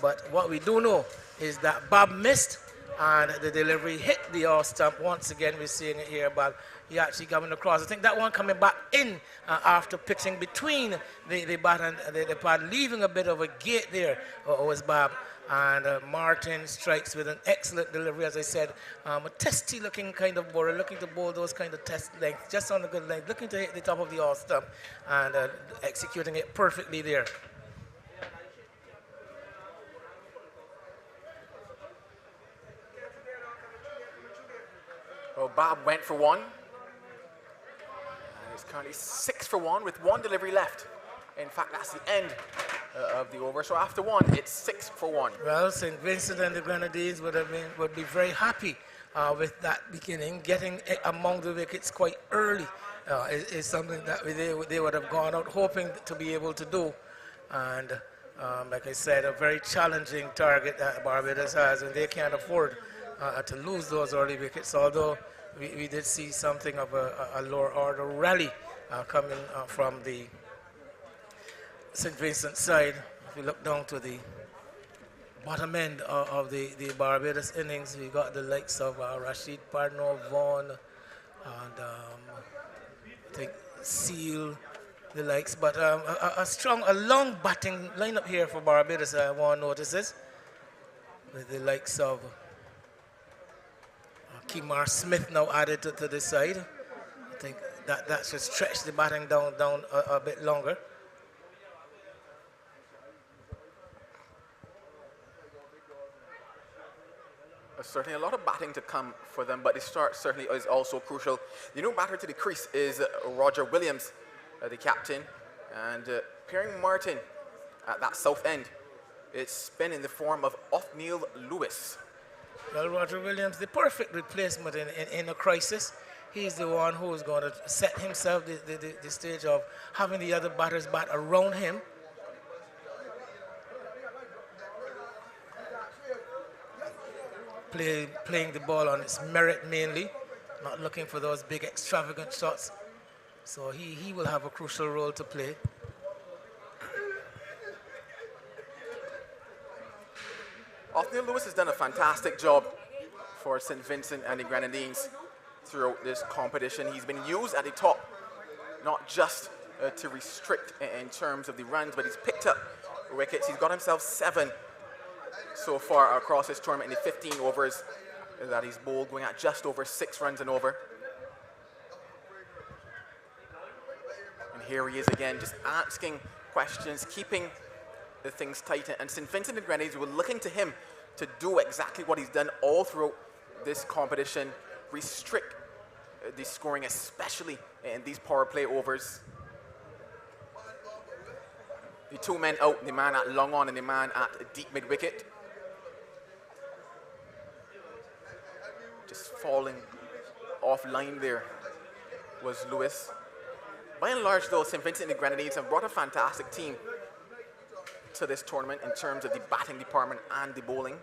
But what we do know is that Babb missed, and the delivery hit the off stump. Once again, we're seeing it here, Babb. He actually coming across. I think that one coming back in after pitching between the bat and the pad, leaving a bit of a gate there was Babb. And Martin strikes with an excellent delivery, as I said. A testy-looking kind of bowler, looking to bowl those kind of test lengths, just on a good length, looking to hit the top of the off stump and executing it perfectly there. Well, Bob went for one. And it's currently 6 for 1 with one delivery left. In fact, that's the end of the over. So after one, it's 6 for 1. Well, St. Vincent and the Grenadines would be very happy with that beginning. Getting among the wickets quite early is something that they would have gone out hoping to be able to do. And like I said, a very challenging target that Barbados has, and they can't afford to lose those early wickets, although we did see something of a lower order rally coming from the St. Vincent side. If you look down to the bottom end of the Barbados innings, we got the likes of Rashid Parnell, Vaughan, and I think Seal, the likes. But a long batting lineup here for Barbados, one notices, with the likes of Kemar Smith now added to the side. I think that should stretch the batting down a bit longer. Certainly a lot of batting to come for them, but the start certainly is also crucial. The new batter to the crease is Roger Williams, the captain, and Pierre Martin at that south end. It's been in the form of Othniel Lewis. Well, Roger Williams, the perfect replacement in a crisis. He's the one who is going to set himself the stage of having the other batters bat around him. Playing the ball on its merit mainly, not looking for those big extravagant shots. So he will have a crucial role to play. Othniel Lewis has done a fantastic job for St. Vincent and the Grenadines throughout this competition. He's been used at the top, not just to restrict in terms of the runs, but he's picked up wickets. He's got himself 7 so far across this tournament in the 15 overs that he's bowled, going at just over 6 runs and over. And here he is again, just asking questions, keeping the things tight. And St. Vincent and Grenadines were looking to him to do exactly what he's done all throughout this competition, restrict the scoring, especially in these power play overs. The 2 men out, the man at long on and the man at deep mid wicket. Just falling off line there was Lewis. By and large though, St. Vincent and the Grenadines have brought a fantastic team to this tournament in terms of the batting department and the bowling.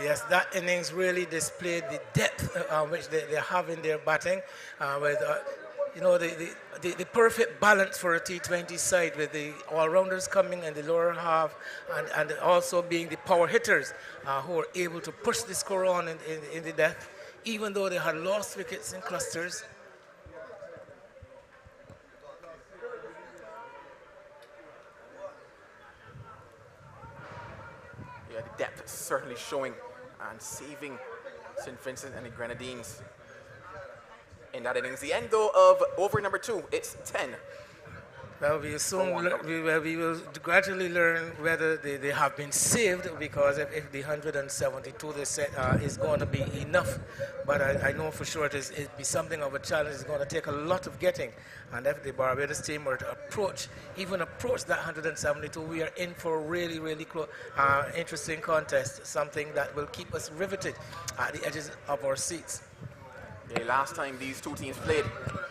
Yes, that innings really displayed the depth which they have in their batting, with the perfect balance for a T20 side, with the all-rounders coming in the lower half and also being the power hitters who are able to push the score on in the death, even though they had lost wickets in clusters. Yeah, the depth is certainly showing and saving St. Vincent and the Grenadines in that innings. The end though of over number 2, it's 10. Well, we will gradually learn whether they have been saved, because if the 172 they set is going to be enough. But I know for sure it'll be something of a challenge. It's going to take a lot of getting. And if the Barbados team were to approach that 172, we are in for a really, really interesting contest, something that will keep us riveted at the edges of our seats. Yeah, last time these two teams played,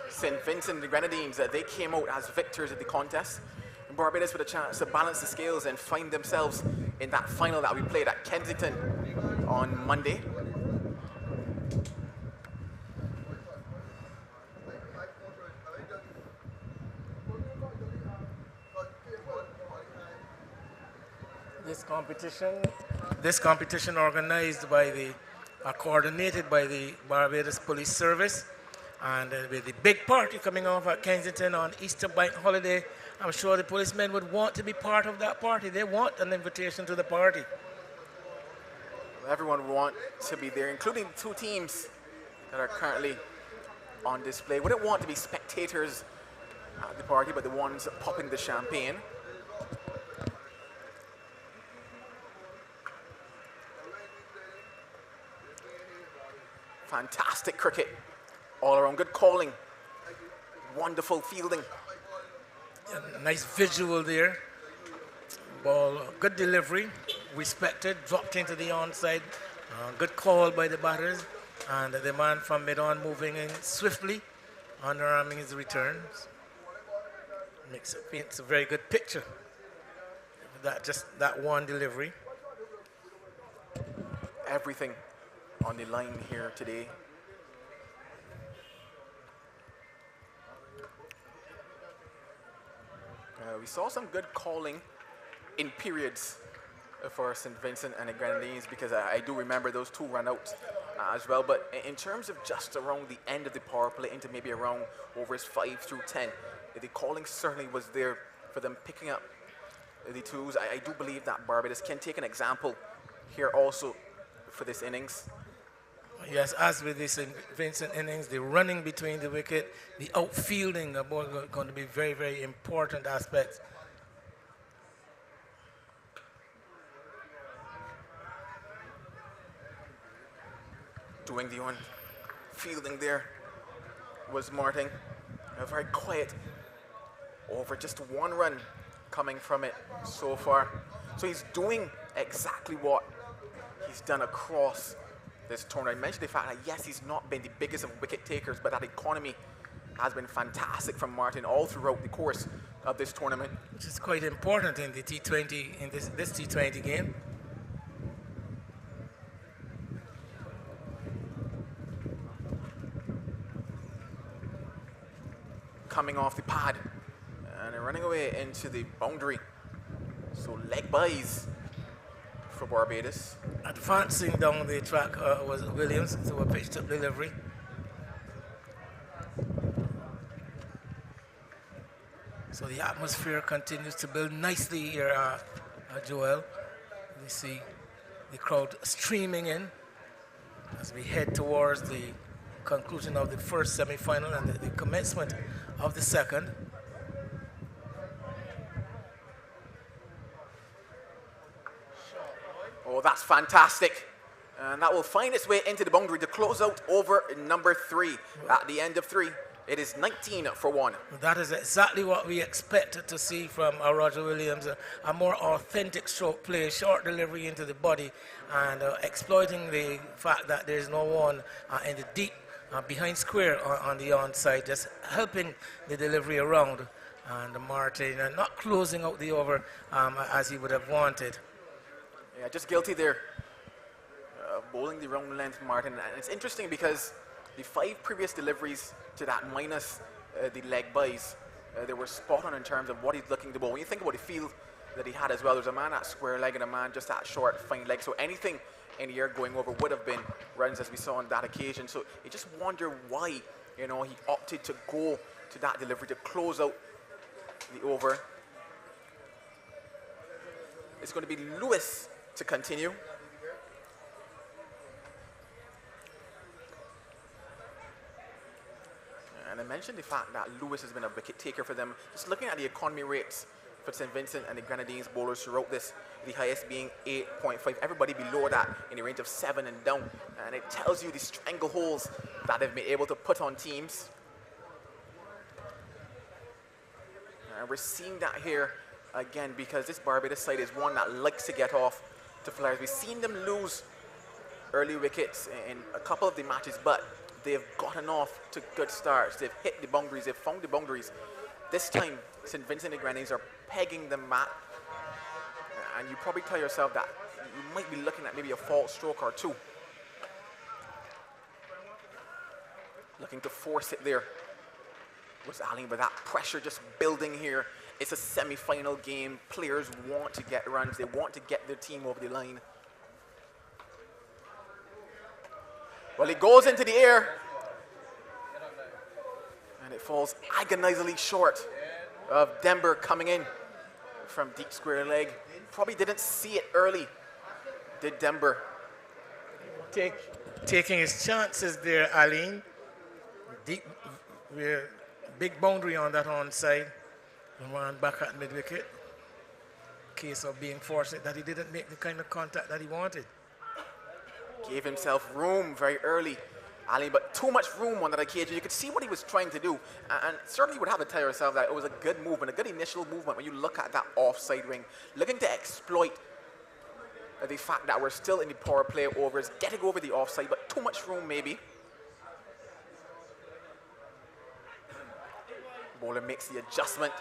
St. Vincent and the Grenadines, they came out as victors of the contest. And Barbados with a chance to balance the scales and find themselves in that final that we played at Kensington on Monday. This competition organized by coordinated by the Barbados Police Service, and with the big party coming off at Kensington on Easter bank holiday, I'm sure the policemen would want to be part of that party. They want an invitation to the party. Everyone would want to be there, including the 2 teams that are currently on display. Wouldn't want to be spectators at the party, but the ones popping the champagne. Fantastic cricket. All around. Good calling. Wonderful fielding. Nice visual there. Ball, good delivery. Respected. Dropped into the onside. Good call by the batters. And the man from mid-on moving in swiftly, underarming his returns. Paints a very good picture. That one delivery. Everything on the line here today. We saw some good calling in periods for St. Vincent and the Grenadines, because I do remember those 2 run-outs as well. But in terms of just around the end of the power play into maybe around overs 5 through 10, the calling certainly was there for them picking up the twos. I do believe that Barbados can take an example here also for this innings. Yes, as with this St. Vincent innings, the running between the wicket, the outfielding are both going to be very, very important aspects. Doing the one fielding there was Martin. Very quiet. Over just 1 run coming from it so far. So he's doing exactly what he's done across this tournament. I mentioned the fact that yes, he's not been the biggest of wicket takers, but that economy has been fantastic from Martin all throughout the course of this tournament. Which is quite important in the T20, in this T20 game. Coming off the pad and running away into the boundary. So leg buys for Barbados. Advancing down the track was Williams, so a pitched up delivery. So the atmosphere continues to build nicely here, Joel. We see the crowd streaming in as we head towards the conclusion of the first semi-final and the commencement of the second. Oh, that's fantastic. And that will find its way into the boundary to close out over number 3. At the end of 3, it is 19 for 1. That is exactly what we expected to see from Roger Williams, a more authentic stroke play, short delivery into the body, and exploiting the fact that there is no one in the deep behind square on the onside, just helping the delivery around, and Martin not closing out the over as he would have wanted. Yeah, just guilty there. Bowling the wrong length, Martin. And it's interesting because the 5 previous deliveries to that minus the leg buys, they were spot on in terms of what he's looking to bowl. When you think about the field that he had as well, there's a man at square leg and a man just at short, fine leg. So anything in the air going over would have been runs, as we saw on that occasion. So you just wonder why, he opted to go to that delivery to close out the over. It's going to be Lewis to continue. And I mentioned the fact that Lewis has been a wicket taker for them. Just looking at the economy rates for St. Vincent and the Grenadines bowlers throughout this, the highest being 8.5. Everybody below that in the range of 7 and down. And it tells you the strangleholds that they've been able to put on teams. And we're seeing that here again because this Barbados side is one that likes to get off to flyers. We've seen them lose early wickets in a couple of the matches, but they've gotten off to good starts. They've hit the boundaries. They've found the boundaries. This time, St. Vincent and Grenadines are pegging the mat. And you probably tell yourself that you might be looking at maybe a false stroke or 2. Looking to force it there was Ali, but that pressure just building here. It's a semi-final game. Players want to get runs. They want to get their team over the line. Well, it goes into the air. And it falls agonizingly short of Denver coming in from deep square leg. Probably didn't see it early, did Denver. Taking his chances there, Aline. Big boundary on that onside. And ran back at mid-wicket. Case of being fortunate that he didn't make the kind of contact that he wanted. Gave himself room very early Aline, but too much room on that occasion. You could see what he was trying to do, and certainly would have to tell yourself that it was a good movement, a good initial movement when you look at that offside ring, looking to exploit the fact that we're still in the power play overs, getting over the offside, but too much room maybe. Bowler makes the adjustment.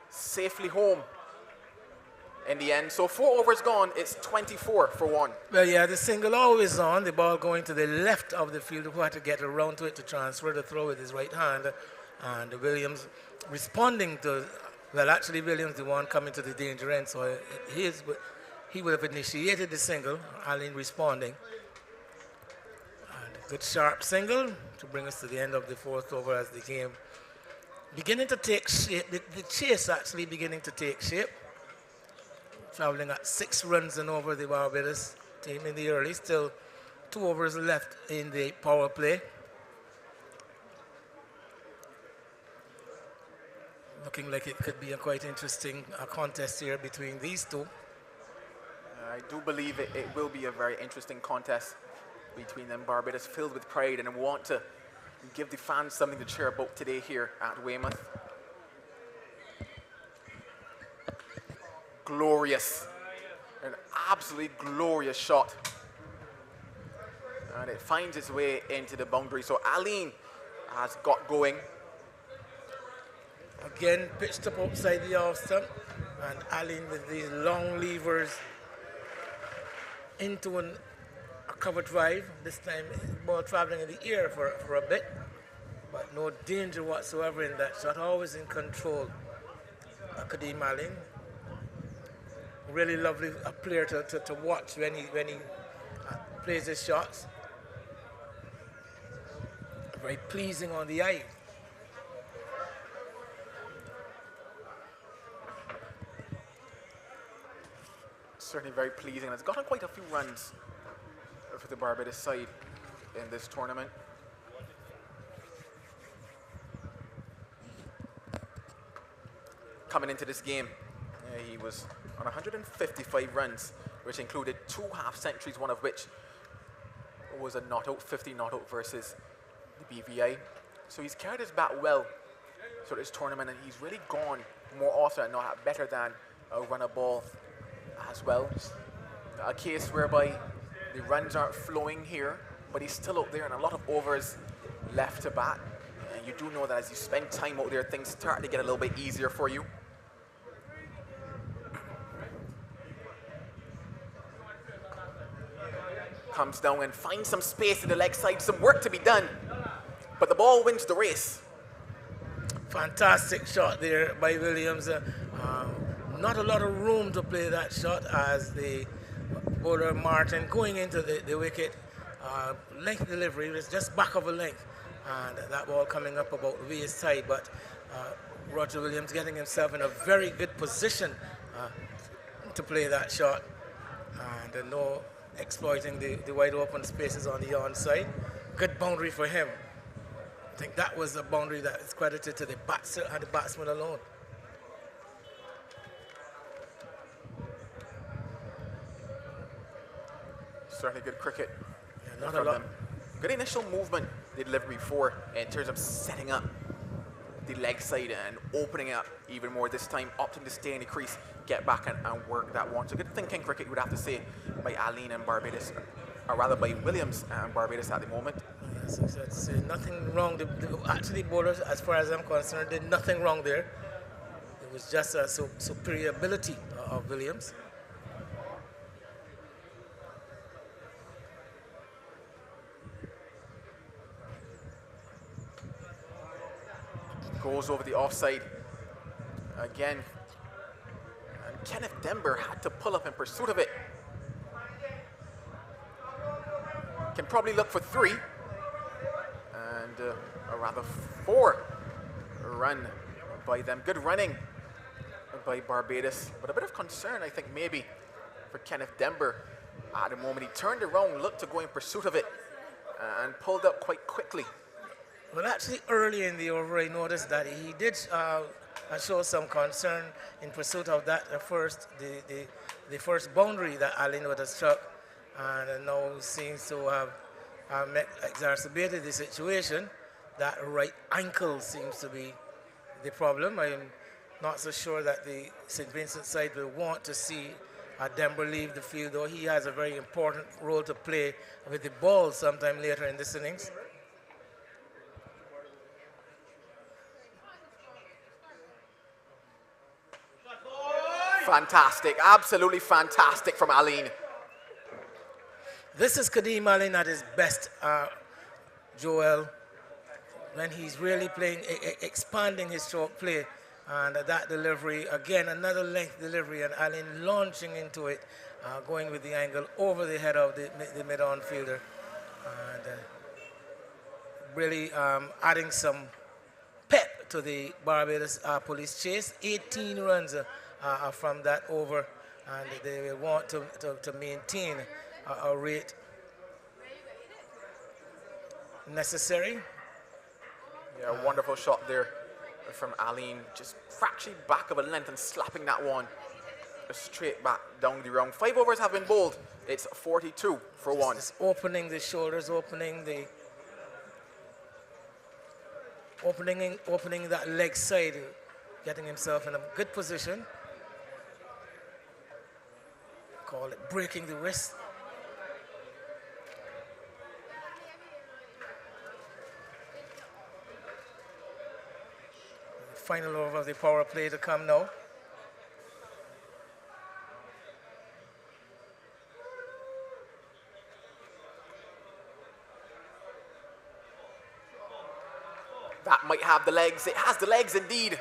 Safely home in the end. So 4 overs gone, it's 24 for 1. Well, yeah, the single always on, the ball going to the left of the field, who had to get around to it to transfer the throw with his right hand. And Williams responding to, well, actually Williams the one coming to the danger end, so he would have initiated the single, Aline responding. And a good sharp single to bring us to the end of the 4th over as the game beginning to take shape, the chase actually beginning to take shape. Traveling at 6 runs and over the Barbados team in the early, still 2 overs left in the power play. Looking like it could be a quite interesting contest here between these two. I do believe it will be a very interesting contest between them. Barbados filled with pride and want to give the fans something to cheer about today here at Weymouth. Glorious, an absolutely glorious shot. And it finds its way into the boundary. So Aline has got going. Again, pitched up outside the off stump. And Aline with these long levers into a cover drive. This time, ball traveling in the air for a bit. But no danger whatsoever in that shot. Always in control. Kadeem Aline. Really lovely player to watch when he plays his shots. Very pleasing on the eye. Certainly very pleasing, and it's gotten quite a few runs for the Barbados side in this tournament. Coming into this game, he was on 155 runs, which included 2 half-centuries, one of which was a not-out, 50 not-out versus the BVI. So he's carried his bat well through this tournament, and he's really gone more often and not better than a run a ball as well. A case whereby the runs aren't flowing here, but he's still out there and a lot of overs left to bat. And you do know that as you spend time out there, things start to get a little bit easier for you. Comes down and finds some space in the leg side, some work to be done, but the ball wins the race. Fantastic shot there by Williams. Not a lot of room to play that shot as the bowler Martin going into the wicket. Length delivery was just back of a length, and that ball coming up about the waist side, but Roger Williams getting himself in a very good position to play that shot, and no exploiting the wide open spaces on the onside. Good boundary for him. I think that was a boundary that is credited to the batsman alone. Certainly good cricket. Yeah, not a lot. Them. Good initial movement they delivered before in terms of setting up the leg side and opening up even more this time, opting to stay in the crease, get back and work that one. So good thinking cricket, you would have to say, by Aline and Barbados, or rather by Williams and Barbados at the moment. Yes, that's nothing wrong. Actually, bowlers, as far as I'm concerned, did nothing wrong there. It was just a superior ability of Williams. Goes over the offside again, and Kenneth Denver had to pull up in pursuit of it. Can probably look for 3 and a rather 4 run by them. Good running by Barbados, but a bit of concern I think maybe for Kenneth Denver at the moment. He turned around, looked to go in pursuit of it, and pulled up quite quickly. Well, actually, early in the over, I noticed that he did show some concern in pursuit of that the first boundary that Aline would have struck. and now seems to have exacerbated the situation. That right ankle seems to be the problem. I am not so sure that the St. Vincent side will want to see Denver leave the field, though he has a very important role to play with the ball sometime later in this innings. Fantastic, absolutely fantastic from Aline. This is Kadeem Allen at his best, Joel, when he's really playing, expanding his stroke play. And that delivery, again, another length delivery, and Allen launching into it, going with the angle over the head of the mid-on fielder. And really adding some pep to the Barbados police chase. 18 runs from that over, and they will want to maintain a rate necessary. Yeah, wonderful shot there from Aline, just fractionally back of a length and slapping that one straight back down the round. 5 overs have been bowled. It's 42 for 1. Just opening the shoulders, opening that leg side, getting himself in a good position. Call it breaking the wrist. Final over of the power play to come now. That might have the legs. It has the legs indeed.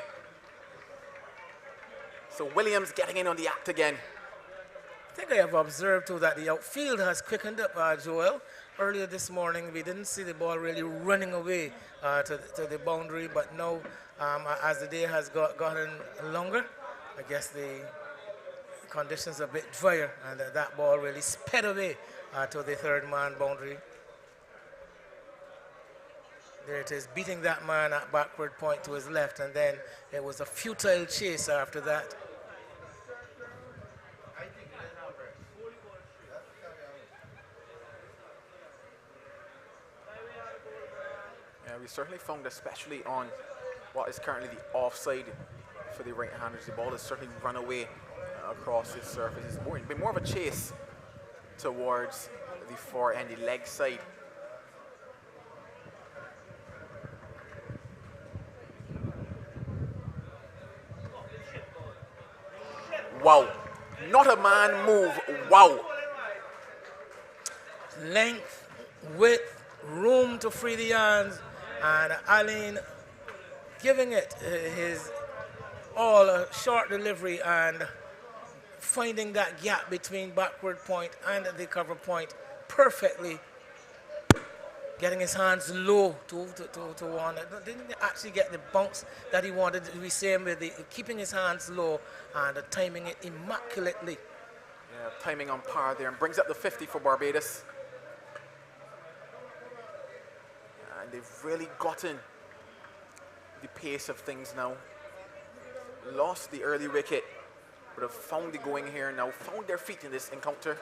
So Williams getting in on the act again. I think I have observed too that the outfield has quickened up, Joel. Earlier this morning, we didn't see the ball really running away to the boundary, but now, as the day has gotten longer, I guess the conditions are a bit drier, and that ball really sped away to the third man boundary. There it is, beating that man at backward point to his left, and then it was a futile chase after that. Yeah, we certainly found, especially on what is currently the offside for the right-handers, the ball has certainly run away across his surface. It's been more of a chase towards the far end, the leg side. Wow, not a man move, wow. Length, width, room to free the hands, and Aline giving it his all, a short delivery and finding that gap between backward point and the cover point perfectly, getting his hands low to one. Didn't actually get the bounce that he wanted. We say him with keeping his hands low and timing it immaculately. Yeah, timing on par there, and brings up the 50 for Barbados. And they've really gotten the pace of things now. Lost the early wicket, but have found the going here now, found their feet in this encounter.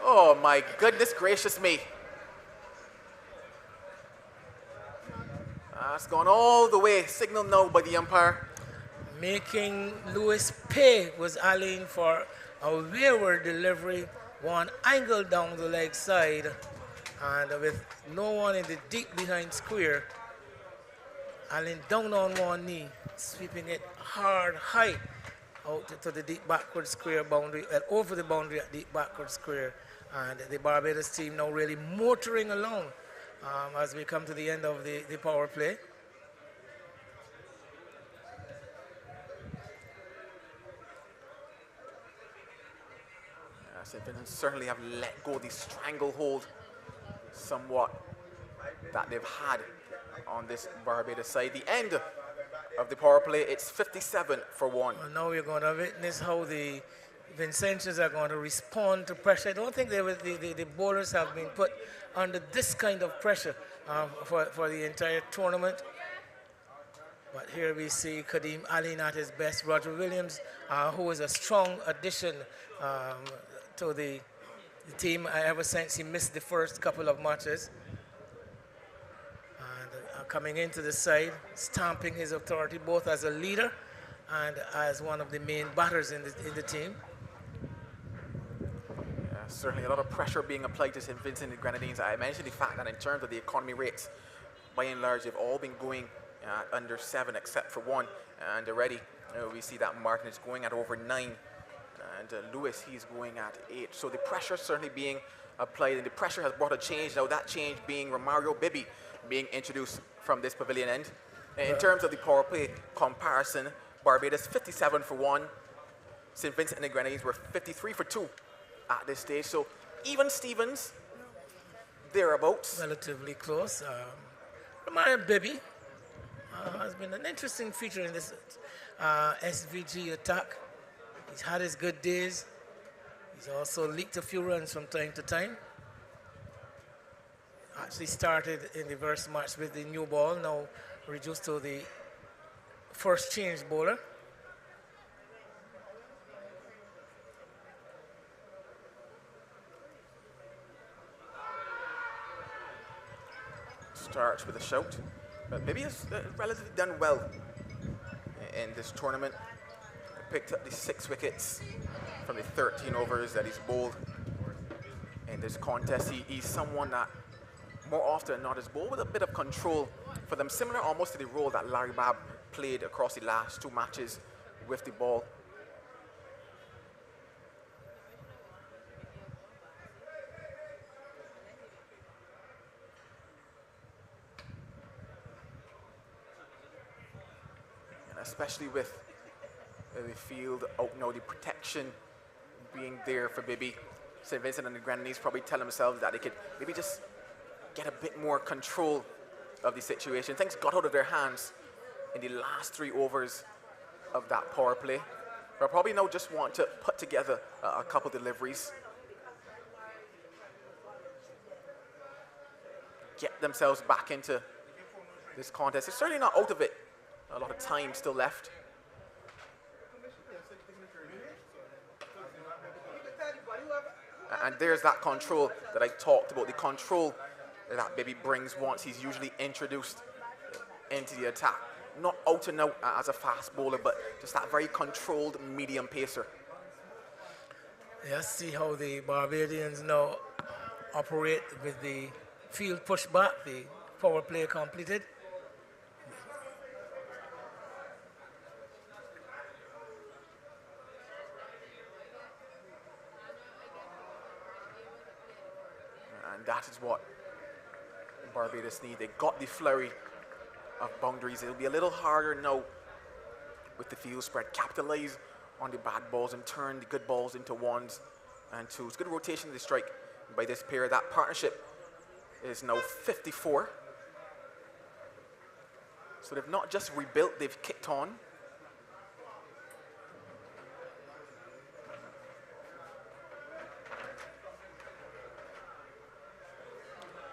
Oh my goodness gracious me. That's gone all the way, signal no by the umpire. Making Lewis pay was Aline for a wayward delivery, one angle down the leg side, and with no one in the deep behind square, Aline down on one knee, sweeping it hard, high, out to the deep backward square boundary, over the boundary at deep backward square. And the Barbados team now really motoring along as we come to the end of the power play. St. Vincent certainly have let go the stranglehold somewhat that they've had on this Barbados side. The end of the power play, it's 57 for 1. Well, now we're going to witness how the Vincentians are going to respond to pressure. I don't think the bowlers have been put under this kind of pressure for the entire tournament. But here we see Kadeem Allen at his best. Roger Williams, who is a strong addition um, to the team ever since he missed the first couple of matches. And coming into the side, stamping his authority both as a leader and as one of the main batters in the team. Yeah, certainly a lot of pressure being applied to St. Vincent and the Grenadines. I mentioned the fact that in terms of the economy rates, by and large, they've all been going under 7 except for one. And already we see that Martin is going at over 9. And Lewis, he's going at 8. So the pressure certainly being applied, and the pressure has brought a change. Now that change being Romario Bibby being introduced from this pavilion end. In terms of the power play comparison, Barbados 57 for 1. St. Vincent and the Grenadines were 53 for 2 at this stage. So even Stevens, thereabouts. Relatively close. Romario Bibby has been an interesting feature in this SVG attack. He's had his good days. He's also leaked a few runs from time to time. Actually started in the first match with the new ball, now reduced to the first change bowler. Starts with a shout. But maybe has relatively done well in this tournament. Picked up the 6 wickets from the 13 overs that he's bowled in this contest. He's someone that more often than not is bowled with a bit of control for them, similar almost to the role that Larry Babb played across the last 2 matches with the ball. And especially with the field out now, the protection being there for Bibby, St. Vincent and the Grenadines probably tell themselves that they could maybe just get a bit more control of the situation. Things got out of their hands in the last 3 overs of that power play. But probably now just want to put together a couple deliveries, get themselves back into this contest. They're certainly not out of it. A lot of time still left. And there's that control that I talked about, the control that Bibby brings once he's usually introduced into the attack. Not out and out as a fast bowler, but just that very controlled medium pacer. Let's see how the Barbadians now operate with the field pushback, the power play completed. And that is what Barbados need. They got the flurry of boundaries. It'll be a little harder now with the field spread. Capitalize on the bad balls and turn the good balls into 1s and 2s. Good rotation of the strike by this pair. That partnership is now 54. So they've not just rebuilt, they've kicked on.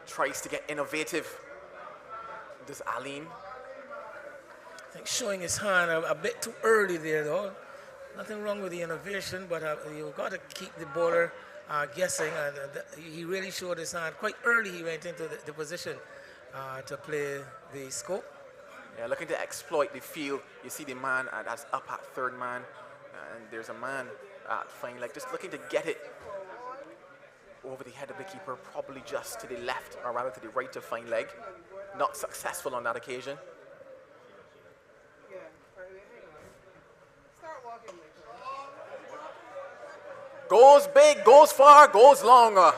Tries to get innovative, this Aline. I think showing his hand a bit too early there though. Nothing wrong with the innovation, but you've got to keep the bowler guessing, and he really showed his hand. Quite early he went into the position to play the scope. Yeah, looking to exploit the field. You see the man that's up at 3rd man, and there's a man at fine leg, just looking to get it over the head of the keeper, probably just to the left, or rather to the right of fine leg. Not successful on that occasion. Goes big, goes far, goes longer.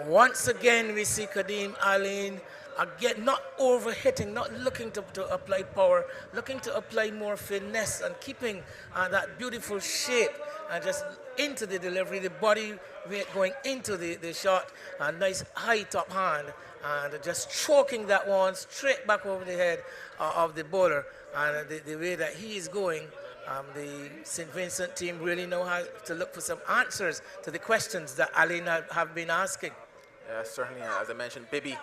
Once again, we see Kadeem Allen again not overhitting, not looking to apply power, looking to apply more finesse and keeping that beautiful shape and just into the delivery, the body weight going into the shot, a nice high top hand, and just choking that one straight back over the head of the bowler. And the way that he is going, the St. Vincent team really know how to look for some answers to the questions that Allen have been asking. Yeah, certainly, as I mentioned, Bibby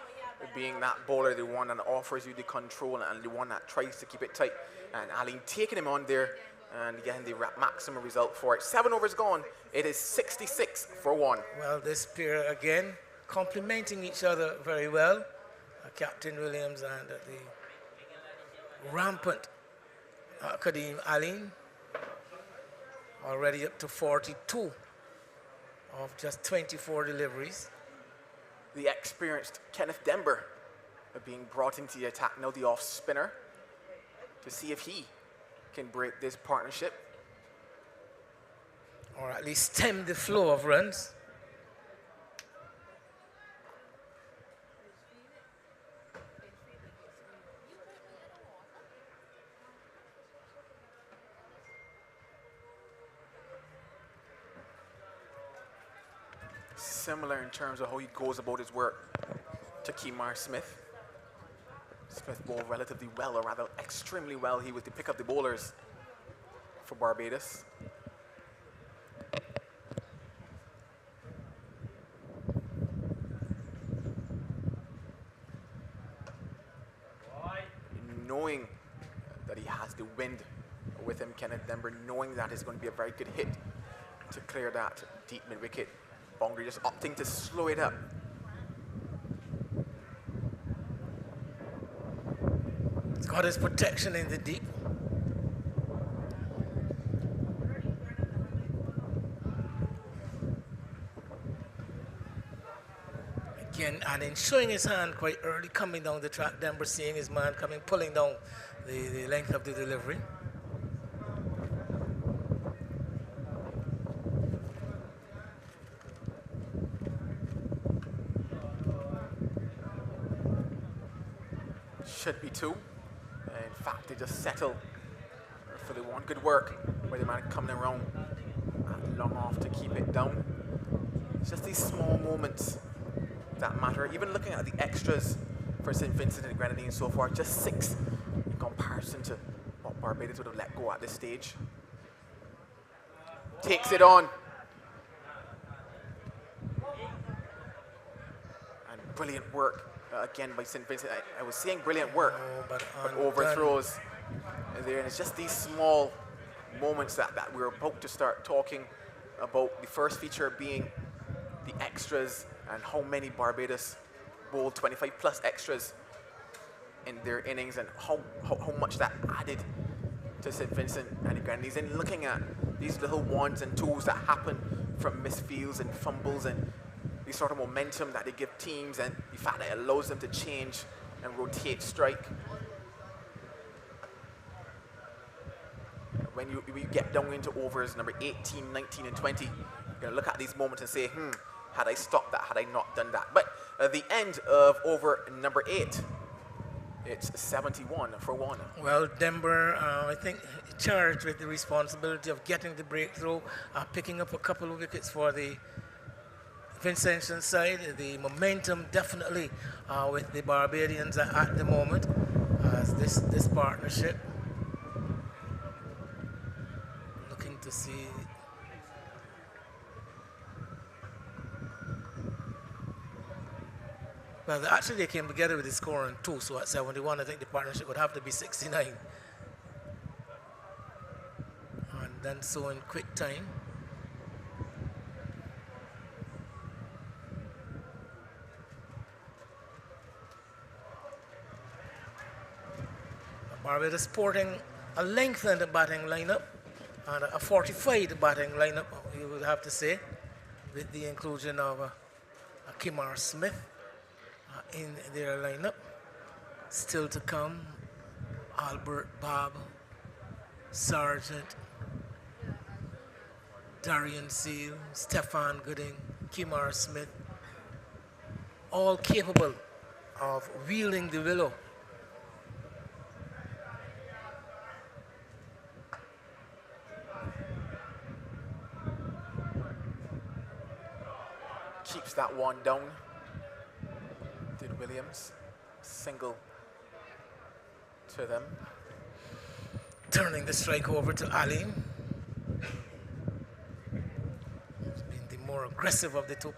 being that bowler, the one that offers you the control and the one that tries to keep it tight. And Aline taking him on there and getting the maximum result for it. 7 overs gone. It is 66 for 1. Well, this pair again complementing each other very well. Captain Williams and the rampant Kadeem Aline, already up to 42 of just 24 deliveries. The experienced Kenneth Denber being brought into the attack now, the off spinner, to see if he can break this partnership. Or at least stem the flow of runs. Similar in terms of how he goes about his work to Kemar Smith. Smith bowled relatively well, or rather extremely well. He was to pick up the bowlers for Barbados. Knowing that he has the wind with him, Kenneth Denber, knowing that it's going to be a very good hit to clear that deep mid-wicket. Bongree just opting to slow it up. He's got his protection in the deep. Again, and in showing his hand quite early, coming down the track, Denver seeing his man coming, pulling down the length of the delivery. Should be 2. In fact, they just settle for the one. Good work by the man coming around long off to keep it down. It's just these small moments that matter. Even looking at the extras for St. Vincent and Grenadines so far, just 6 in comparison to what Barbados would have let go at this stage. Takes it on. And brilliant work again by St. Vincent. I was saying brilliant work, but overthrows there. And it's just these small moments that we're about to start talking about. The first feature being the extras and how many Barbados bowled 25 plus extras in their innings, and how much that added to St. Vincent and the Grenadines. And looking at these little ones and twos that happen from misfields and fumbles and the sort of momentum that they give teams, and the fact that it allows them to change and rotate strike. When you get down into overs number 18, 19, and 20, you're going to look at these moments and say, had I stopped that, had I not done that. But at the end of over number 8, it's 71 for 1. Well, Denver, I think, charged with the responsibility of getting the breakthrough, picking up a couple of wickets for the Vincentian side. The momentum definitely with the Barbadians at the moment, as this partnership looking to see. Well, actually they came together with the score on 2, so at 71 I think the partnership would have to be 69. And then so in quick time. Barbados sporting a lengthened batting lineup and a fortified batting lineup, you would have to say, with the inclusion of a Kemar Smith in their lineup. Still to come, Albert Bob, Sargent, Darian Seal, Stefan Gooding, Kemar Smith, all capable of wielding the willow. Keeps that one down. Did Williams. Single to them. Turning the strike over to Ali. He's been the more aggressive of the two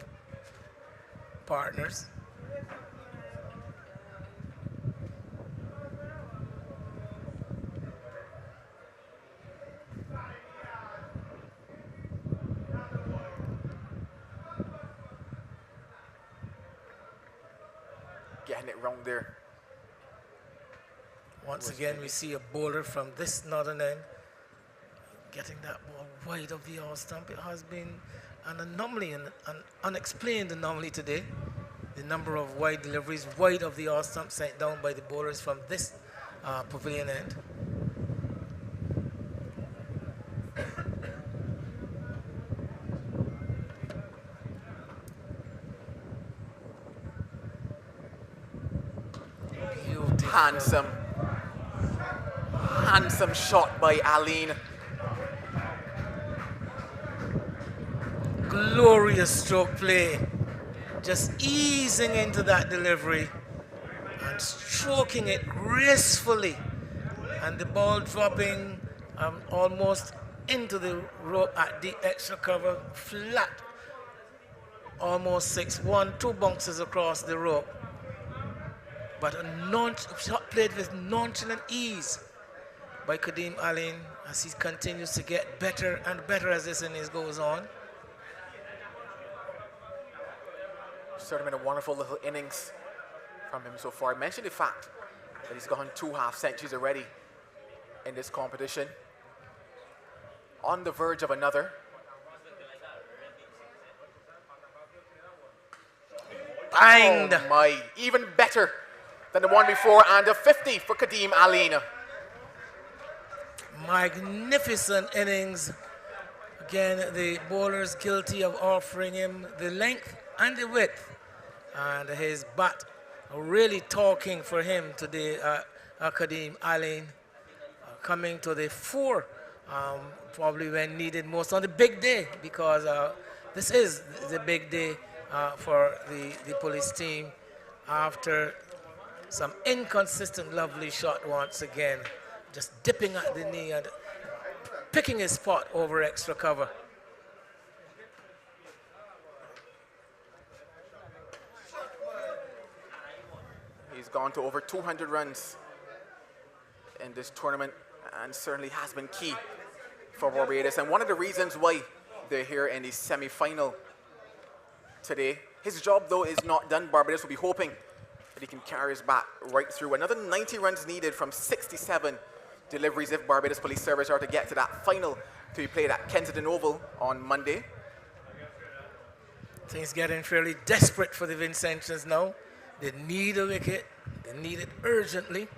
partners. it round there. Once again, we see a bowler from this northern end getting that ball wide of the off stump. It has been an anomaly, an unexplained anomaly today. The number of wide deliveries wide of the off stump sent down by the bowlers from this pavilion end. Beautiful. Handsome shot by Aline. Glorious stroke play. Just easing into that delivery and stroking it gracefully. And the ball dropping almost into the rope at deep extra cover, flat. Almost 6-1, 2 bounces across the rope. But a shot played with nonchalant ease by Kadeem Aline as he continues to get better and better as this innings goes on. Certainly been a wonderful little innings from him so far. I mentioned the fact that he's gone 2 half centuries already in this competition. On the verge of another. Banged. Oh my, even better than the one before, and a 50 for Kadeem Aline. Magnificent innings. Again, the bowlers guilty of offering him the length and the width. And his bat really talking for him today, Kadeem Aline. Coming to the fore, probably when needed most on the big day, because this is the big day for the police team after some inconsistent lovely shot once again. Just dipping at the knee and picking his spot over extra cover. He's gone to over 200 runs in this tournament and certainly has been key for Barbados. And one of the reasons why they're here in the semi-final today. His job, though, is not done. Barbados will be hoping that he can carry his bat right through. Another 90 runs needed from 67 deliveries if Barbados Police Service are to get to that final to be played at Kensington Oval on Monday. Things getting fairly desperate for the Vincentians now. They need a wicket. They need it urgently.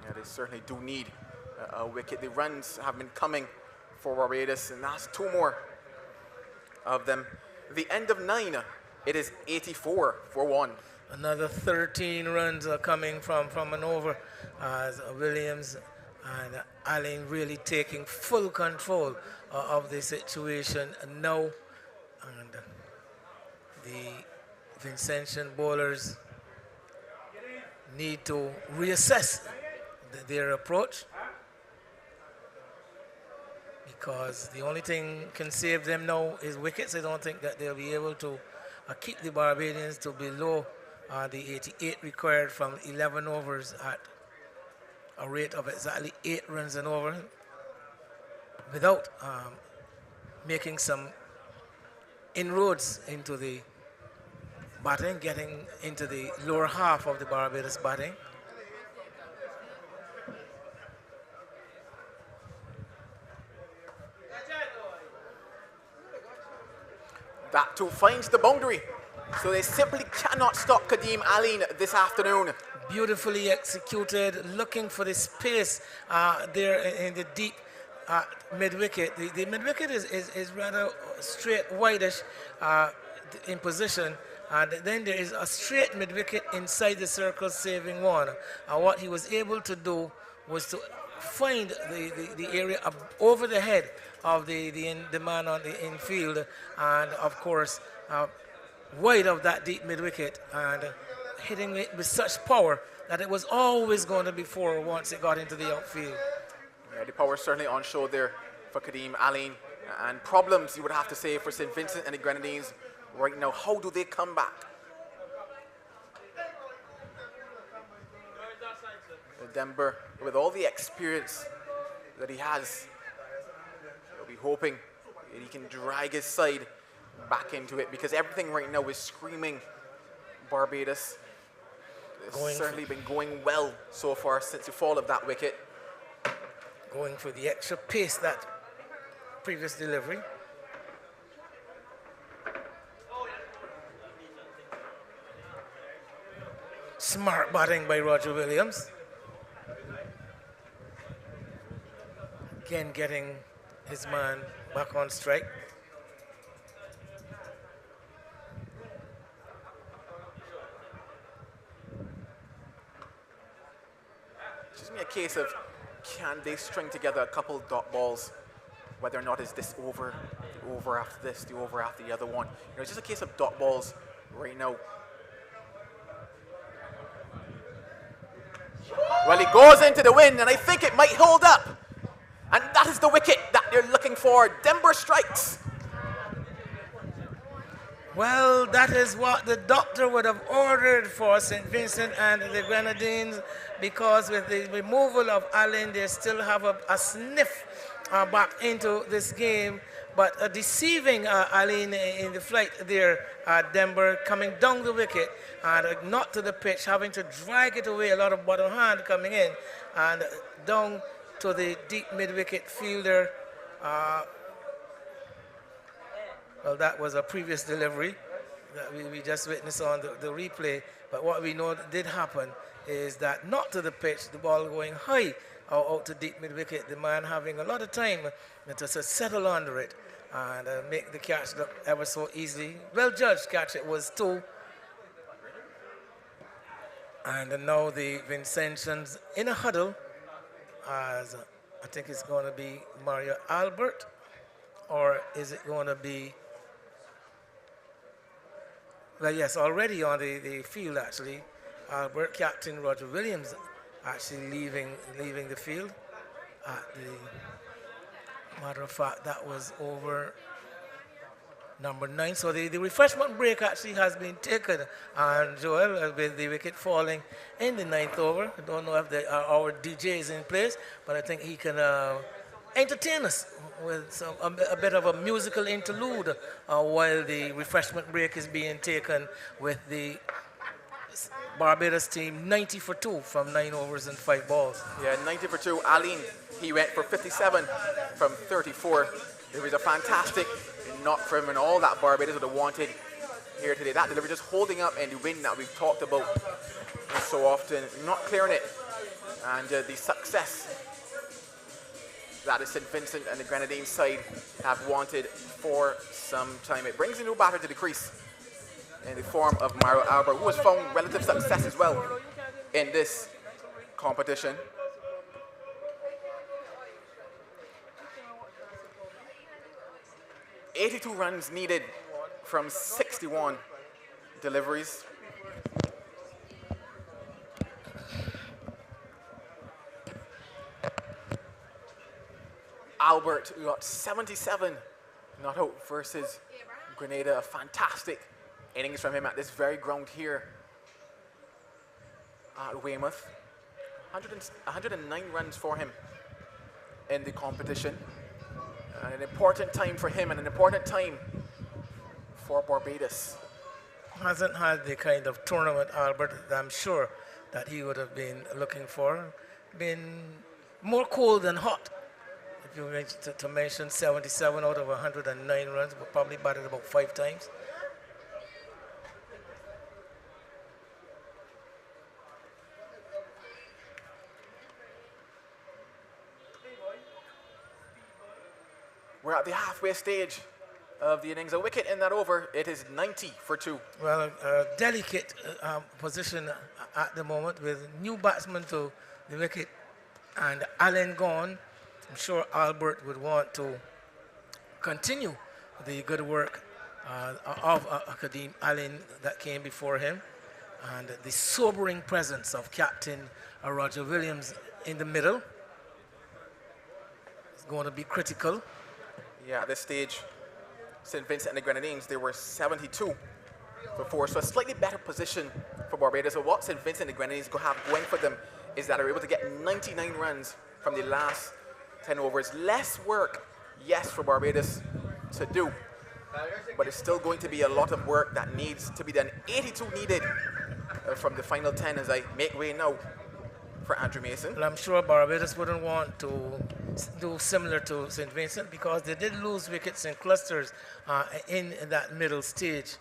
Yeah, they certainly do need a wicket. The runs have been coming for Barbados, and that's 2 more of them. The end of 9, it is 84 for 1. Another 13 runs are coming from an over as Williams and Allen really taking full control of the situation now. And the Vincentian bowlers need to reassess their approach, because the only thing can save them now is wickets. I don't think that they'll be able to keep the Barbadians to below the 88 required from 11 overs at a rate of exactly 8 runs an over without making some inroads into the batting, getting into the lower half of the Barbados batting. That too finds the boundary, so they simply cannot stop Kadeem Aline this afternoon. Beautifully executed, looking for the space there in the deep mid-wicket. The mid-wicket is rather straight, wideish in position, and then there is a straight mid-wicket inside the circle, saving one. What he was able to do was to find the area over the head of the man on the infield, and of course wide of that deep mid-wicket, and hitting it with such power that it was always going to be 4 once it got into the outfield. Yeah, the power certainly on show there for Kadeem Aline, and problems you would have to say for St. Vincent and the Grenadines right now. How do they come back? Denver, with all the experience that he has, will be hoping that he can drag his side back into it because everything right now is screaming Barbados. It's certainly been going well so far since the fall of that wicket. Going for the extra pace that previous delivery. Smart batting by Roger Williams. Again getting his man back on strike. It's just a case of can they string together a couple dot balls, whether or not is this over, the over after this, the over after the other one. You know, it's just a case of dot balls right now. Well, he goes into the wind, and I think it might hold up. And that is the wicket that they're looking for. Denver strikes. Well, that is what the doctor would have ordered for St. Vincent and the Grenadines, because with the removal of Allen, they still have a sniff back into this game. But deceiving Allen in the flight there, Denver coming down the wicket and not to the pitch, having to drag it away, a lot of bottom hand coming in, and down to the deep mid-wicket fielder. Well, that was a previous delivery that we just witnessed on the replay. But what we know did happen is that not to the pitch, the ball going high out to deep mid-wicket, the man having a lot of time to settle under it and make the catch look ever so easily. Well judged catch, it was two. And now the Vincentians in a huddle, as I think it's going to be Mario Albert, or is it going to be, well, yes, already on the field actually, Albert, Captain Roger Williams actually leaving the field. Matter of fact, that was over number 9. So the refreshment break actually has been taken. And Joel, with the wicket falling in the 9th over, I don't know if our DJ is in place, but I think he can entertain us with a bit of a musical interlude while the refreshment break is being taken with the Barbados team 90 for 2 from 9 overs and 5 balls. Yeah, 90 for 2. Allen, he went for 57 from 34. It was a fantastic knock for him, and all that Barbados would have wanted here today. That delivery just holding up in the wind that we've talked about so often, not clearing it, and the success that the St. Vincent and the Grenadines side have wanted for some time. It brings a new batter to the crease in the form of Mario Albert, who has found relative success as well in this competition. $82 runs needed from 61 deliveries. Albert got 77 not out versus Grenada. A fantastic innings from him at this very ground here at Weymouth. 109 runs for him in the competition. An important time for him and an important time for Barbados. Hasn't had the kind of tournament, Albert, that I'm sure that he would have been looking for. Been more cold than hot. If you were to mention 77 out of 109 runs, but probably batted about 5 times. We're at the halfway stage of the innings. A wicket in that over. It is 90 for 2. Well, a delicate position at the moment with new batsman to the wicket and Allen gone. I'm sure Albert would want to continue the good work of Akadim Allen that came before him, and the sobering presence of Captain Roger Williams in the middle is going to be critical. Yeah, at this stage, St. Vincent and the Grenadines, they were 72 for 4, so a slightly better position for Barbados. So what St. Vincent and the Grenadines have going for them is that they're able to get 99 runs from the last 10 overs. Less work, yes, for Barbados to do, but it's still going to be a lot of work that needs to be done. 82 needed from the final 10 as I make way now for Andrew Mason. Well, I'm sure Barbados wouldn't want to do similar to St. Vincent because they did lose wickets in clusters in that middle stage.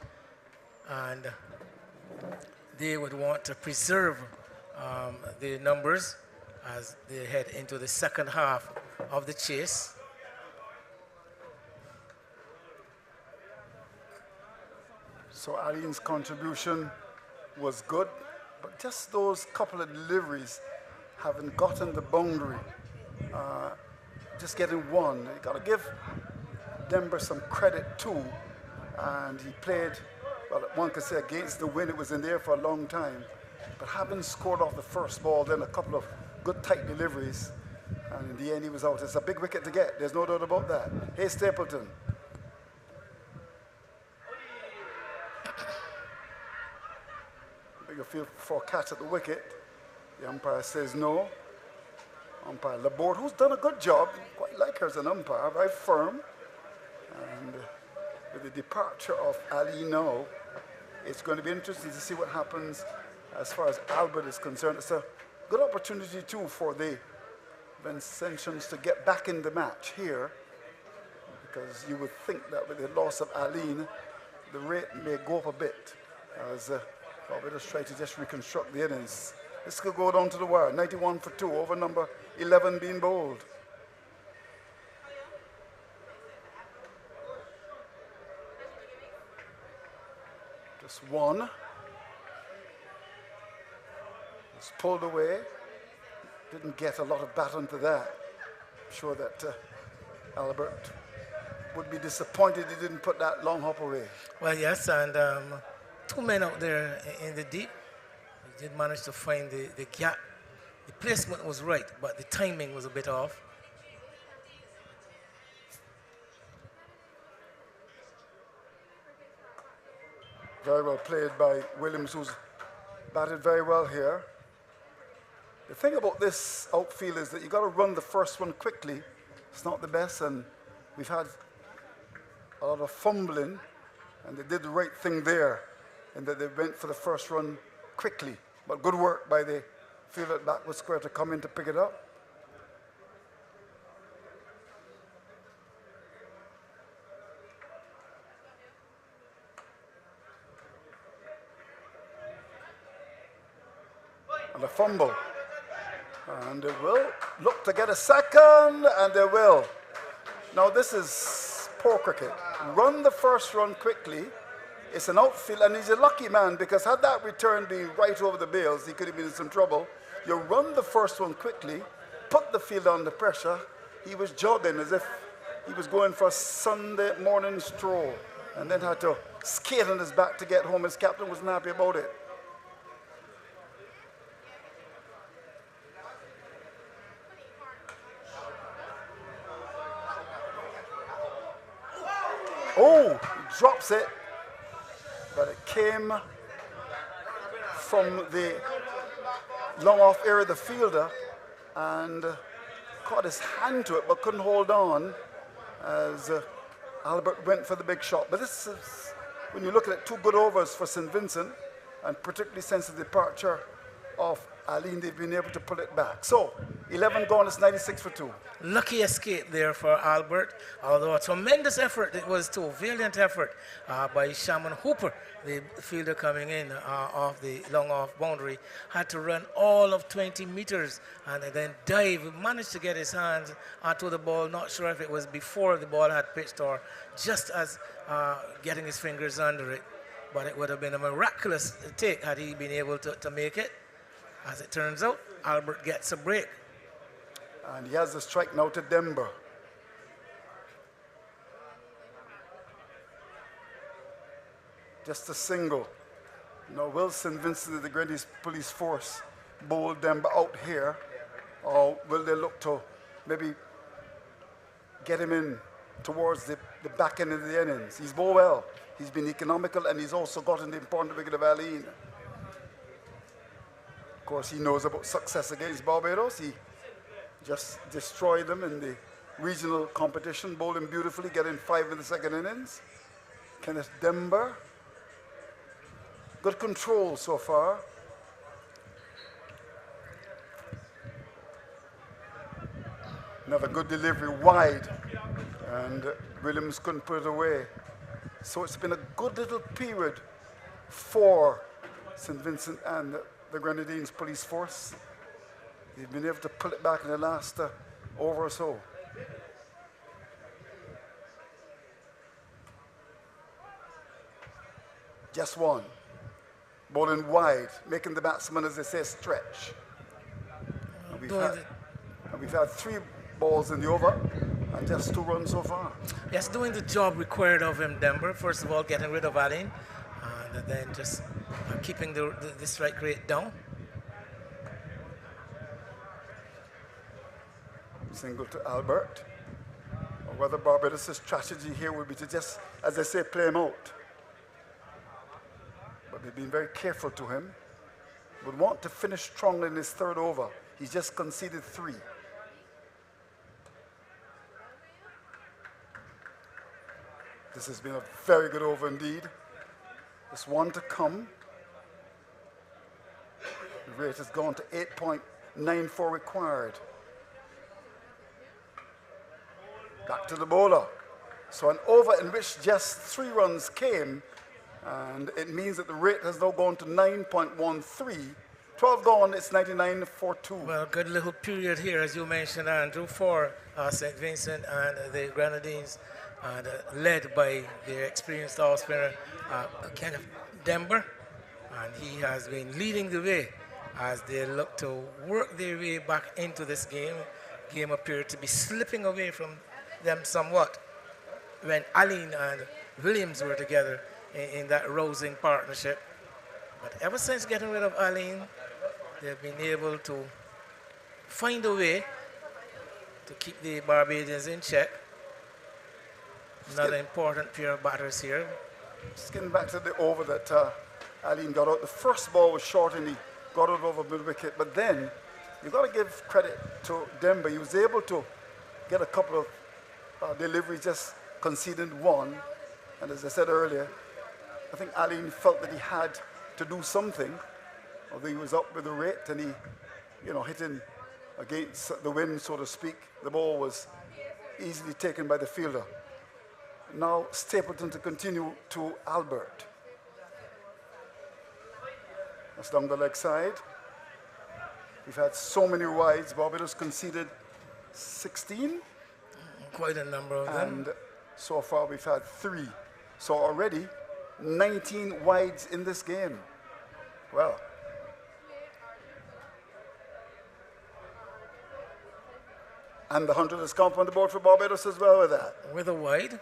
And they would want to preserve the numbers as they head into the second half of the chase. So Aline's contribution was good, but just those couple of deliveries haven't gotten the boundary. Just getting one. You got to give Denver some credit too. And he played, well, one could say against the wind, it was in there for a long time. But having scored off the first ball, then a couple of good tight deliveries, and in the end he was out. It's a big wicket to get, there's no doubt about that. Hey, Stapleton. Bigger field for a catch at the wicket. The umpire says no. Umpire Laborde, who's done a good job, quite like her as an umpire, very firm. And with the departure of Ali now, it's going to be interesting to see what happens as far as Albert is concerned. It's a good opportunity too for the Vincentians to get back in the match here, because you would think that with the loss of Aline, the rate may go up a bit as Barbados try to just reconstruct the innings. This could go down to the wire. 91 for 2 over number 11 being bowled. Just one. It's pulled away. Didn't get a lot of bat onto that. I'm sure that Albert would be disappointed he didn't put that long hop away. Well, yes, and 2 men out there in the deep. He did manage to find the gap. The placement was right, but the timing was a bit off. Very well played by Williams, who's batted very well here. The thing about this outfield is that you got to run the first one quickly. It's not the best, and we've had a lot of fumbling, and they did the right thing there, and that they went for the first run quickly. But good work by the fielder at backward square to come in to pick it up. And a fumble. And they will look to get a second, and they will. Now this is poor cricket. Run the first run quickly. It's an outfield, and he's a lucky man, because had that return been right over the bails, he could have been in some trouble. You run the first one quickly, put the field under pressure. He was jogging as if he was going for a Sunday morning stroll, and then had to skate on his back to get home. His captain wasn't happy about it. Oh, he drops it. But it came from the long off area of the fielder and caught his hand to it but couldn't hold on as Albert went for the big shot. But this is, when you look at it, 2 good overs for St. Vincent, and particularly since the departure of Aline, they've been able to pull it back. So 11 gone, it's 96 for 2. Lucky escape there for Albert, although a tremendous effort. It was too valiant effort by Shaman Hooper, the fielder coming in off the long off boundary. Had to run all of 20 meters and then dive. Managed to get his hands onto the ball. Not sure if it was before the ball had pitched or just as getting his fingers under it. But it would have been a miraculous take had he been able to make it. As it turns out, Albert gets a break. And he has the strike now to Denver. Just a single. Now, will St. Vincent, the greatest police force, bowl Denver out here? Or will they look to maybe get him in towards the back end of the innings? He's bowled well. He's been economical, and he's also gotten the important wicket of Aline. Of course, he knows about success against Barbados. He just destroyed them in the regional competition, bowled him beautifully, getting 5 in the second innings. Kenneth Dember. Good control so far. Another good delivery wide, and Williams couldn't put it away. So it's been a good little period for St. Vincent and the Grenadines police force. They've been able to pull it back in the last over or so. Just one. Bowling wide, making the batsman, as they say, stretch. And we've had 3 balls in the over and just 2 runs so far. Yes, doing the job required of him, Denver. First of all, getting rid of Allen, and then just keeping the strike rate down. Single to Albert. Or whether Barbados' strategy here would be to just, as they say, play him out. But they've been very careful to him. Would want to finish strong in his 3rd over. He's just conceded 3. This has been a very good over indeed. Just 1 to come. The rate has gone to 8.94 required. Back to the bowler. So an over in which just 3 runs came, and it means that the rate has now gone to 9.13. 12 gone, it's 99.42. Well, good little period here, as you mentioned, Andrew, for St. Vincent and the Grenadines, led by their experienced off-spinner, Kenneth Dember. And he has been leading the way as they look to work their way back into this game. Game appeared to be slipping away from them somewhat when Allen and Williams were together in that rousing partnership. But ever since getting rid of Allen, they've been able to find a way to keep the Barbadians in check. Another important pair of batters here. Just getting back to the over that Allen got out. The first ball was short and he got it over mid-wicket. But then, you've got to give credit to Demba. He was able to get a couple of deliveries, just conceding 1. And as I said earlier, I think Allen felt that he had to do something. Although he was up with the rate and he, hitting against the wind, so to speak. The ball was easily taken by the fielder. Now Stapleton to continue to Albert. That's down the leg side. We've had so many wides. Barbados conceded 16. Quite a number of them. And so far we've had 3. So already 19 wides in this game. Well. And the 100 has come on the board for Barbados as well with that. With a wide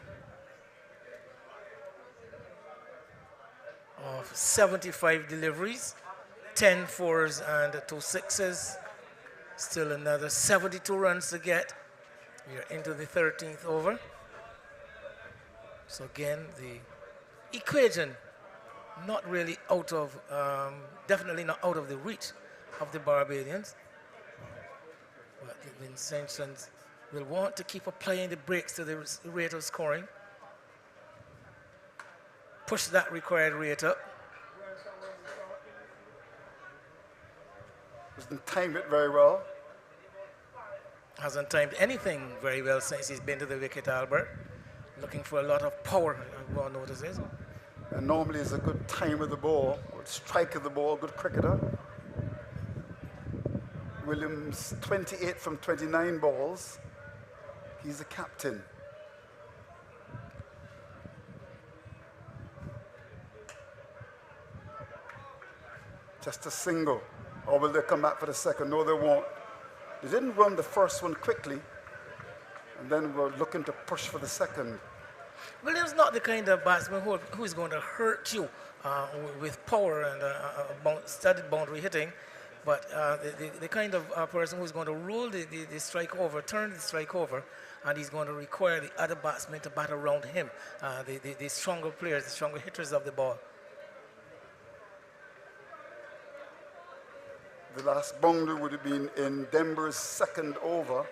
of 75 deliveries, 10 fours and 2 sixes. Still another 72 runs to get. We are into the 13th over. So again, the equation not really out of, definitely not out of the reach of the Barbadians. But the Vincentians will want to keep applying the brakes to the rate of scoring. Push that required rate up. Doesn't time it very well. Hasn't timed anything very well since he's been to the wicket, Albert. Looking for a lot of power, one notices. And normally is a good time of the ball, good strike of the ball, good cricketer. Williams, 28 from 29 balls. He's the captain. Just a single. Or will they come back for the second? No, they won't. They didn't run the first one quickly, and then we're looking to push for the second. Williams not the kind of batsman who is going to hurt you with power and studied boundary hitting, but the kind of person who's going to roll the strike over, turn the strike over, and he's going to require the other batsmen to bat around him, the stronger players, the stronger hitters of the ball. The last boundary would have been in Denver's second over.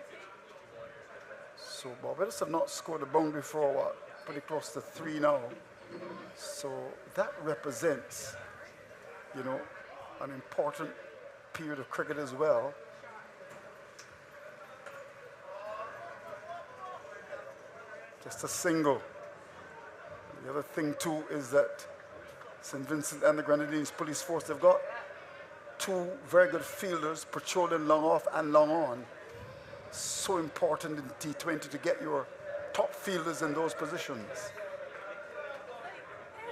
So Barbados have not scored a boundary for what? Pretty close to 3 now. So that represents, you know, an important period of cricket as well. Just a single. The other thing too is that St. Vincent and the Grenadines Police Force, they've got two very good fielders patrolling long off and long on. So important in T20 to get your top fielders in those positions.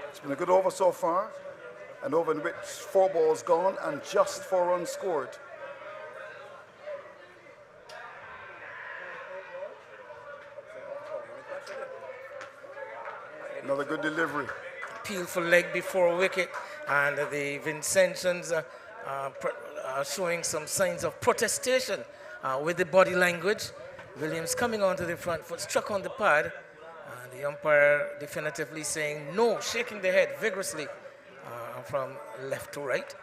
It's been a good over so far, an over in which 4 balls gone and just 4 runs scored. Another good delivery. Appeal for leg before wicket, and the Vincentians are showing some signs of protestation with the body language. Williams coming onto the front foot, struck on the pad, and the umpire definitively saying no, shaking the head vigorously from left to right.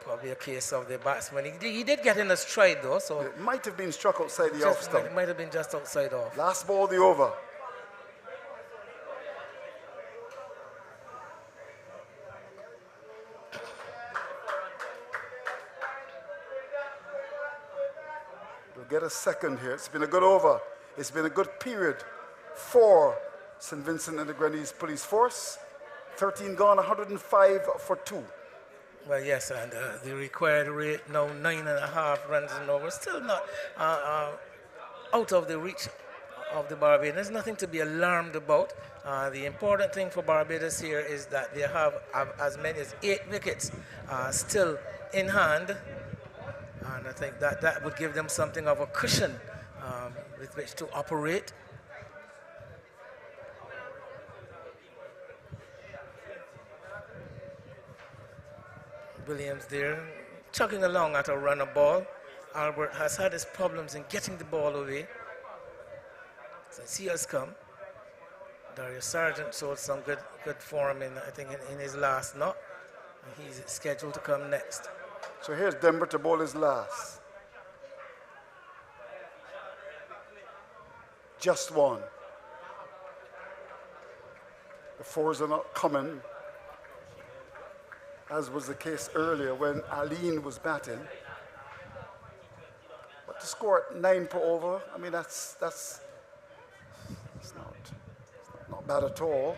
Probably a case of the batsman. He did get in a stride though, so It might have been struck outside the off stump. it might have been just outside off. Last ball, the over. We'll get a second here. It's been a good over. It's been a good period for St. Vincent and the Grenadines Police Force. 13 gone, 105 for 2. Well, yes, and the required rate now 9.5 runs an over. Still not out of the reach of the Barbados. There's nothing to be alarmed about. The important thing for Barbados here is that they have as many as 8 wickets still in hand. And I think that would give them something of a cushion with which to operate. Williams there, chugging along at a runner ball. Albert has had his problems in getting the ball away. Since he has come, Darius Sargent showed some good form in, I think, in his last knock. And he's scheduled to come next. So here's Denver to bowl his last. Just one. The 4s are not coming, as was the case earlier when Aline was batting. But to score at 9 per over, I mean, that's not bad at all.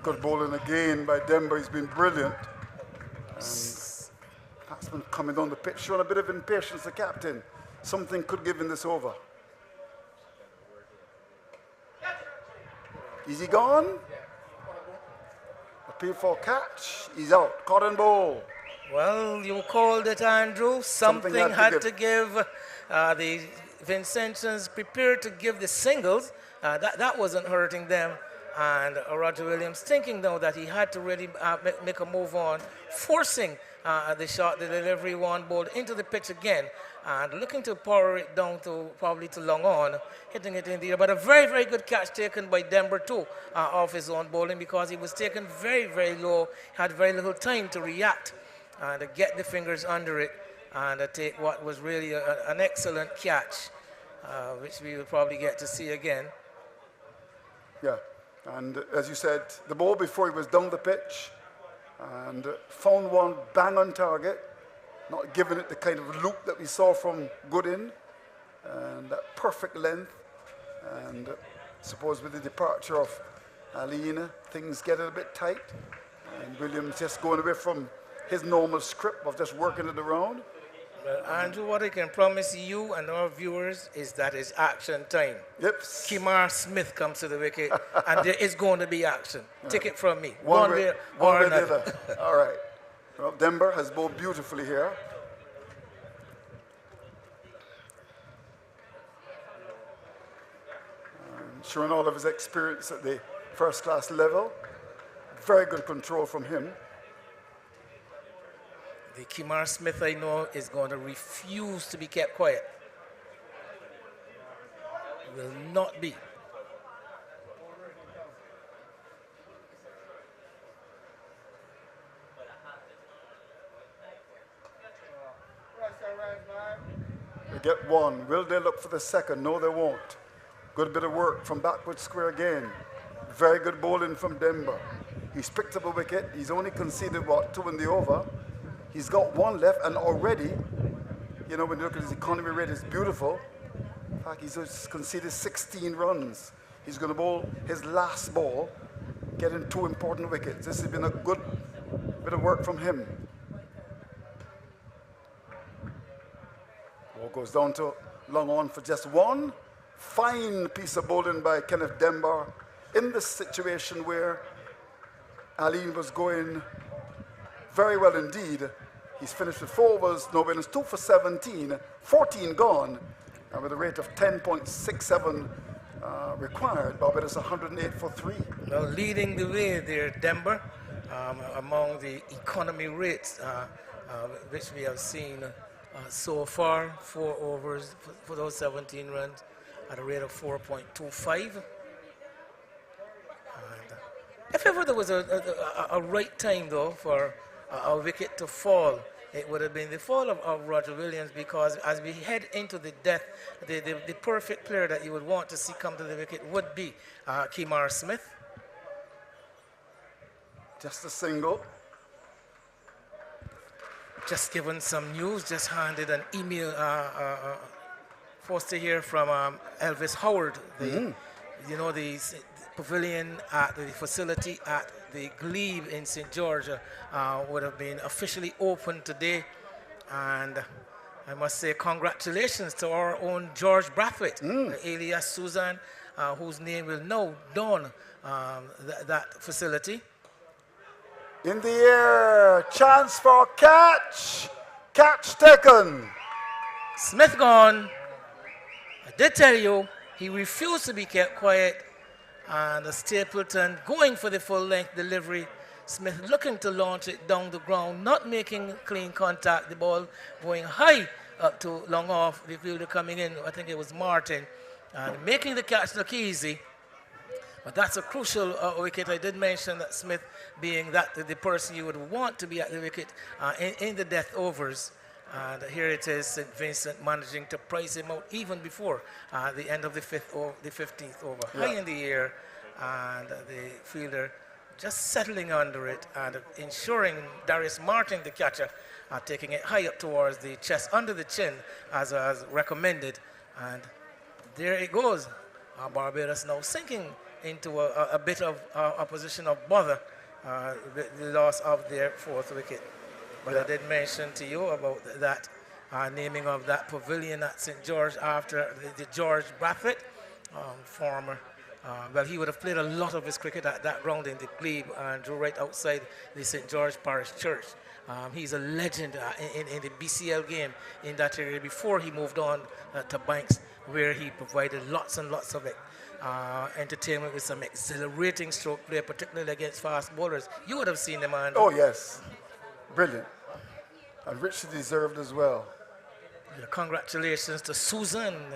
Good bowling again by Denver. He's been brilliant. And batsman coming down the pitch, showing a bit of impatience, the captain. Something could give in this over. Is he gone? Appeal for catch. He's out. Caught and bowl. Well, you called it, Andrew. Something had to give. The Vincentians prepared to give the singles. That wasn't hurting them. And Roger Williams thinking, though, that he had to really make a move on, forcing the shot, the delivery one bowled into the pitch again, and looking to power it down to probably to long on, hitting it in the air. But a very, very good catch taken by Denver, too, off his own bowling, because he was taken very, very low, had very little time to react and to get the fingers under it and to take what was really an excellent catch, which we will probably get to see again. Yeah. And as you said, the ball before he was down the pitch and found one bang on target, not giving it the kind of loop that we saw from Goodin, and that perfect length. And suppose with the departure of Aline, things get a bit tight. And Williams just going away from his normal script of just working it around. Well, Andrew, what I can promise you and our viewers is that it's action time. Yep. Kimar Smith comes to the wicket, and there is going to be action. Take it from me. One way or another. the other. All right. Well, Denver has bowled beautifully here. Showing all of his experience at the first-class level. Very good control from him. The Kimar Smith, I know, is going to refuse to be kept quiet. Will not be. get one. Will they look for the second? No, they won't. Good bit of work from backward square again. Very good bowling from Denver. He's picked up a wicket. He's only conceded, what, 2 in the over. He's got 1 left, and already, you know, when you look at his economy rate, it's beautiful. In fact, he's just conceded 16 runs. He's going to bowl his last ball, getting 2 important wickets. This has been a good bit of work from him. Ball goes down to long on for just 1. Fine piece of bowling by Kenneth Denver in this situation where Aline was going very well indeed. He's finished with 4 overs, no winners, 2 for 17, 14 gone, and with a rate of 10.67 required, Barbados 108 for 3. Well, leading the way there, Denver, among the economy rates, which we have seen so far, 4 overs for those 17 runs at a rate of 4.25. If ever there was a right time, though, for a wicket to fall, it would have been the fall of Roger Williams, because as we head into the death, the perfect player that you would want to see come to the wicket would be Kemar Smith. Just a single. Just given some news, just handed an email forced to hear from Elvis Howard, you know, the pavilion at the facility at the Glebe in St. George would have been officially opened today, and I must say congratulations to our own George Brathwaite, alias Susan, whose name will now dawn that facility. In the air, chance for catch. Catch taken. Smith gone. I did tell you, he refused to be kept quiet. And Stapleton going for the full-length delivery. Smith looking to launch it down the ground, not making clean contact. The ball going high up to long off. The fielder coming in, I think it was Martin, and making the catch look easy. But that's a crucial wicket. I did mention that Smith being the person you would want to be at the wicket in the death overs. And here it is, St. Vincent managing to price him out even before the end of the 15th over. Yeah. High in the air, and the fielder just settling under it and ensuring Darius Martin, the catcher, taking it high up towards the chest, under the chin, as recommended. And there it goes. Barbados now sinking into a bit of a position of bother, the loss of their 4th wicket. But yeah. I did mention to you about that naming of that pavilion at St. George after the George Brathwaite, former. Well, he would have played a lot of his cricket at that ground in the Glebe and drew right outside the St. George Parish Church. He's a legend in the BCL game in that area before he moved on to Banks, where he provided lots and lots of it. Entertainment with some exhilarating stroke play, particularly against fast bowlers. You would have seen the man. Oh, yes. Brilliant. And richly deserved as well. Yeah, congratulations to Susan.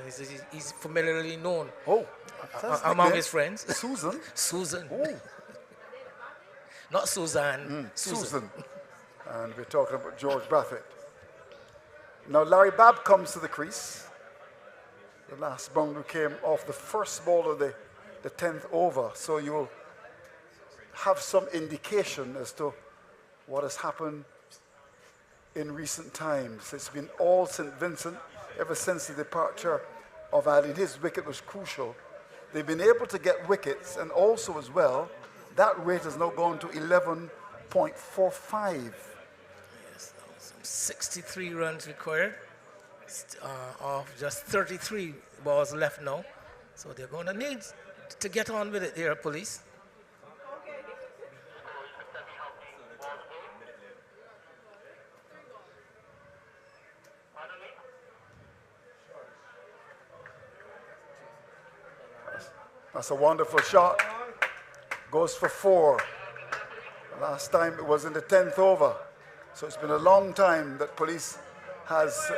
He's familiarly known among his friends. Susan? Susan. Oh. Not Suzanne. Susan. And we're talking about George Brathwaite. Now Larry Babb comes to the crease. The last boundary came off the first ball of the 10th over. So you will have some indication as to what has happened in recent times. It's been all St. Vincent ever since the departure of Ali. His wicket was crucial. They've been able to get wickets, and also as well, that rate has now gone to 11.45. Yes, 63 runs required of just 33 balls left now. So they're going to need to get on with it here, police. That's a wonderful shot. Goes for 4. Last time it was in the 10th over. So it's been a long time that police has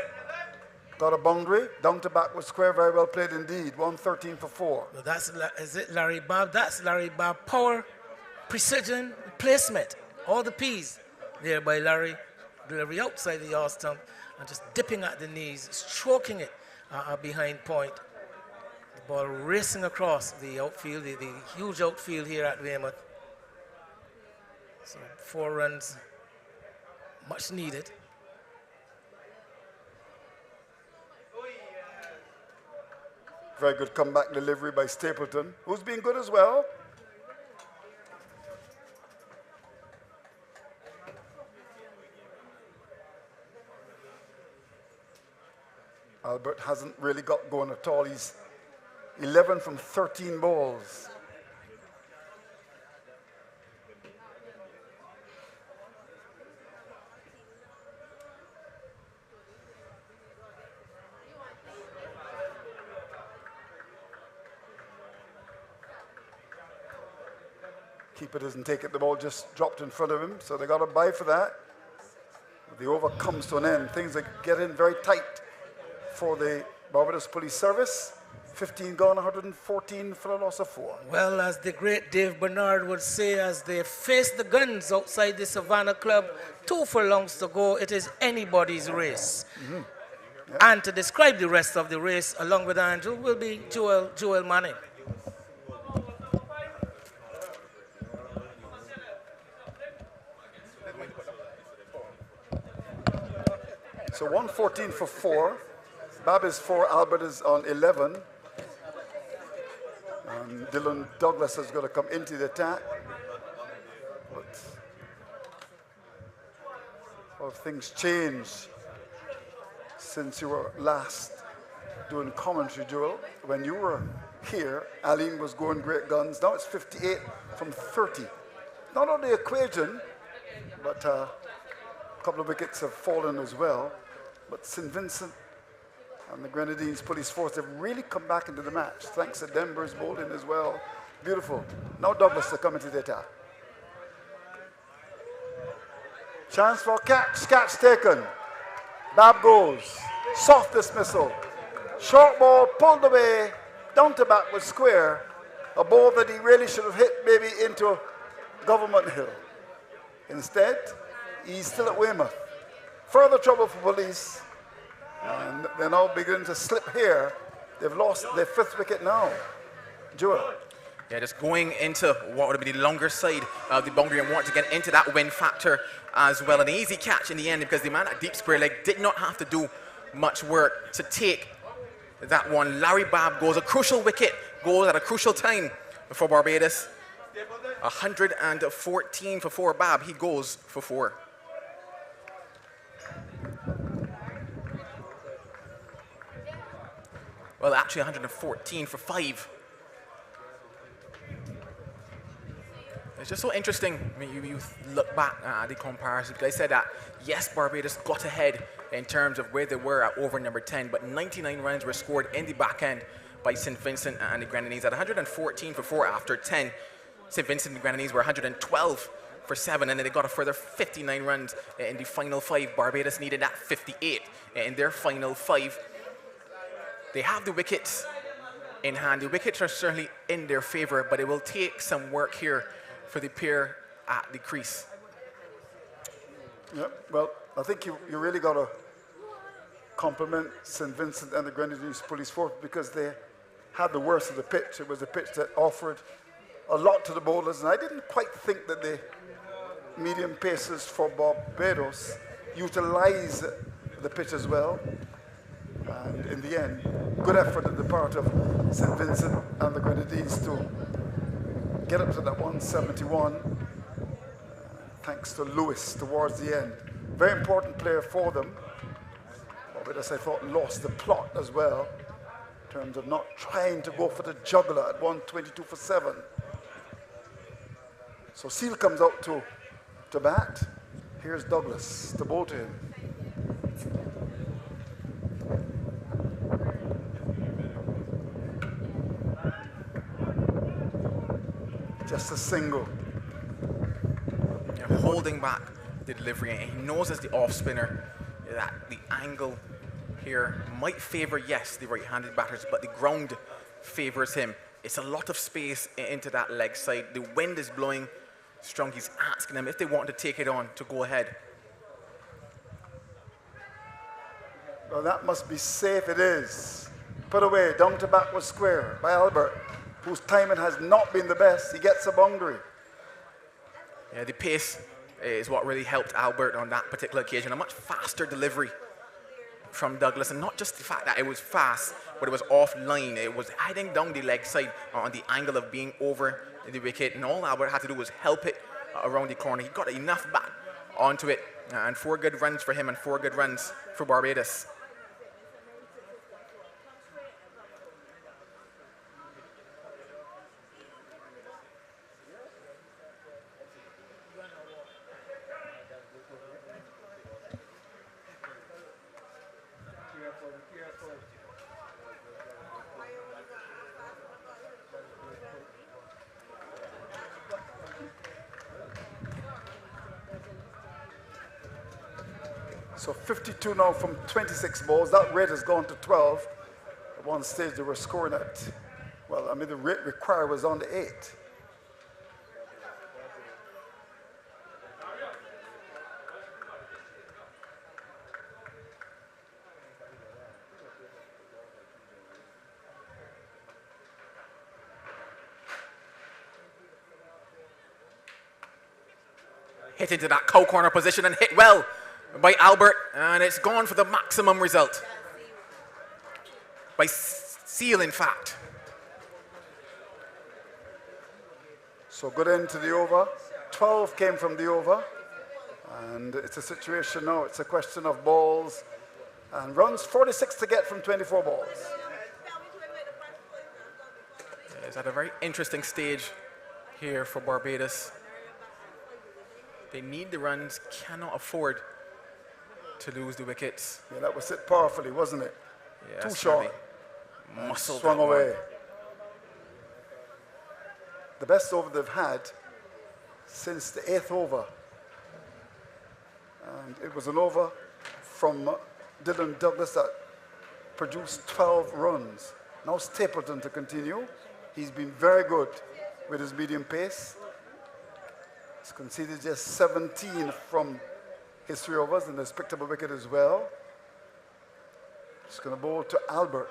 got a boundary. Down to backward square, very well played indeed. 113 for 4. Well, is it Larry Babb? That's Larry Babb. Power, precision, placement. All the P's there by Larry. Delivery outside the yard stump and just dipping at the knees, stroking it behind point. The ball racing across the outfield, the huge outfield here at Weymouth. So 4 runs, much needed. Very good comeback delivery by Stapleton, who's been good as well. Albert hasn't really got going at all. He's 11 from 13 balls. Keeper doesn't take it, the ball just dropped in front of him, so they got a bye for that. The over comes to an end. Things are getting very tight for the Barbados Police Service. 15 gone, 114 for a loss of 4. Well, as the great Dave Bernard would say, as they face the guns outside the Savannah Club, 2 furlongs to go, it is anybody's race. Mm-hmm. Yeah. And to describe the rest of the race, along with Andrew, will be Joel Manning. So 114 for 4. Bab is 4, Albert is on 11. And Dylan Douglas is going to come into the attack. But a lot of things changed since you were last doing commentary, Joel. When you were here, Aline was going great guns. Now it's 58 from 30. Not on the equation, but a couple of wickets have fallen as well. But St. Vincent and the Grenadines Police Force have really come back into the match, thanks to Denver's bowling as well. Beautiful. Now Douglas to come into the attack. Chance for catch taken. Bab goes. Soft dismissal. Short ball pulled away, down to back with square. A ball that he really should have hit maybe into Government Hill. Instead, he's still at Weymouth. Further trouble for police. And they're now beginning to slip here. They've lost their 5th wicket now. Joel. Yeah, just going into what would be the longer side of the boundary and want to get into that win factor as well. An easy catch in the end because the man at deep square leg did not have to do much work to take that one. Larry Babb goes, a crucial wicket, goes at a crucial time for Barbados. 114 for 4. Babb, he goes for 4. Well, actually 114 for 5. It's just so interesting when you look back at the comparison. Because I said that, yes, Barbados got ahead in terms of where they were at over number 10, but 99 runs were scored in the back end by St. Vincent and the Grenadines at 114 for 4 after 10. St. Vincent and the Grenadines were 112 for 7, and then they got a further 59 runs in the final 5. Barbados needed that 58 in their final 5. They have the wickets in hand. The wickets are certainly in their favour, but it will take some work here for the pair at the crease. Yeah, well, I think you really got to compliment St. Vincent and the Grenadines Police Force because they had the worst of the pitch. It was a pitch that offered a lot to the bowlers, and I didn't quite think that the medium pacers for Barbados utilised the pitch as well. And in the end, good effort on the part of St. Vincent and the Grenadines to get up to that 171, thanks to Lewis towards the end. Very important player for them. Barbados, I thought, lost the plot as well in terms of not trying to go for the juggler at 122 for 7. So Seal comes out to bat. Here's Douglas to bowl to him. Just a single. Yeah, holding back the delivery, and he knows as the off spinner that the angle here might favour, yes, the right-handed batters, but the ground favours him. It's a lot of space into that leg side. The wind is blowing strong. He's asking them if they want to take it on to go ahead. Well, that must be safe. It is. Put away, down to backward square by Albert, whose timing has not been the best. He gets a boundary. Yeah, the pace is what really helped Albert on that particular occasion. A much faster delivery from Douglas, and not just the fact that it was fast, but it was offline. It was heading down the leg side on the angle of being over the wicket, and all Albert had to do was help it around the corner. He got enough back onto it, and 4 good runs for him and 4 good runs for Barbados. So 52 now from 26 balls. That rate has gone to 12. At one stage they were scoring at, well, I mean the rate required was on the 8. Hit into that cow corner position and hit well by Albert, and it's gone for the maximum result. By Seal, in fact. So good end to the over. 12 came from the over. And it's a situation now, it's a question of balls and runs. 46 to get from 24 balls. It's at a very interesting stage here for Barbados. They need the runs, cannot afford to lose the wickets. Yeah, that was hit powerfully, wasn't it? Yeah, Too short. Muscled Swung that one. away. The best over they've had since the 8th over. And it was an over from Dylan Douglas that produced 12 runs. Now Stapleton to continue. He's been very good with his medium pace. He's conceded just 17 from his 3 overs and has picked up a wicket as well. He's going to bowl to Albert.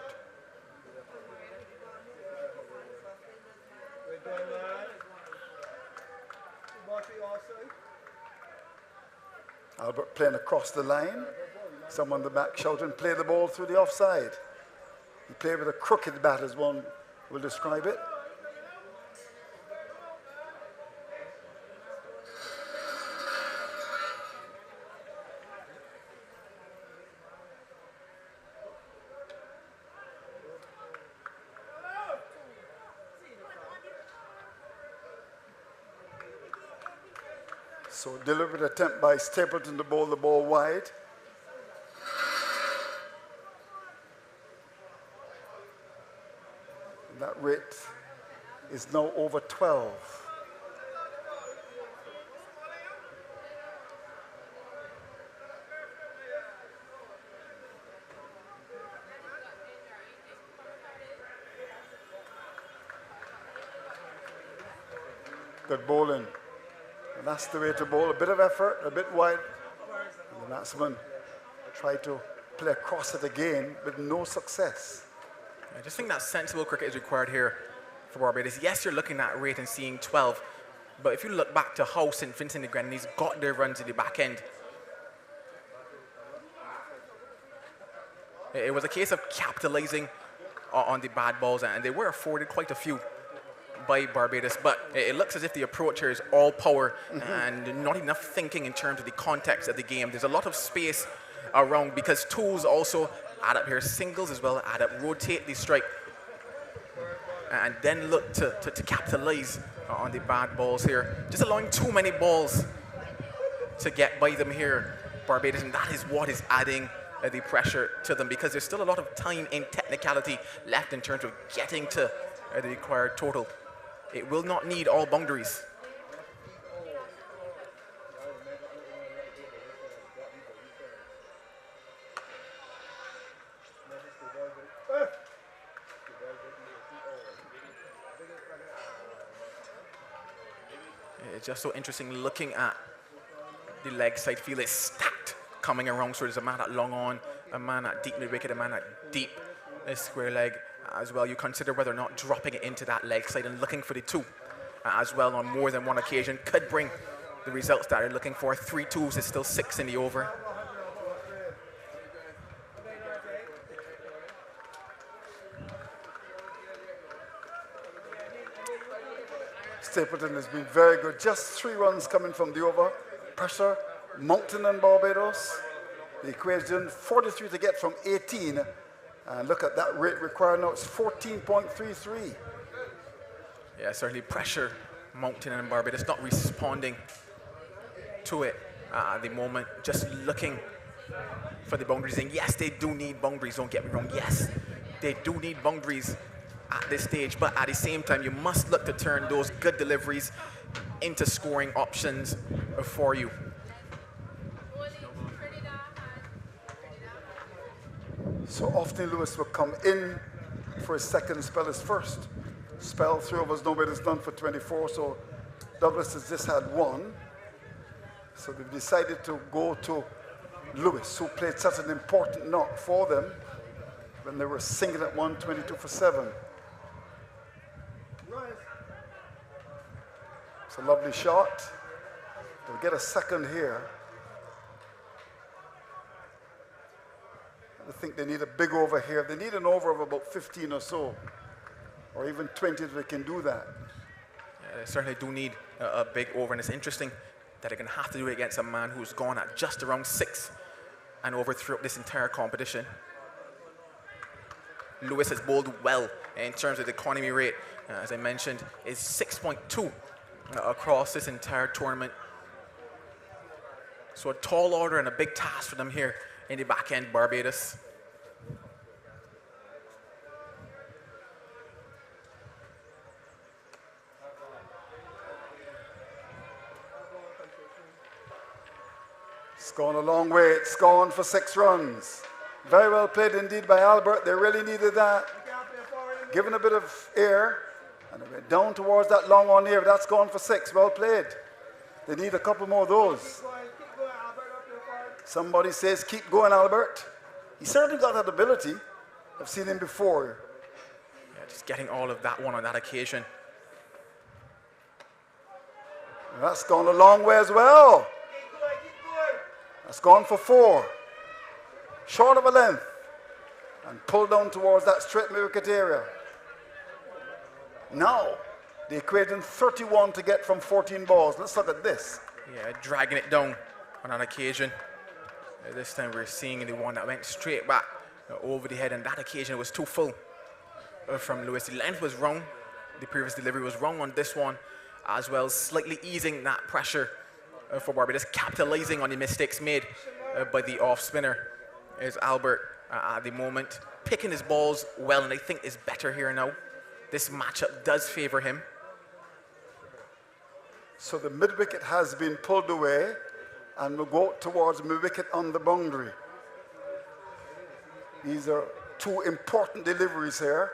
Albert playing across the line. Someone in the back shouting, play the ball through the offside. He played with a crooked bat, as one will describe it. So deliberate attempt by Stapleton to bowl the ball wide. And that rate is now over 12. Good bowling. And that's the way to bowl. A bit of effort, a bit wide. And the batsman tried to play across it again with no success. I just think that sensible cricket is required here for Barbados. Yes, you're looking at rate and seeing 12, but if you look back to how St. Vincent and the Grenadines got their runs in the back end, it was a case of capitalizing on the bad balls, and they were afforded quite a few by Barbados, but it looks as if the approach here is all power and not enough thinking in terms of the context of the game. There's a lot of space around because tools also add up here, singles as well add up, rotate the strike, and then look to capitalize on the bad balls here. Just allowing too many balls to get by them here, Barbados, and that is what is adding the pressure to them because there's still a lot of time in technicality left in terms of getting to the required total. It will not need all boundaries. It's just so interesting looking at the leg side field. It's stacked coming around, so there's a man at long on a man at deep mid-wicket, a man at deep square leg as well. You consider whether or not dropping it into that leg side and looking for the 2 as well on more than one occasion could bring the results that you're looking for. 3 2s is still 6 in the over. Stapleton has been very good. Just 3 runs coming from the over. Pressure, Moncton and Barbados. The equation, 43 to get from 18. And look at that rate required now, it's 14.33. Yeah, certainly pressure. Moncton and Barbados not responding to it at the moment. Just looking for the boundaries. And yes, they do need boundaries, don't get me wrong. Yes, they do need boundaries at this stage, but at the same time, you must look to turn those good deliveries into scoring options for you. So often Lewis will come in for his second spell, his first spell. 3 overs, nobody's done for 24, so Douglas has just had 1. So they've decided to go to Lewis, who played such an important knock for them when they were singing at 122 for 7. It's a lovely shot. They'll get a second here. I think they need a big over here. They need an over of about 15 or so, or even 20 if they can do that. Yeah, they certainly do need a big over, and it's interesting that they're going to have to do it against a man who's gone at just around 6 and over throughout this entire competition. Lewis has bowled well in terms of the economy rate. As I mentioned, is 6.2 across this entire tournament. So a tall order and a big task for them here in the back end, Barbados. It's gone a long way. It's gone for 6 runs. Very well played indeed by Albert. They really needed that. Given a bit of air, and it went down towards that long on here. That's gone for 6. Well played. They need a couple more of those. Somebody says, keep going, Albert. He certainly got that ability. I've seen him before. Yeah, just getting all of that one on that occasion. And that's gone a long way as well. That's gone for 4. Short of a length. And pulled down towards that straight mid-wicket area. Now, they equating 31 to get from 14 balls. Let's look at this. Yeah, dragging it down on an occasion. This time we're seeing the one that went straight back over the head, and that occasion was too full from Lewis. The length was wrong. The previous delivery was wrong on this one as well, slightly easing that pressure for Barbados, capitalizing on the mistakes made by the off spinner is Albert at the moment, picking his balls well, and I think is better here now. This matchup does favor him. So the mid-wicket has been pulled away and will go towards mid-wicket on the boundary. These are 2 important deliveries here.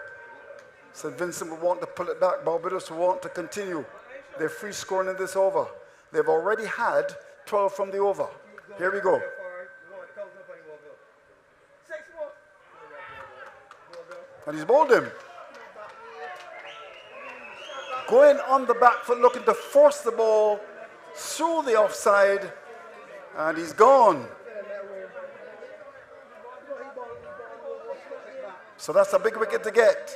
St. Vincent will want to pull it back. Barbados will want to continue their free scoring in this over. They've already had 12 from the over. Here we go. And he's bowled him. Going on the back foot, looking to force the ball through the offside, and he's gone. So that's a big wicket to get.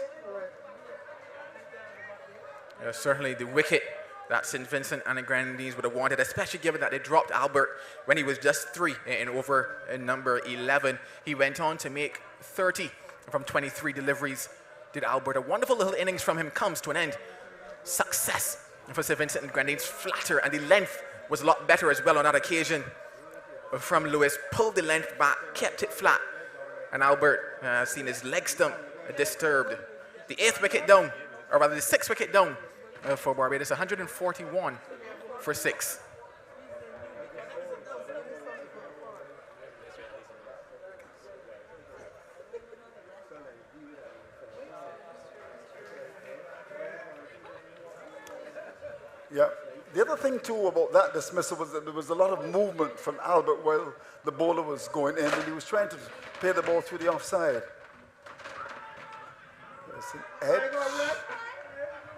Yeah, certainly the wicket that St. Vincent and the Grenadines would have wanted, especially given that they dropped Albert when he was just 3 in over number 11. He went on to make 30 from 23 deliveries. Did Albert. A wonderful little innings from him comes to an end. Success for St. Vincent and Grenadines, flatter, and the length was a lot better as well on that occasion from Lewis. Pulled the length back, kept it flat, and Albert seen his leg stump disturbed. The 8th wicket down, or rather the 6th wicket down for Barbados, 141 for 6. Yeah, The other thing, too, about that dismissal was that there was a lot of movement from Albert while the bowler was going in, and he was trying to play the ball through the offside. There's an edge,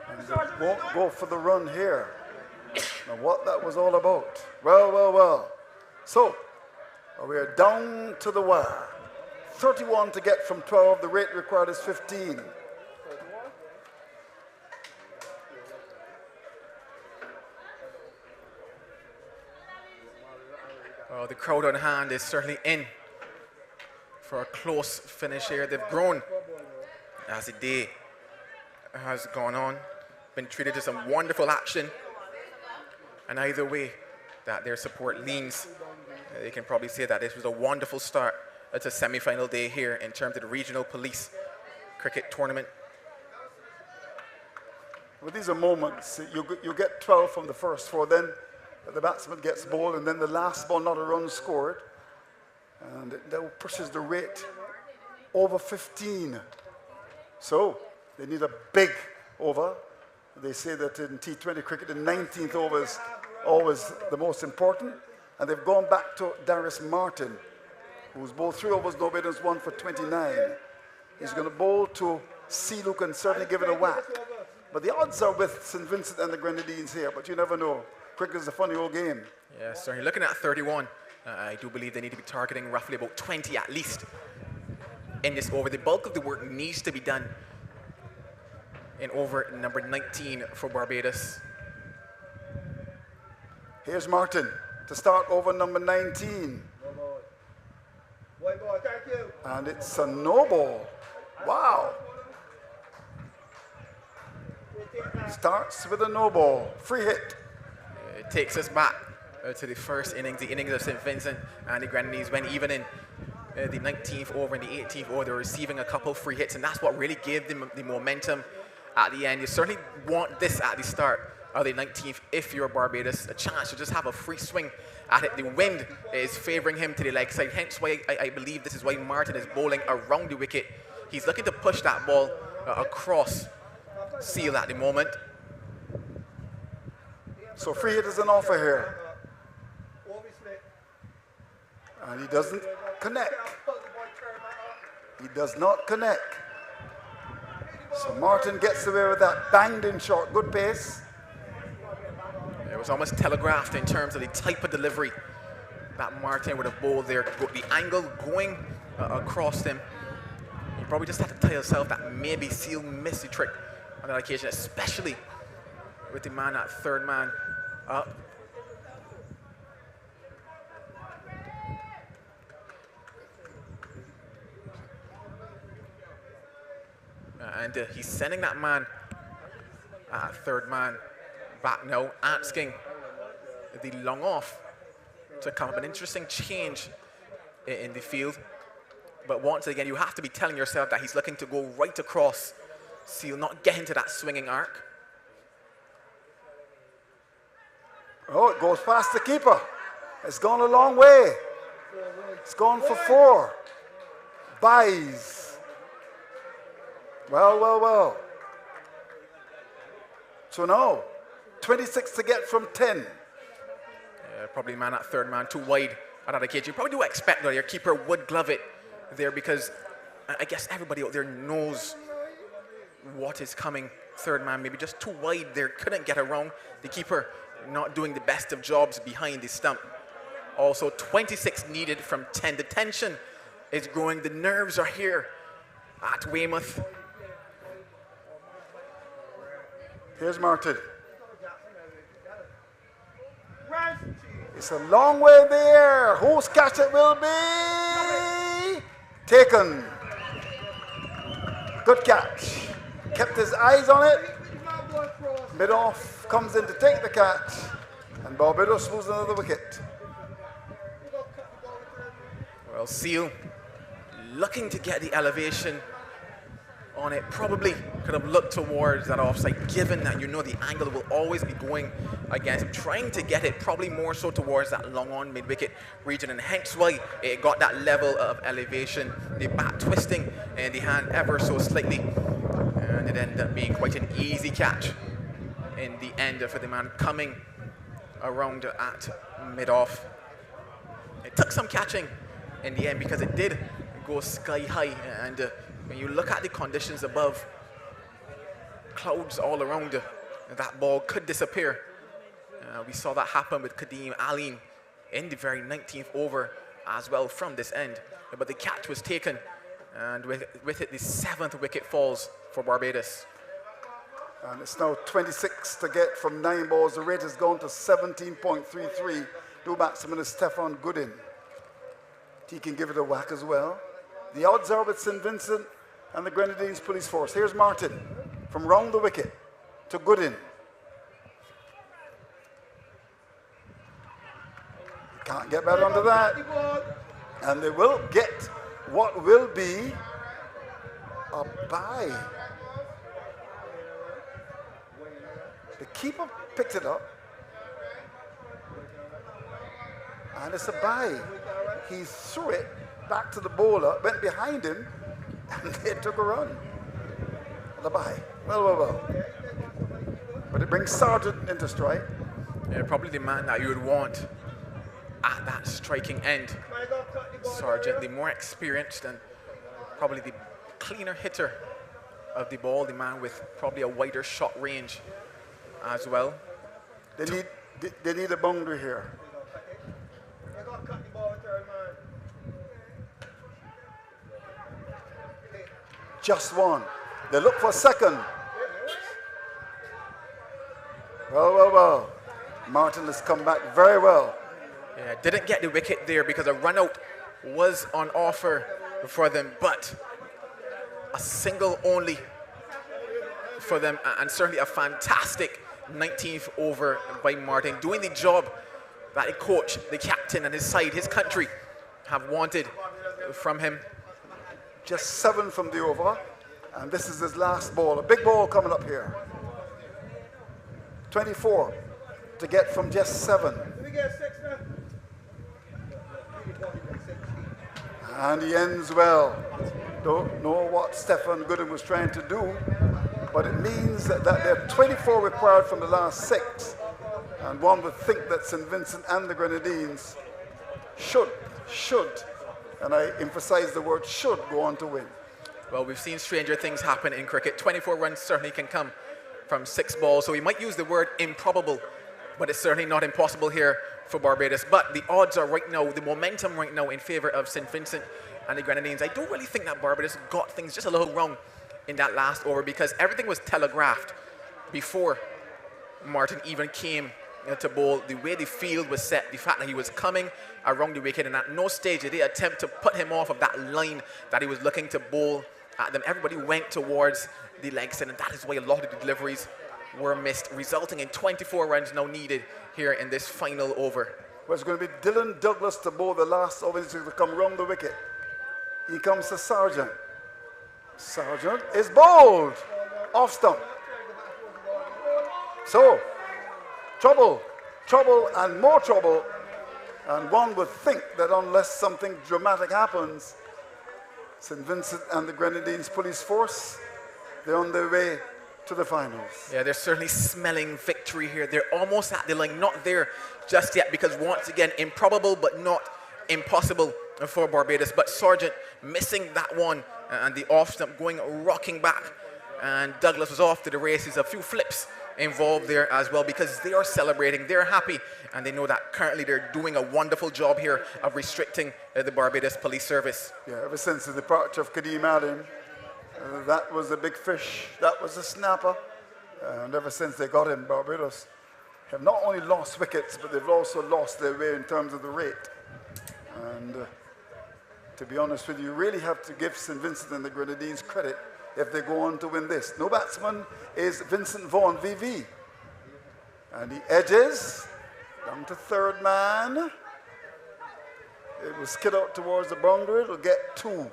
and they won't go for the run here. Now, what that was all about. Well, well, well. So, we're down to the wire. 31 to get from 12. The rate required is 15. Oh, the crowd on hand is certainly in for a close finish here. They've grown as the day has gone on, been treated to some wonderful action, and either way that their support leans, they can probably say that this was a wonderful start to semi-final day here in terms of the regional police cricket tournament. Well, these are moments. You get 12 from the first 4, then the batsman gets bowled, and then the last ball, not a run scored. And it now pushes the rate over 15. So they need a big over. They say that in T20 cricket, the 19th over is always the most important. And they've gone back to Darius Martin, who's bowled 3 overs, no better than 1 for 29. He's going to bowl to Seal, who can certainly give it a whack. But the odds are with St. Vincent and the Grenadines here, but you never know. Cricket is a funny old game. Yes, so you're looking at 31. I do believe they need to be targeting roughly about 20 at least in this over. The bulk of the work needs to be done in over number 19 for Barbados. Here's Martin to start over number 19. And it's a no ball. Wow. Starts with a no ball. Free hit. It takes us back to the first innings, the innings of St. Vincent and the Grenadines, when even in the 19th over and the 18th over, they were receiving a couple free hits, and that's what really gave them the momentum at the end. You certainly want this at the start of the 19th if you're Barbados, a chance to just have a free swing at it. The wind is favouring him to the leg side, hence why I believe this is why Martin is bowling around the wicket. He's looking to push that ball across Seal at the moment. So free hit is an offer here. And he doesn't connect. He does not connect. So Martin gets away with that. Banged in short. Good pace. It was almost telegraphed in terms of the type of delivery that Martin would have bowled there. The angle going across him. You probably just have to tell yourself that maybe Seal missed the trick on that occasion, especially with the man at third man up. And he's sending that man at third man back now, asking the long off to come up. An interesting change in the field. But once again, you have to be telling yourself that he's looking to go right across Seal, not get into that swinging arc. Oh, it goes past the keeper. It's gone a long way. It's gone for 4. Buys. Well, well, well. So now, 26 to get from 10. Probably man at third man, too wide on that occasion. You probably do expect that your keeper would glove it there, because I guess everybody out there knows what is coming. Third man maybe just too wide there, couldn't get around. The keeper not doing the best of jobs behind the stump. Also 26 needed from 10. The tension is growing, the nerves are here at Weymouth. Here's Martin. It's a long way there. Whose catch it will be? Taken. Good catch. Kept his eyes on it. Mid-off comes in to take the catch. And Barbados loses another wicket. Well, Seal looking to get the elevation on it. Probably could have looked towards that offside, given that you know the angle will always be going against him. Trying to get it probably more so towards that long on mid-wicket region, and hence why it got that level of elevation. The bat twisting and the hand ever so slightly, and it ended up being quite an easy catch in the end for the man coming around at mid-off. It took some catching in the end because it did go sky high, and when you look at the conditions above, clouds all around, that ball could disappear. We saw that happen with Kadeem Aline in the very 19th over as well from this end, but the catch was taken, and with it the 7th wicket falls for Barbados. And it's now 26 to get from 9 balls. The rate has gone to 17.33. New batsman is Stefan Goodin. He can give it a whack as well. The odds are with St. Vincent and the Grenadines Police Force. Here's Martin from round the wicket to Goodin. Can't get better under that. And they will get what will be a bye. The keeper picked it up. And it's a bye. He threw it back to the bowler, went behind him, and they took a run. The bye. Well. But it brings Sargent into strike. Yeah, probably the man that you would want at that striking end. Sargent, the more experienced and probably the cleaner hitter of the ball, the man with probably a wider shot range as well. They need a boundary here. Just one. They look for a second. Well. Martin has come back very well. Yeah, didn't get the wicket there because a run out was on offer for them, but a single only for them, and certainly a fantastic 19th over by Martin, doing the job that the coach, the captain, and his side, his country, have wanted from him. Just 7 from the over, and this is his last ball. A big ball coming up here. 24 to get from just 7. And he ends well. Don't know what Stefan Goodin was trying to do, but it means that there are 24 required from the last 6. And one would think that St. Vincent and the Grenadines should, and I emphasize the word should, go on to win. Well, we've seen stranger things happen in cricket. 24 runs certainly can come from 6 balls, so we might use the word improbable, but it's certainly not impossible here for Barbados. But the odds are right now, the momentum right now in favor of St. Vincent and the Grenadines. I don't really think that Barbados got things just a little wrong in that last over, because everything was telegraphed before Martin even came to bowl. The way the field was set, the fact that he was coming around the wicket, and at no stage did they attempt to put him off of that line that he was looking to bowl at them. Everybody went towards the leg side, and that is why a lot of the deliveries were missed, resulting in 24 runs now needed here in this final over. Well, it's going to be Dylan Douglas to bowl the last over. He's going to come round the wicket. He comes to Sargent. Sargent is bowled off stump. So, trouble and more trouble. And one would think that unless something dramatic happens, St. Vincent and the Grenadines Police Force, they're on their way to the finals. Yeah, they're certainly smelling victory here. They're almost at the line, not there just yet, because once again, improbable but not impossible for Barbados. But Sargent missing that one, and the off stump going rocking back, and Douglas was off to the races. A few flips involved there as well, because they are celebrating, they're happy, and they know that currently they're doing a wonderful job here of restricting the Barbados Police Service. Yeah, ever since the departure of Kadeem Aline, that was a big fish, that was a snapper, and ever since they got him, Barbados have not only lost wickets, but they've also lost their way in terms of the rate. And to be honest with you, you really have to give St. Vincent and the Grenadines credit if they go on to win this. No batsman is Vincent Vaughan, VV. And he edges down to third man. It will skid out towards the boundary. It'll get 2.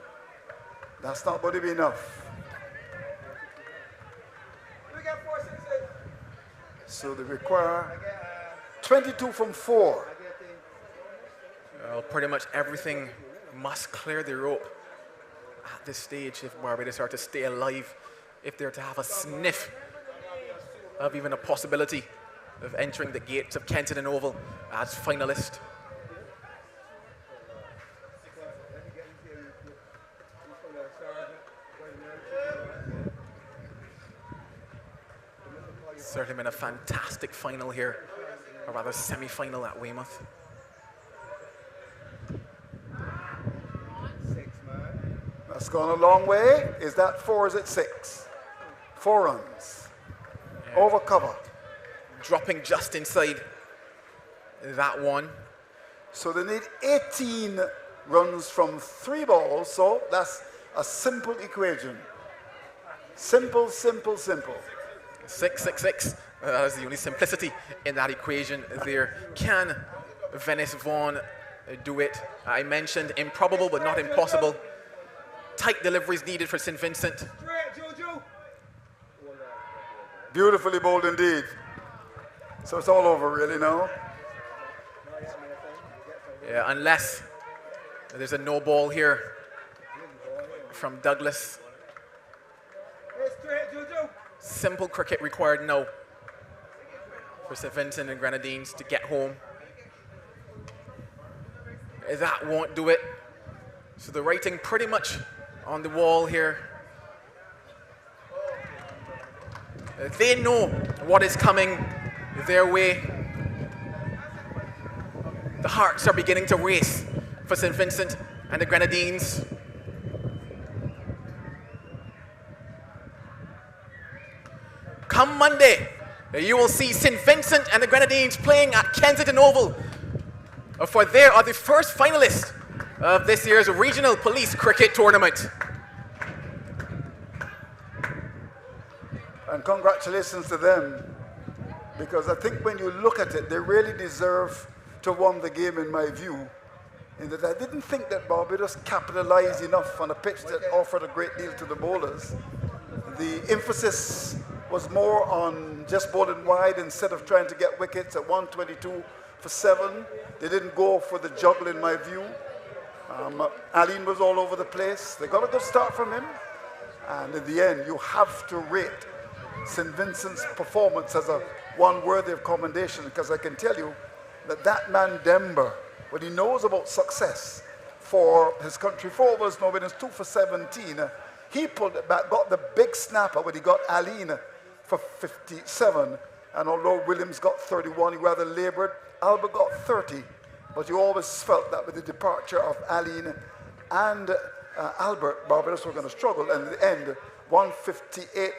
That's not going to be enough. So they require 22 from 4. Well, pretty much everything must clear the rope at this stage if Barbados are to stay alive, if they're to have a sniff of even a possibility of entering the gates of Kensington Oval as finalist. Certainly been a fantastic final here, or rather semi-final at Weymouth. That's gone a long way. Is that 4 or is it 6? 4 runs. Yeah. Over cover. Dropping just inside that one. So they need 18 runs from 3 balls, so that's a simple equation. Simple, simple, simple. 6, 6, 6. That's the only simplicity in that equation there. Can Venice Vaughan do it? I mentioned improbable but not impossible. Tight deliveries needed for St. Vincent. Beautifully bowled indeed. So it's all over really now. Yeah, unless there's a no ball here from Douglas. Simple cricket required now for St. Vincent and Grenadines to get home. That won't do it. So the writing pretty much on the wall here. They know what is coming their way. The hearts are beginning to race for St. Vincent and the Grenadines. Come Monday, you will see St. Vincent and the Grenadines playing at Kensington Oval, for they are the first finalists of this year's Regional Police Cricket Tournament. And congratulations to them, because I think when you look at it, they really deserve to won the game in my view, in that I didn't think that Barbados capitalized enough on a pitch that offered a great deal to the bowlers. The emphasis was more on just bowling wide instead of trying to get wickets at 122 for 7. They didn't go for the juggle in my view. Aline was all over the place. They got a good start from him. And in the end, you have to rate St. Vincent's performance as a one worthy of commendation, because I can tell you that man Dember, when he knows about success for his country, 4 overs, no winners, 2 for 17, he pulled it back, got the big snapper when he got Aline for 57, and although Williams got 31, he rather labored. Albert got 30, but you always felt that with the departure of Aline and Albert, Barbados were going to struggle, and in the end, 158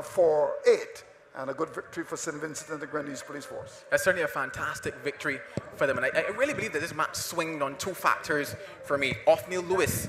for 8. And a good victory for St. Vincent and the Grenadines Police Force. That's certainly a fantastic victory for them. And I really believe that this match swung on 2 factors for me. Othniel Lewis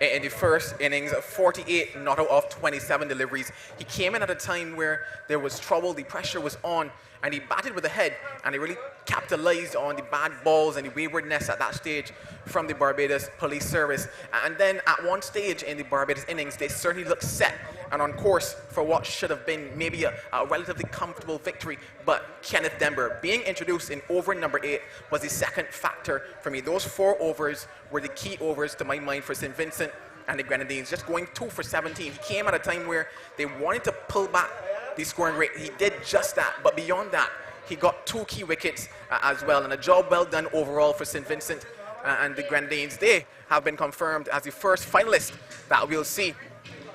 in the first innings, 48 not out of 27 deliveries. He came in at a time where there was trouble, the pressure was on, and he batted with the head, and he really capitalized on the bad balls and the waywardness at that stage from the Barbados Police Service. And then at one stage in the Barbados innings, they certainly looked set and on course for what should have been maybe a relatively comfortable victory. But Kenneth Dember being introduced in over number 8 was the second factor for me. Those 4 overs were the key overs to my mind for St. Vincent and the Grenadines, just going 2 for 17. He came at a time where they wanted to pull back the scoring rate. He did just that, but beyond that, he got 2 key wickets as well, and a job well done overall for St. Vincent and the Grenadines. They have been confirmed as the first finalist that we'll see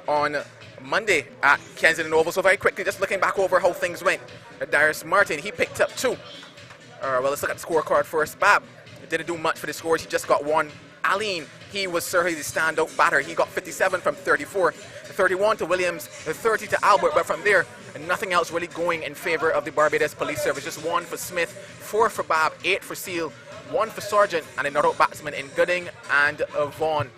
on Monday at Kensington Oval. So very quickly, just looking back over how things went. Darius Martin, he picked up 2. Well, let's look at the scorecard first. Bab didn't do much for the scores. He just got 1. Aline, he was certainly the standout batter. He got 57 from 34. 31 to Williams, 30 to Albert, but from there, nothing else really going in favor of the Barbados Police Service. Just 1 for Smith, 4 for Bab, 8 for Seal, 1 for Sargent, and a not-out batsman in Gooding and Vaughan.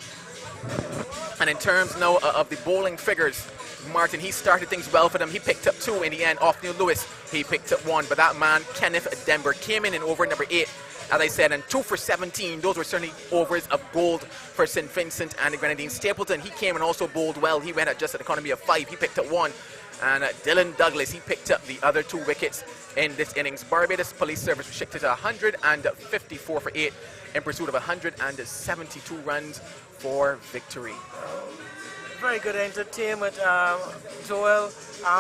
And in terms now of the bowling figures, Martin, he started things well for them. He picked up 2 in the end. Othniel Lewis, he picked up 1. But that man, Kenneth Dember, came in over number 8, as I said, and 2 for 17. Those were certainly overs of gold for St. Vincent and the Grenadines. Stapleton, he came and also bowled well. He went at just an economy of 5. He picked up 1. And Dylan Douglas, he picked up the other 2 wickets in this innings. Barbados Police Service restricted to 154 for 8 in pursuit of 172 runs for victory. Very good entertainment, Joel.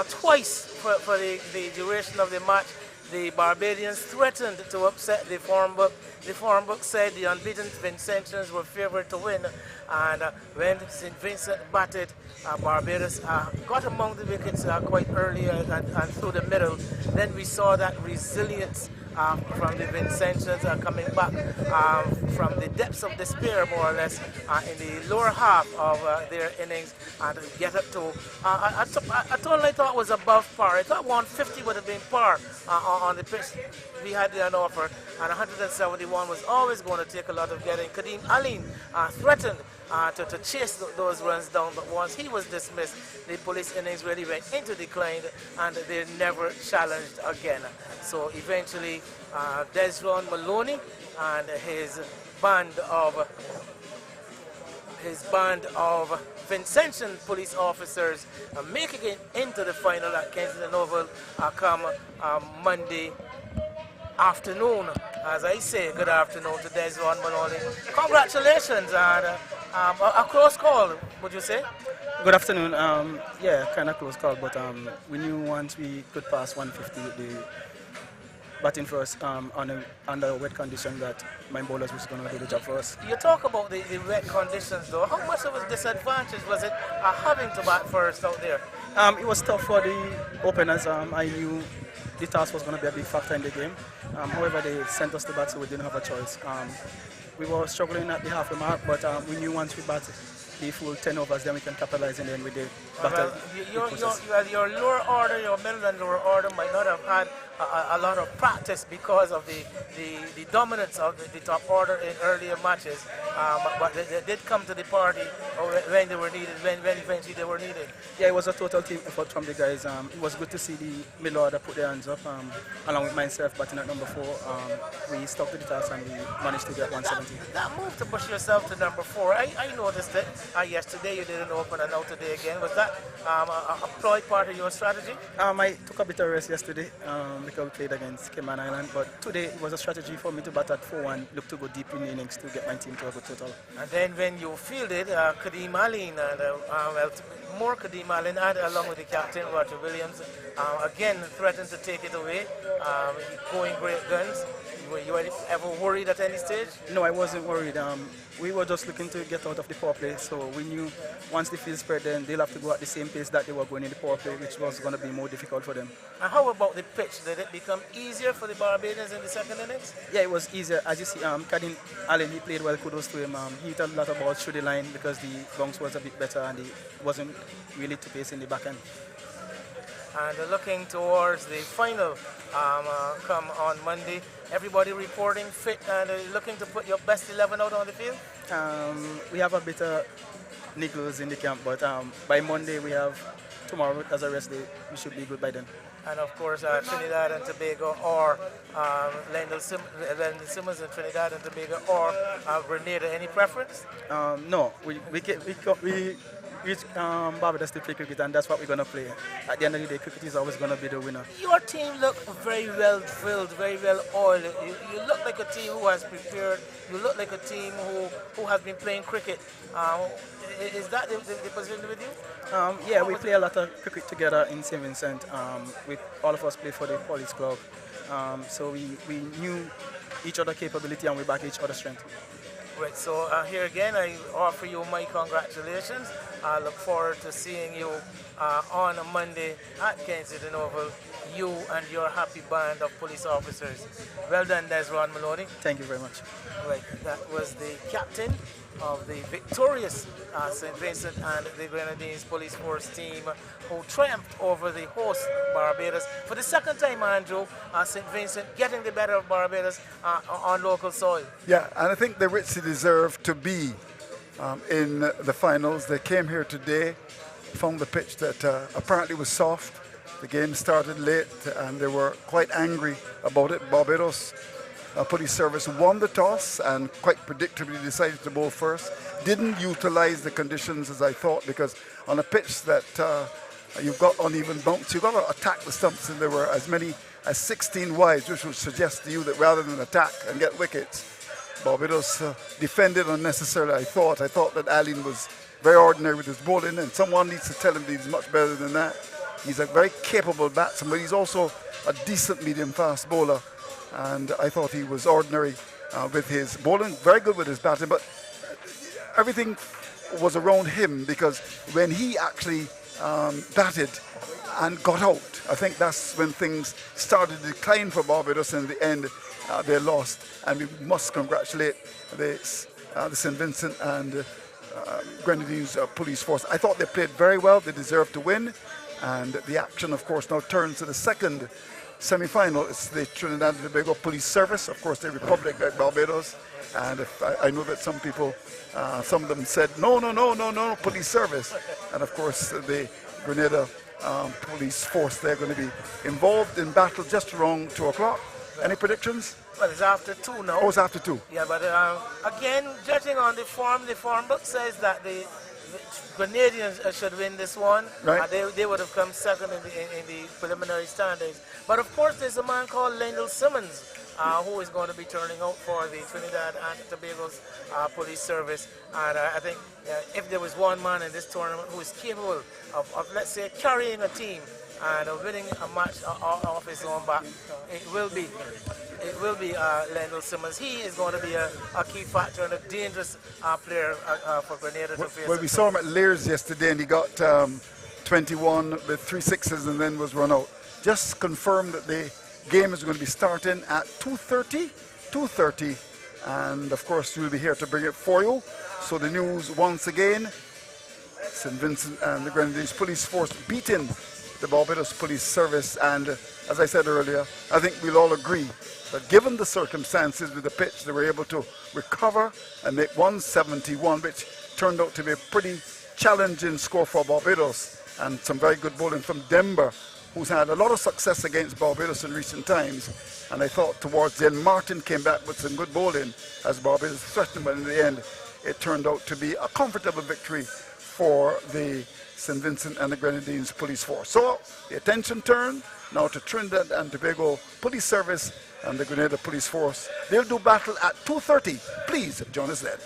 Twice for the duration of the match, the Barbadians threatened to upset the form book. The form book said the unbeaten Vincentians were favored to win, and when St. Vincent batted, Barbados got among the wickets quite early and through the middle. Then we saw that resilience from the Vincentians coming back from the depths of despair, more or less, in the lower half of their innings, and get up to a total I thought was above par. I thought 150 would have been par on the pitch we had an offer, and 171 was always going to take a lot of getting. Kadeem Aline threatened to chase those runs down, but once he was dismissed, the police innings really went into decline, and they never challenged again. So eventually, Desron Maloney and his band of Vincentian police officers making it into the final at Kensington Oval come Monday afternoon. As I say, good afternoon to Desron Maloney. Congratulations, and a close call, would you say? Good afternoon. Yeah, kind of close call, but we knew once we could pass 150 with the batting first under wet conditions that my bowlers was going to do the job for us. You talk about the wet conditions, though. How much of a disadvantage was it having to bat first out there? It was tough for the openers. I knew the task was going to be a big factor in the game. However, they sent us to bat, so we didn't have a choice. We were struggling at the halfway mark, but we knew once we bat the full 10 overs, then we can capitalize in the end with the battle. Your lower order, your middle and lower order might not have had a lot of practice because of the dominance of the top order in earlier matches, but they did come to the party when they were needed, when eventually they were needed. Yeah, it was a total team effort from the guys. It was good to see the middle order put their hands up, along with myself batting at number 4. We stuck to the task and we managed to get 170. That move to push yourself to number 4, I noticed it. Yesterday you didn't open, and now today again. Was that a ploy part of your strategy? I took a bit of rest yesterday because we played against Cayman Island, but today it was a strategy for me to bat at 4-1, look to go deep in the innings to get my team to a good total. And then when you fielded Kadeem Aline, more Kadeem Aline, and along with the captain, Roger Williams, again threatened to take it away, going great guns. Were you ever worried at any stage? No, I wasn't worried. We were just looking to get out of the power play, so we knew once the field spread, then they'll have to go at the same pace that they were going in the power play, which was going to be more difficult for them. And how about the pitch? Did it become easier for the Barbadians in the second innings? Yeah, it was easier. As you see, Kadeem Allen, he played well, kudos to him. He hit a lot of balls through the line because the bounce was a bit better and he wasn't really too pace in the back end. And looking towards the final come on Monday, everybody reporting fit and looking to put your best 11 out on the field? We have a bit of niggles in the camp, but by Monday we have tomorrow as a rest day. We should be good by then. And of course Trinidad and Tobago, or Lendl Simmons in Trinidad and Tobago, or Grenada. Any preference? No, we Barbados to play cricket, and that's what we're going to play. At the end of the day, cricket is always going to be the winner. Your team looked very well drilled, very well oiled. You look like a team who has prepared. You look like a team who has been playing cricket. Is that the position with you? Yeah, we play a lot of cricket together in St. Vincent. All of us play for the police club. So we knew each other's capability and we back each other's strength. Right, so here again, I offer you my congratulations. I look forward to seeing you on a Monday at Kensington Oval, you and your happy band of police officers. Well done, Desron Maloney. Thank you very much. Right, that was the captain of the victorious St. Vincent and the Grenadines Police Force team, who triumphed over the host Barbados for the second time, Andrew. St. Vincent getting the better of Barbados on local soil. Yeah, and I think they richly deserve to be in the finals. They came here today, found the pitch that apparently was soft. The game started late and they were quite angry about it. Barbados Police Service won the toss and quite predictably decided to bowl first. Didn't utilize the conditions as I thought, because on a pitch that you've got uneven bounce, you've got to attack the stumps, and there were as many as 16 wides, which would suggest to you that rather than attack and get wickets, Barbados defended unnecessarily. I thought that Allen was very ordinary with his bowling, and someone needs to tell him that he's much better than that. He's a very capable batsman, but he's also a decent medium-fast bowler. And I thought he was ordinary with his bowling, very good with his batting, but everything was around him because when he actually batted and got out, I think that's when things started to decline for Barbados. In the end, they lost, and we must congratulate the St. Vincent and Grenadines police force. I thought they played very well. They deserved to win, and the action, of course, now turns to the second semi-final. It's the Trinidad and Tobago Police Service, of course, the Republic like Barbados. And I know that some people, some of them said, no, police service. And of course, the Grenada police force, they're going to be involved in battle just around 2 o'clock. Any predictions? Well, it's after 2 now. Oh, it's after 2. Yeah, but again, judging on the form book says that the Grenadians should win this one. Right. They would have come second in the preliminary standings. But of course, there's a man called Lendl Simmons, who is going to be turning out for the Trinidad and Tobago's police service. And I think if there was one man in this tournament who is capable of let's say, carrying a team and winning a match off his own back, it will be Lendl Simmons. He is going to be a key factor and a dangerous player for Grenada to face. Well, we saw him at Lears yesterday, and he got 21 with 3 sixes and then was run out. Just confirmed that the game is going to be starting at 2:30, and of course we'll be here to bring it for you. So the news once again: St. Vincent and the Grenadines Police Force beating the Barbados Police Service, and as I said earlier, I think we'll all agree that given the circumstances with the pitch, they were able to recover and make 171, which turned out to be a pretty challenging score for Barbados, and some very good bowling from Denver, who's had a lot of success against Barbados in recent times. And I thought towards the end, Martin came back with some good bowling as Barbados threatened, but in the end, it turned out to be a comfortable victory for the St. Vincent and the Grenadines Police Force. So the attention turned now to Trinidad and Tobago Police Service and the Grenada Police Force. They'll do battle at 2:30. Please join us then.